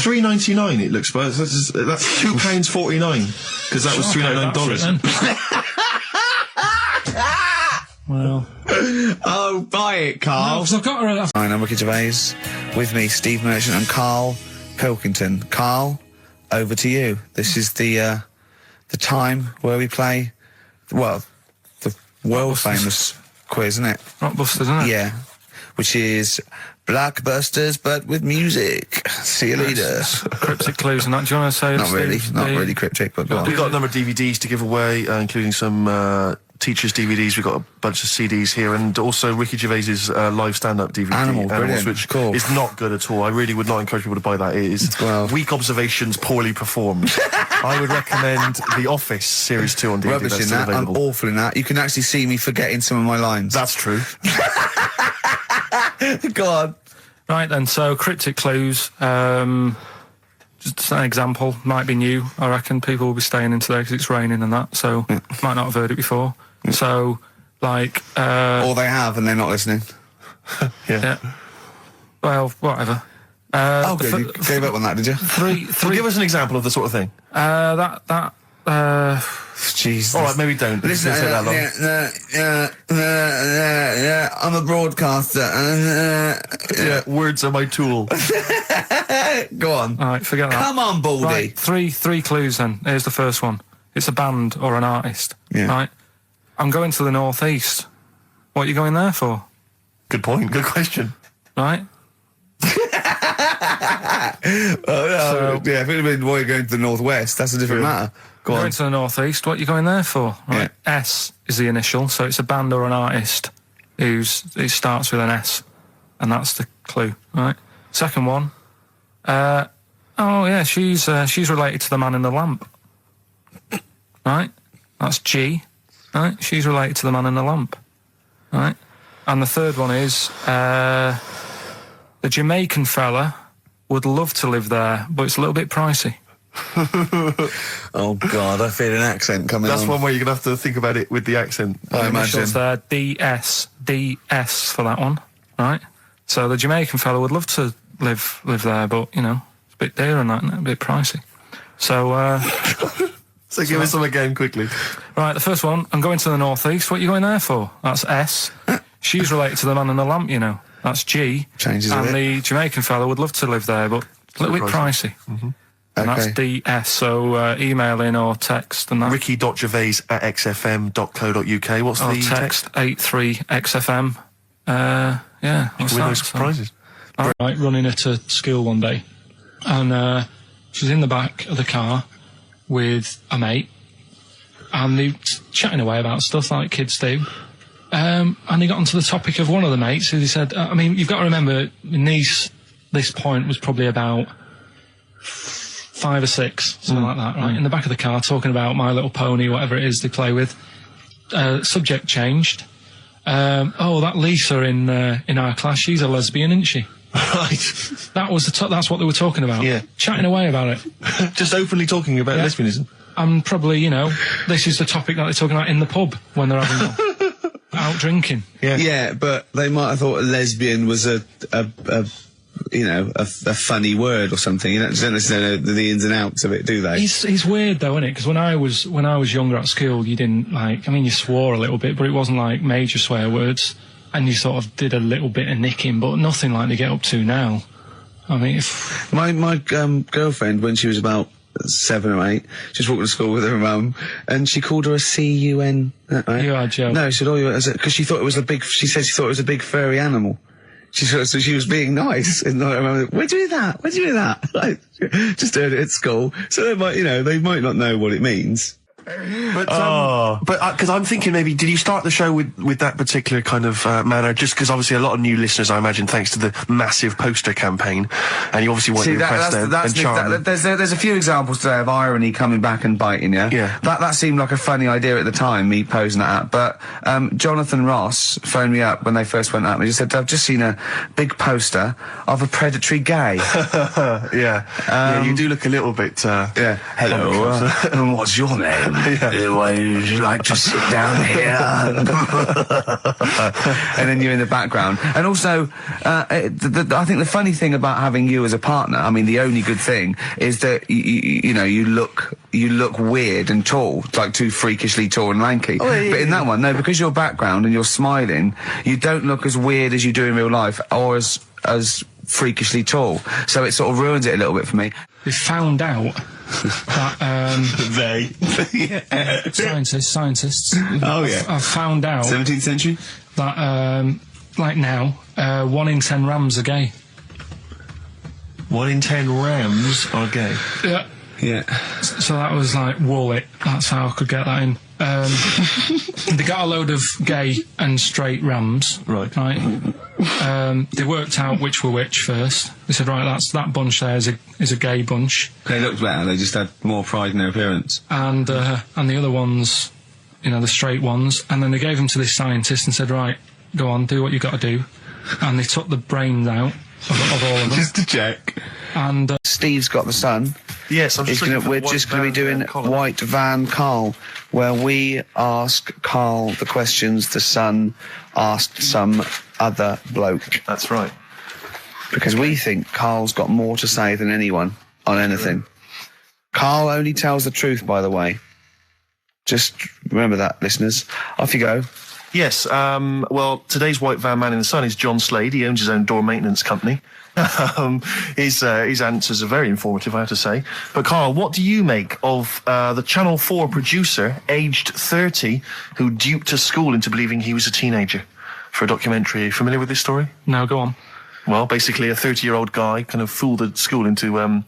$3.99. It looks, but that's £2.49 because that was $3.99. Well. Oh, buy it, Carl. No, I've got her. Hi, I'm Ricky Gervais. With me, Steve Merchant and Karl Pilkington. Karl, over to you. This is the time where we play, well, the world famous quiz, isn't it? Rockbusters, isn't it? Yeah. Which is Blockbusters, but with music. See you later. Cryptic clues and that. Do you want to say? Not really, Steve, not really cryptic, but go on. We've got a number of DVDs to give away, including some teachers' DVDs. We've got a bunch of CDs here, and also Ricky Gervais's live stand-up DVD, Animals, brilliant. which Cool. is not good at all. I really would not encourage people to buy that. It is weak observations, poorly performed. I would recommend The Office Series 2 on DVD. Rubbish That's in still that. I'm available. awful in that. You can actually see me forgetting some of my lines. That's true. Go on. Right then, so cryptic clues. Just an example, might be new. I reckon people will be staying in today because it's raining and that, so might not have heard it before. So, like... or they have and they're not listening. Yeah. Well, whatever. Good. You gave up on that, did you? Well, give us an example of the sort of thing. Jesus. All right, maybe don't. Listen, Don't say that long. I'm a broadcaster. Yeah, words are my tool. Go on. All right, forget that. Come on, Baldy. Right, three clues then. Here's the first one. It's a band or an artist. Yeah. Right? I'm going to the northeast. What are you going there for? Good point. Good question. Right? Yeah, if it had been why you're going to the northwest, that's a different matter. Go on. Going to the northeast. What are you going there for? Right? Yeah. S is the initial, so it's a band or an artist it starts with an S, and that's the clue. Right? Second one. She's related to the man in the lamp. Right? That's G. Right? She's related to the man in the lamp. Right? And the third one is, the Jamaican fella would love to live there, but it's a little bit pricey. Oh, God, I feel an accent coming That's on. one where you're going to have to think about it with the accent. I imagine. Initials there, DS for that one. Right? So the Jamaican fella would love to live there, but, you know, it's a bit dear and that, isn't it? A bit pricey. So, So give us some again, quickly. right, the first one, I'm going to the northeast. What are you going there for? That's S. She's related to the man in the lamp, you know. That's G. Changes a and bit. the Jamaican fella would love to live there, but a little bit pricey. Mm-hmm. And Okay. that's DS, so email in or text and that. Ricky.gervais@xfm.co.uk. What's Or the text 83XFM. Yeah, what's Win that? those prizes. Right, running her to school one day, and she's in the back of the car with a mate, and they chatting away about stuff like kids do. And they got onto the topic of one of the mates who they said, I mean, you've got to remember, this point was probably about 5 or 6, something like that, right? In the back of the car, talking about My Little Pony, whatever it is they play with. Subject changed. That Lisa in our class, she's a lesbian, isn't she? Right. That was that's what they were talking about. Yeah. Chatting away about it. Just openly talking about lesbianism. And probably, you know, this is the topic that they're talking about in the pub when they're having out drinking. Yeah, but they might have thought a lesbian was a funny word or something. You don't necessarily know the ins and outs of it, do they? It's weird though, isn't it? Because when I was younger at school, you didn't you swore a little bit, but it wasn't like major swear words, and you sort of did a little bit of nicking, but nothing like they get up to now. I mean, My girlfriend, when she was about 7 or 8. Just walked to school with her mum, and she called her a C-U-N. Right? You are Joe. No, she said, because she thought it was she said she thought it was a big furry animal. So she was being nice, and I remember, where'd you do that? Where'd you do that? Like, just heard it at school. So they might not know what it means. But because I'm thinking maybe, did you start the show with that particular kind of manner? Just because obviously a lot of new listeners, I imagine, thanks to the massive poster campaign, and you obviously want to impress them and charm them. There's a few examples today of irony coming back and biting you. Yeah. That seemed like a funny idea at the time, me posing that. But Jonathan Ross phoned me up when they first went up and he just said, I've just seen a big poster of a predatory gay. Yeah, you do look a little bit. Hello, what's your name? Would you like to sit down here? And then you're in the background. And also, I think the funny thing about having you as a partner, I mean, the only good thing is that you look weird and tall, like too freakishly tall and lanky. Oh, yeah, but in that one, no, because your background and you're smiling, you don't look as weird as you do in real life, or as freakishly tall. So it sort of ruins it a little bit for me. They found out that scientists. Oh yeah. I've found out 17th century that like now 1 in 10 rams are gay. 1 in 10 rams are gay. Yeah. Yeah. So that was like, wall it. That's how I could get that in. They got a load of gay and straight rams. Right. They worked out which were which first. They said, right, that bunch there is a gay bunch. They looked better. They just had more pride in their appearance. And the other ones, the straight ones. And then they gave them to this scientist and said, right, go on, do what you got to do. And they took the brains out of all of them. Just to check. And Steve's got the Sun. Yes, We're just going to be doing White Van Carl, where we ask Carl the questions the Sun asked some other bloke. That's right. Because we think Carl's got more to say than anyone on anything. Carl only tells the truth, by the way. Just remember that, listeners. Off you go. Yes, well, today's White Van Man in the Sun is John Slade. He owns his own door maintenance company. His answers are very informative, I have to say. But Carl, what do you make of the Channel 4 producer, aged 30, who duped a school into believing he was a teenager for a documentary? Are you familiar with this story? no, go on. Well, basically a 30-year-old guy kind of fooled the school into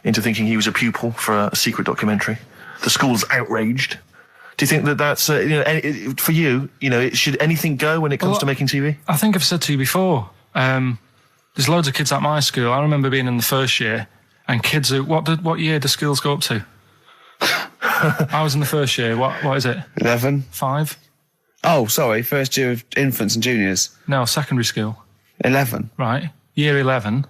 thinking he was a pupil for a secret documentary. The school's outraged. Do you think that that's, for you, should anything go when it comes to making TV? I think I've said to you before, there's loads of kids at my school. I remember being in the first year, and kids who, what year do schools go up to? I was in the first year. What is it? 11. 5? Oh, sorry, first year of infants and juniors. No, secondary school. 11. Right, year 11.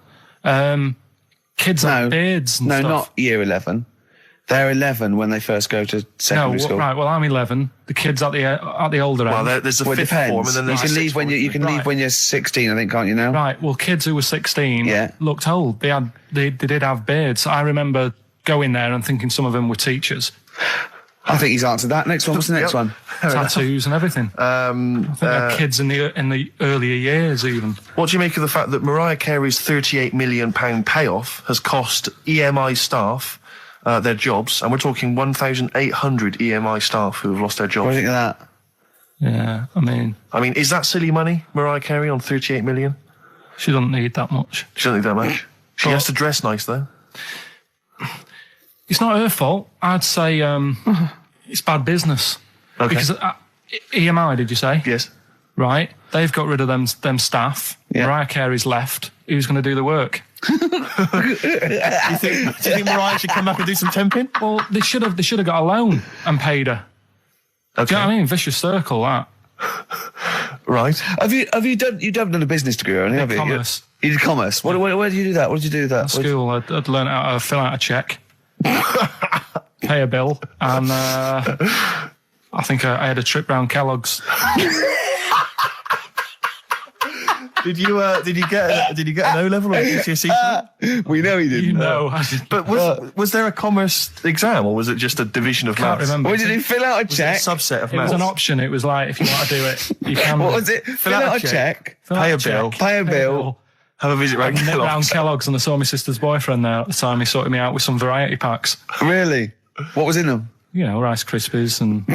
Kids have beards and stuff. No, not year 11. They're 11 when they first go to secondary school. Right. Well, I'm 11. The kids at the older end. Well, there's a fifth form, and then there's you can leave when leave when you're 16, I think, can't you now? Right. Well, kids who were 16 looked old. They did have beards. I remember going there and thinking some of them were teachers. I think he's answered that. Next one. What's the next one? Tattoos and everything. I think they're kids in the earlier years even. What do you make of the fact that Mariah Carey's £38 million payoff has cost EMI staff their jobs, and we're talking 1,800 EMI staff who have lost their jobs? What do you think of that? Yeah, I mean, is that silly money, Mariah Carey, on 38 million? She doesn't need that much. She doesn't need that much. She has to dress nice, though. It's not her fault. I'd say it's bad business. Okay. Because EMI, did you say? Yes. Right. They've got rid of them staff. Yeah. Mariah Carey's left. Who's going to do the work? Do you think Mariah should come back and do some temping? Well, they should have got a loan and paid her. Okay. Do you know what I mean? Vicious circle, that. Right. Have you done a business degree or anything? Have you? Commerce. You did commerce. Where did you do that? What did you do with that? At school, I'd learned how to fill out a cheque, pay a bill, and I think I had a trip round Kellogg's. Did you get an O-level or a GCSE? We know he didn't. You know, I did. But was there a commerce exam, or was it just a division of Can't maths? remember. What did he fill out a check? A subset of It maths. was an option. It was like, if you want to do it, you can. What was it? Fill out a check. Fill out Pay a check, bill. Pay a bill. Have a visit round Nipped round Kellogg's. Kellogg's and I saw my sister's boyfriend there at the time. He sorted me out with some variety packs. Really? What was in them? You know, Rice Krispies and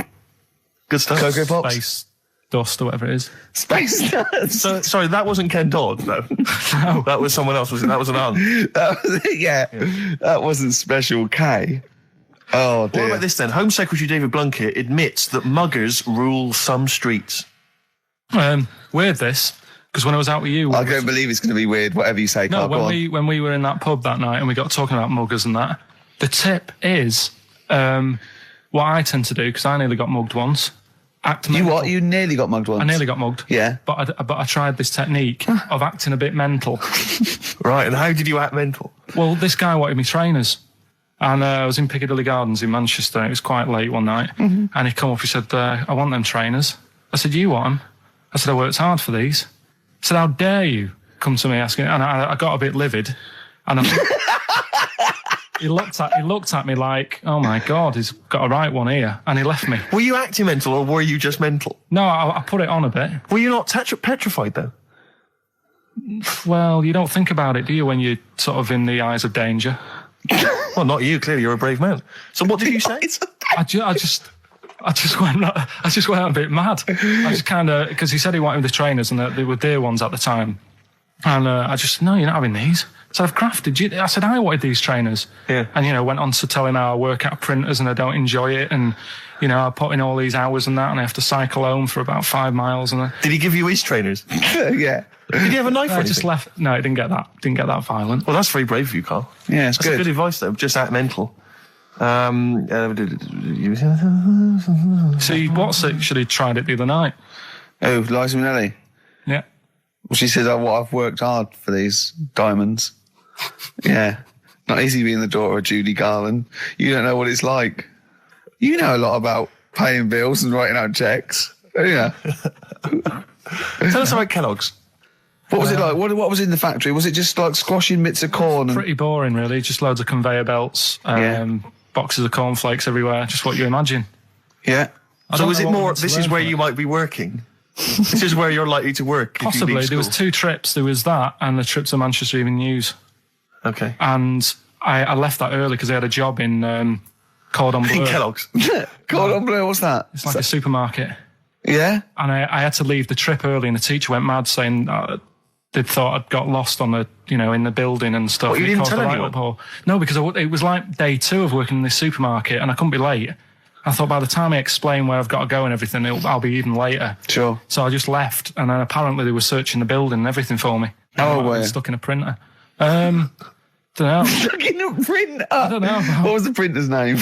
Good stuff. Cocoa Pops? Space Dust or whatever it is. Space Nuts. So, sorry, that wasn't Ken Dodd, though. No. That was someone else, was it? That was an aunt. That wasn't Special K. Oh, dear. What about this then? Home Secretary David Blunkett admits that muggers rule some streets. Weird this, because when I was out with you... I don't believe it's going to be weird, whatever you say, No, Carl. when we were in that pub that night and we got talking about muggers and that, the tip is what I tend to do, because I nearly got mugged once. Act You mental. what? You nearly got mugged once? I nearly got mugged. Yeah. But I tried this technique of acting a bit mental. Right, and how did you act mental? Well, this guy wanted me trainers. And I was in Piccadilly Gardens in Manchester. And it was quite late one night. Mm-hmm. And he come up, he said, I want them trainers. I said, you want them? I said, I worked hard for these. He said, how dare you come to me asking? And I got a bit livid. And I think he looked at me like, oh my God, he's got a right one here. And he left me. Were you acting mental or were you just mental? No, I put it on a bit. Were you not petrified though? Well, you don't think about it, do you, when you're sort of in the eyes of danger? Well, not you. Clearly, you're a brave man. So, what did you say? I just went a bit mad. I just kind of, because he said he wanted the trainers and they were dear ones at the time. And I just, no, you're not having these. So I've crafted you. I said, I wanted these trainers. Yeah. And, went on to telling how I work at printers and I don't enjoy it. And, I put in all these hours and that and I have to cycle home for about 5 miles. And Did he give you his trainers? Yeah. Did he have a knife or I anything? just left. No, it didn't get that violent. Well, that's very brave of you, Carl. Yeah, it's That's good. good advice, though. Just act mental. See, what's it? Should have tried it the other night. Oh, Liza Minnelli. Yeah. Well, she says, I've worked hard for these diamonds. Yeah. Not easy being the daughter of Judy Garland. You don't know what it's like. You know a lot about paying bills and writing out checks. Yeah. Tell us about Kellogg's. What was it like? What was in the factory? Was it just like squashing bits of corn? And... Pretty boring, really. Just loads of conveyor belts, boxes of cornflakes everywhere. Just what you imagine. Yeah. So is it more, this is where you might be working? This is where you're likely to work if you Possibly. leave There was school. 2 trips. There was that and the trip to Manchester Evening News. Okay. And I left that early because I had a job in Cordon Bleu. In Kellogg's. Cordon Bleu, what's that? It's like a supermarket. Yeah? And I had to leave the trip early and the teacher went mad saying they'd thought I'd got lost on the, in the building and stuff. What, you It didn't caused tell a anyone? uproar. No, because it was like day 2 of working in this supermarket and I couldn't be late. I thought by the time I explain where I've got to go and everything, I'll be even later. Sure. So I just left, and then apparently they were searching the building and everything for me. Oh, I was were you? stuck in a printer. Don't know. Stuck in a printer? I don't know. What was the printer's name?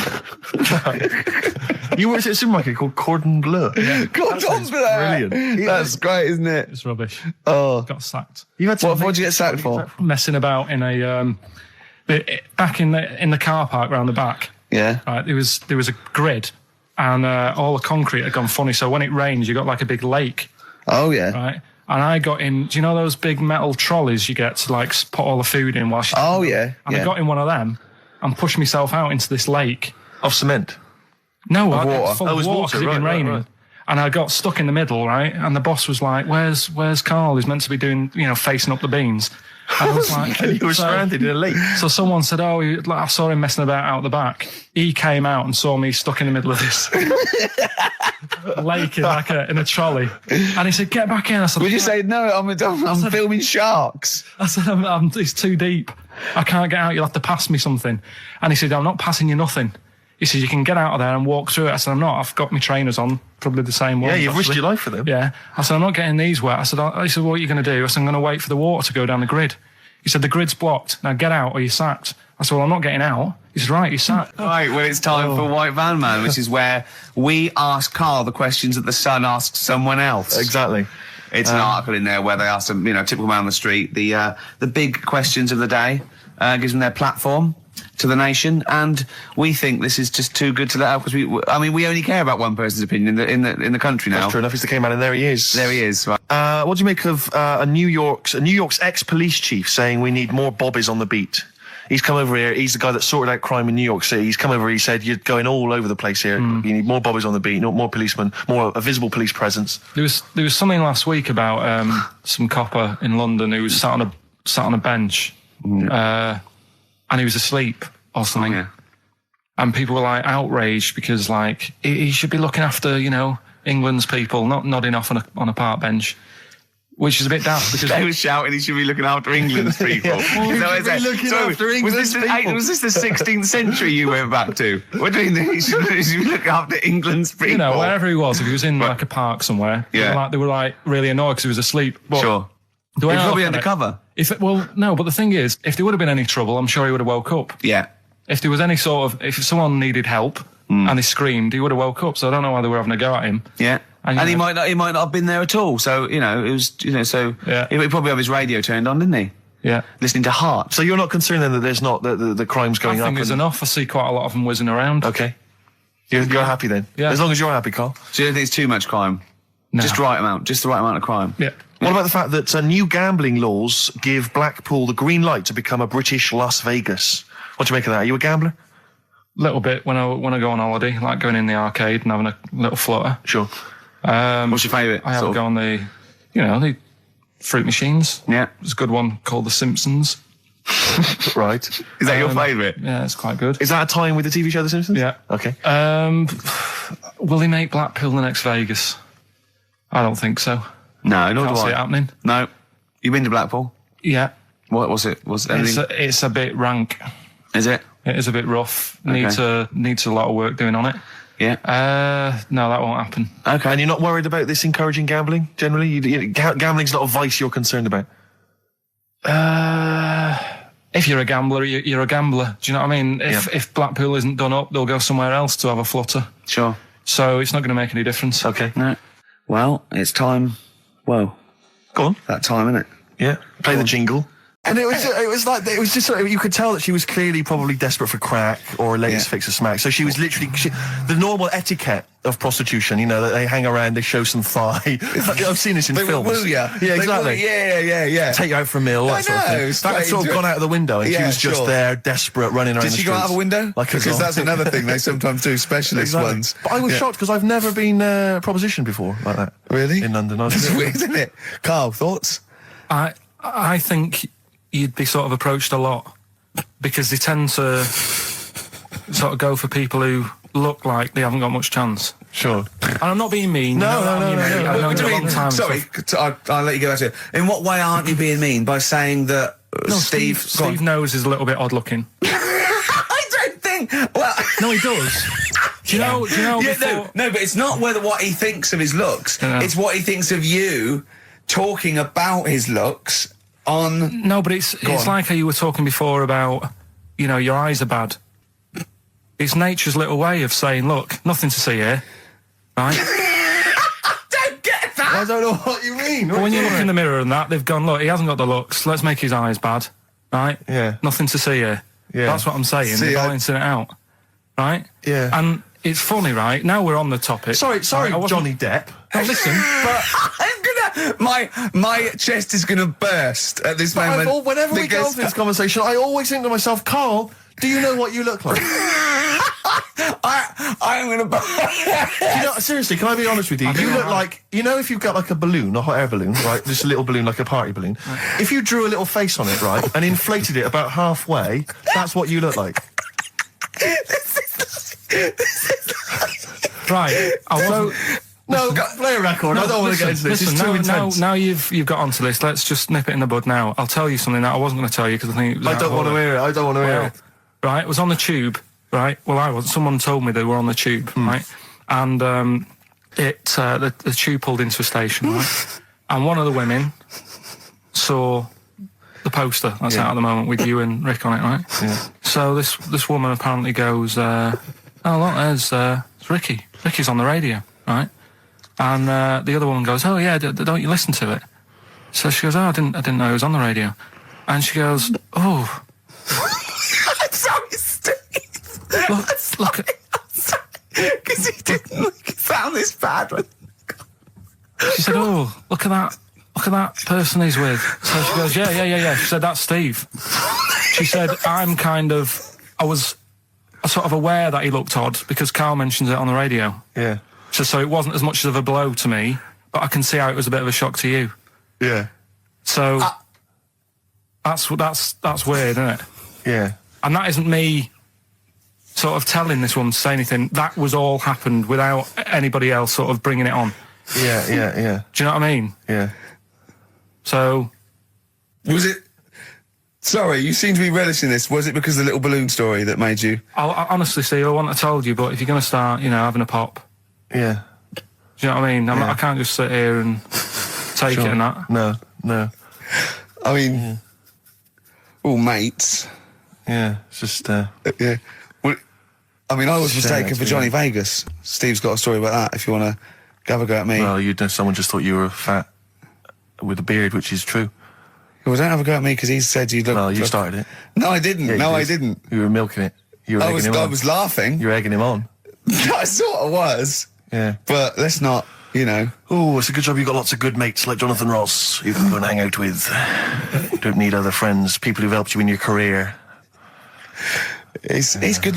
You worked at a supermarket called Cordon Bleu. Yeah. Cordon Bleu. Brilliant. That's great, isn't it? It's rubbish. Oh. Got sacked. You had to What'd you get sacked for? Messing about in a back in the car park round the back. Yeah. Right, there was a grid, and all the concrete had gone funny. So when it rains, you got like a big lake. Oh, yeah. Right. And I got in. Do you know those big metal trolleys you get to like put all the food in while? Oh, yeah. And I got in one of them and pushed myself out into this lake. Of cement. No, Of I water. got full Oh, it of was water water, 'cause it'd been right, raining. right. And I got stuck in the middle, right? And the boss was like, where's Carl? He's meant to be doing, facing up the beans. And I was like, You were stranded in a lake. So someone said, I saw him messing about out the back. He came out and saw me stuck in the middle of this lake in a trolley. And he said, get back in. I said, Would you say, no, I'm filming sharks? I said, it's too deep. I can't get out. You'll have to pass me something. And he said, I'm not passing you nothing. He said, you can get out of there and walk through it. I said, I'm not. I've got my trainers on, probably the same ones. Yeah, you've risked actually. your life for them. Yeah. I said, I'm not getting these wet. He said, what are you going to do? I said, I'm going to wait for the water to go down the grid. He said, the grid's blocked. Now get out or you're sacked. I said, well, I'm not getting out. He said, right, you're sacked. Right, well, it's time for White Van Man, which is where we ask Carl the questions that the Sun asks someone else. Exactly. It's an article in there where they ask them, typical man on the street, the big questions of the day, gives them their platform to the nation, and we think this is just too good to let out because we only care about one person's opinion in the country now. That's true enough. He's the King Man, and there he is. There he is. Right. What do you make of New York's ex-police chief saying we need more bobbies on the beat? He's come over here. He's the guy that sorted out crime in New York City. He's come over. He said, "You're going all over the place here. You need more bobbies on the beat, more policemen, more a visible police presence." There was something last week about some copper in London who was sat sat on a bench, and he was asleep or something. Oh, yeah. And people were like outraged because like he should be looking after, you know, England's people, not nodding off on a park bench. Which is a bit daft because they were shouting he should be looking after England's people. Was this the 16th century you went back to? What do you mean he should look after England's people? You know, wherever he was, if he was in like a park somewhere, they were like really annoyed because he was asleep. But sure. He was probably undercover. No, but the thing is, if there would have been any trouble, I'm sure he would have woke up. Yeah. If there was any sort of, if someone needed help and he screamed, he would have woke up. So I don't know why they were having a go at him. Yeah. And he might not have been there at all. So, you know, it was, you know, so he probably have his radio turned on, didn't he? Yeah. Listening to Heart. So you're not concerned then that there's not, the crime's going up? I think there's enough. I see quite a lot of them whizzing around. Okay. You're happy then? Yeah. As long as you're happy, Carl. So you don't think it's too much crime? No. Just the right amount of crime? Yeah. What about the fact that new gambling laws give Blackpool the green light to become a British Las Vegas? What do you make of that? Are you a gambler? Little bit when I go on holiday, like going in the arcade and having a little flutter. Sure. What's your favourite? I have a go on the fruit machines. Yeah. There's a good one called The Simpsons. Right. Is that your favourite? Yeah, it's quite good. Is that a tie-in with the TV show The Simpsons? Yeah. Okay. Will he make Blackpool the next Vegas? I don't think so. No, nor do Can't see I. it happening. No. You been to Blackpool? Yeah. What was it? It's a bit rank. Is it? It is a bit rough. Okay. Needs a lot of work doing on it. Yeah. No, that won't happen. Okay. And you're not worried about this encouraging gambling, generally? Gambling's not a vice you're concerned about? If you're a gambler, you're a gambler. Do you know what I mean? If Blackpool isn't done up, they'll go somewhere else to have a flutter. Sure. So it's not going to make any difference. Okay. No. Well, it's time. Well. Go on. That time, isn't it? Yeah. Play the jingle. And it was just sort of, you could tell that she was clearly probably desperate for crack or a latest fix of smack. So she was literally, the normal etiquette of prostitution, you know, that they hang around, they show some thigh. I've seen this in films. Woo ya. Yeah, exactly. Yeah. Take you out for a meal, that sort of thing. That had sort of gone out of the window and she was just there, desperate, running around the streets. Did she go out of a window? Because that's another thing they sometimes do, specialist ones. But I was shocked because I've never been propositioned before like that. Really? In London. That's weird, isn't it? Carl, thoughts? I think you'd be sort of approached a lot because they tend to sort of go for people who look like they haven't got much chance. Sure. And I'm not being mean. No. I've known you a long time. Sorry, I'll let you go back to it. In what way aren't you being mean? By saying that Steve knows is a little bit odd looking. I don't think. Well, no, he does. Do you know? Yeah, no, but it's not what he thinks of his looks. Yeah. It's what he thinks of you talking about his looks on. No, but it's like how you were talking before about, you know, your eyes are bad. It's nature's little way of saying, look, nothing to see here, right? I don't get that. I don't know what you mean. But when you look in the mirror and that, they've gone, look, he hasn't got the looks, let's make his eyes bad, right? Yeah. Nothing to see here. Yeah. That's what I'm saying. They're balancing it out, right? Yeah. And it's funny, right? Now we're on the topic. Sorry, right, Johnny Depp. Now listen, but my chest is gonna burst at this moment. Whenever we go into this conversation, I always think to myself, Carl, do you know what you look like? I'm gonna burst. Seriously, can I be honest with you? You look like, you know, if you've got like a balloon, a hot air balloon, right? Just a little balloon, like a party balloon. If you drew a little face on it, right, and inflated it about halfway, that's what you look like. right. No, play a record. I don't want to get into this. It's too intense. Now you've got onto this. Let's just nip it in the bud now. I'll tell you something that I wasn't going to tell you because I think it was I don't want to hear it. I don't want to hear it. Right, it was on the tube. Right. Well, I was. Someone told me they were on the tube. Right, and the tube pulled into a station. Right, and one of the women saw the poster that's out at the moment with you and Rick on it. Right. Yeah. So this woman apparently goes, "Oh look, there's Ricky. Ricky's on the radio." Right. And the other woman goes, "Oh yeah, don't you listen to it?" So she goes, "Oh, I didn't know he was on the radio." And she goes, "Oh, I'm sorry, Steve. look at." Because he didn't sound this bad. She said, "Oh, look at that person he's with." So she goes, "Yeah." She said, "That's Steve." She said, I was sort of aware that he looked odd because Carl mentions it on the radio. Yeah. So it wasn't as much of a blow to me, but I can see how it was a bit of a shock to you. Yeah. So That's weird, isn't it? Yeah. And that isn't me sort of telling this woman to say anything. That was all happened without anybody else sort of bringing it on. Yeah. Do you know what I mean? Yeah. So... Was it... Sorry, you seem to be relishing this. Was it because of the little balloon story that made you... I honestly, Steve, I wouldn't have told you, but if you're going to start, having a pop... Yeah. Do you know what I mean? I can't just sit here and take it and that. No. I mean... all mates. Yeah, it's just... Yeah. Well, I mean, I was mistaken for Johnny Vegas. Steve's got a story about that, if you want to have a go at me. Well, someone just thought you were fat with a beard, which is true. Well, don't have a go at me, because he said you look... Well, you started it. No, I didn't. Yeah, I didn't. You were milking it. You were egging him on. I was laughing. You were egging him on. I sort of was. Yeah. But let's not, Oh, it's a good job you've got lots of good mates like Jonathan Ross you can go and hang out with. You don't need other friends, people who've helped you in your career. He's good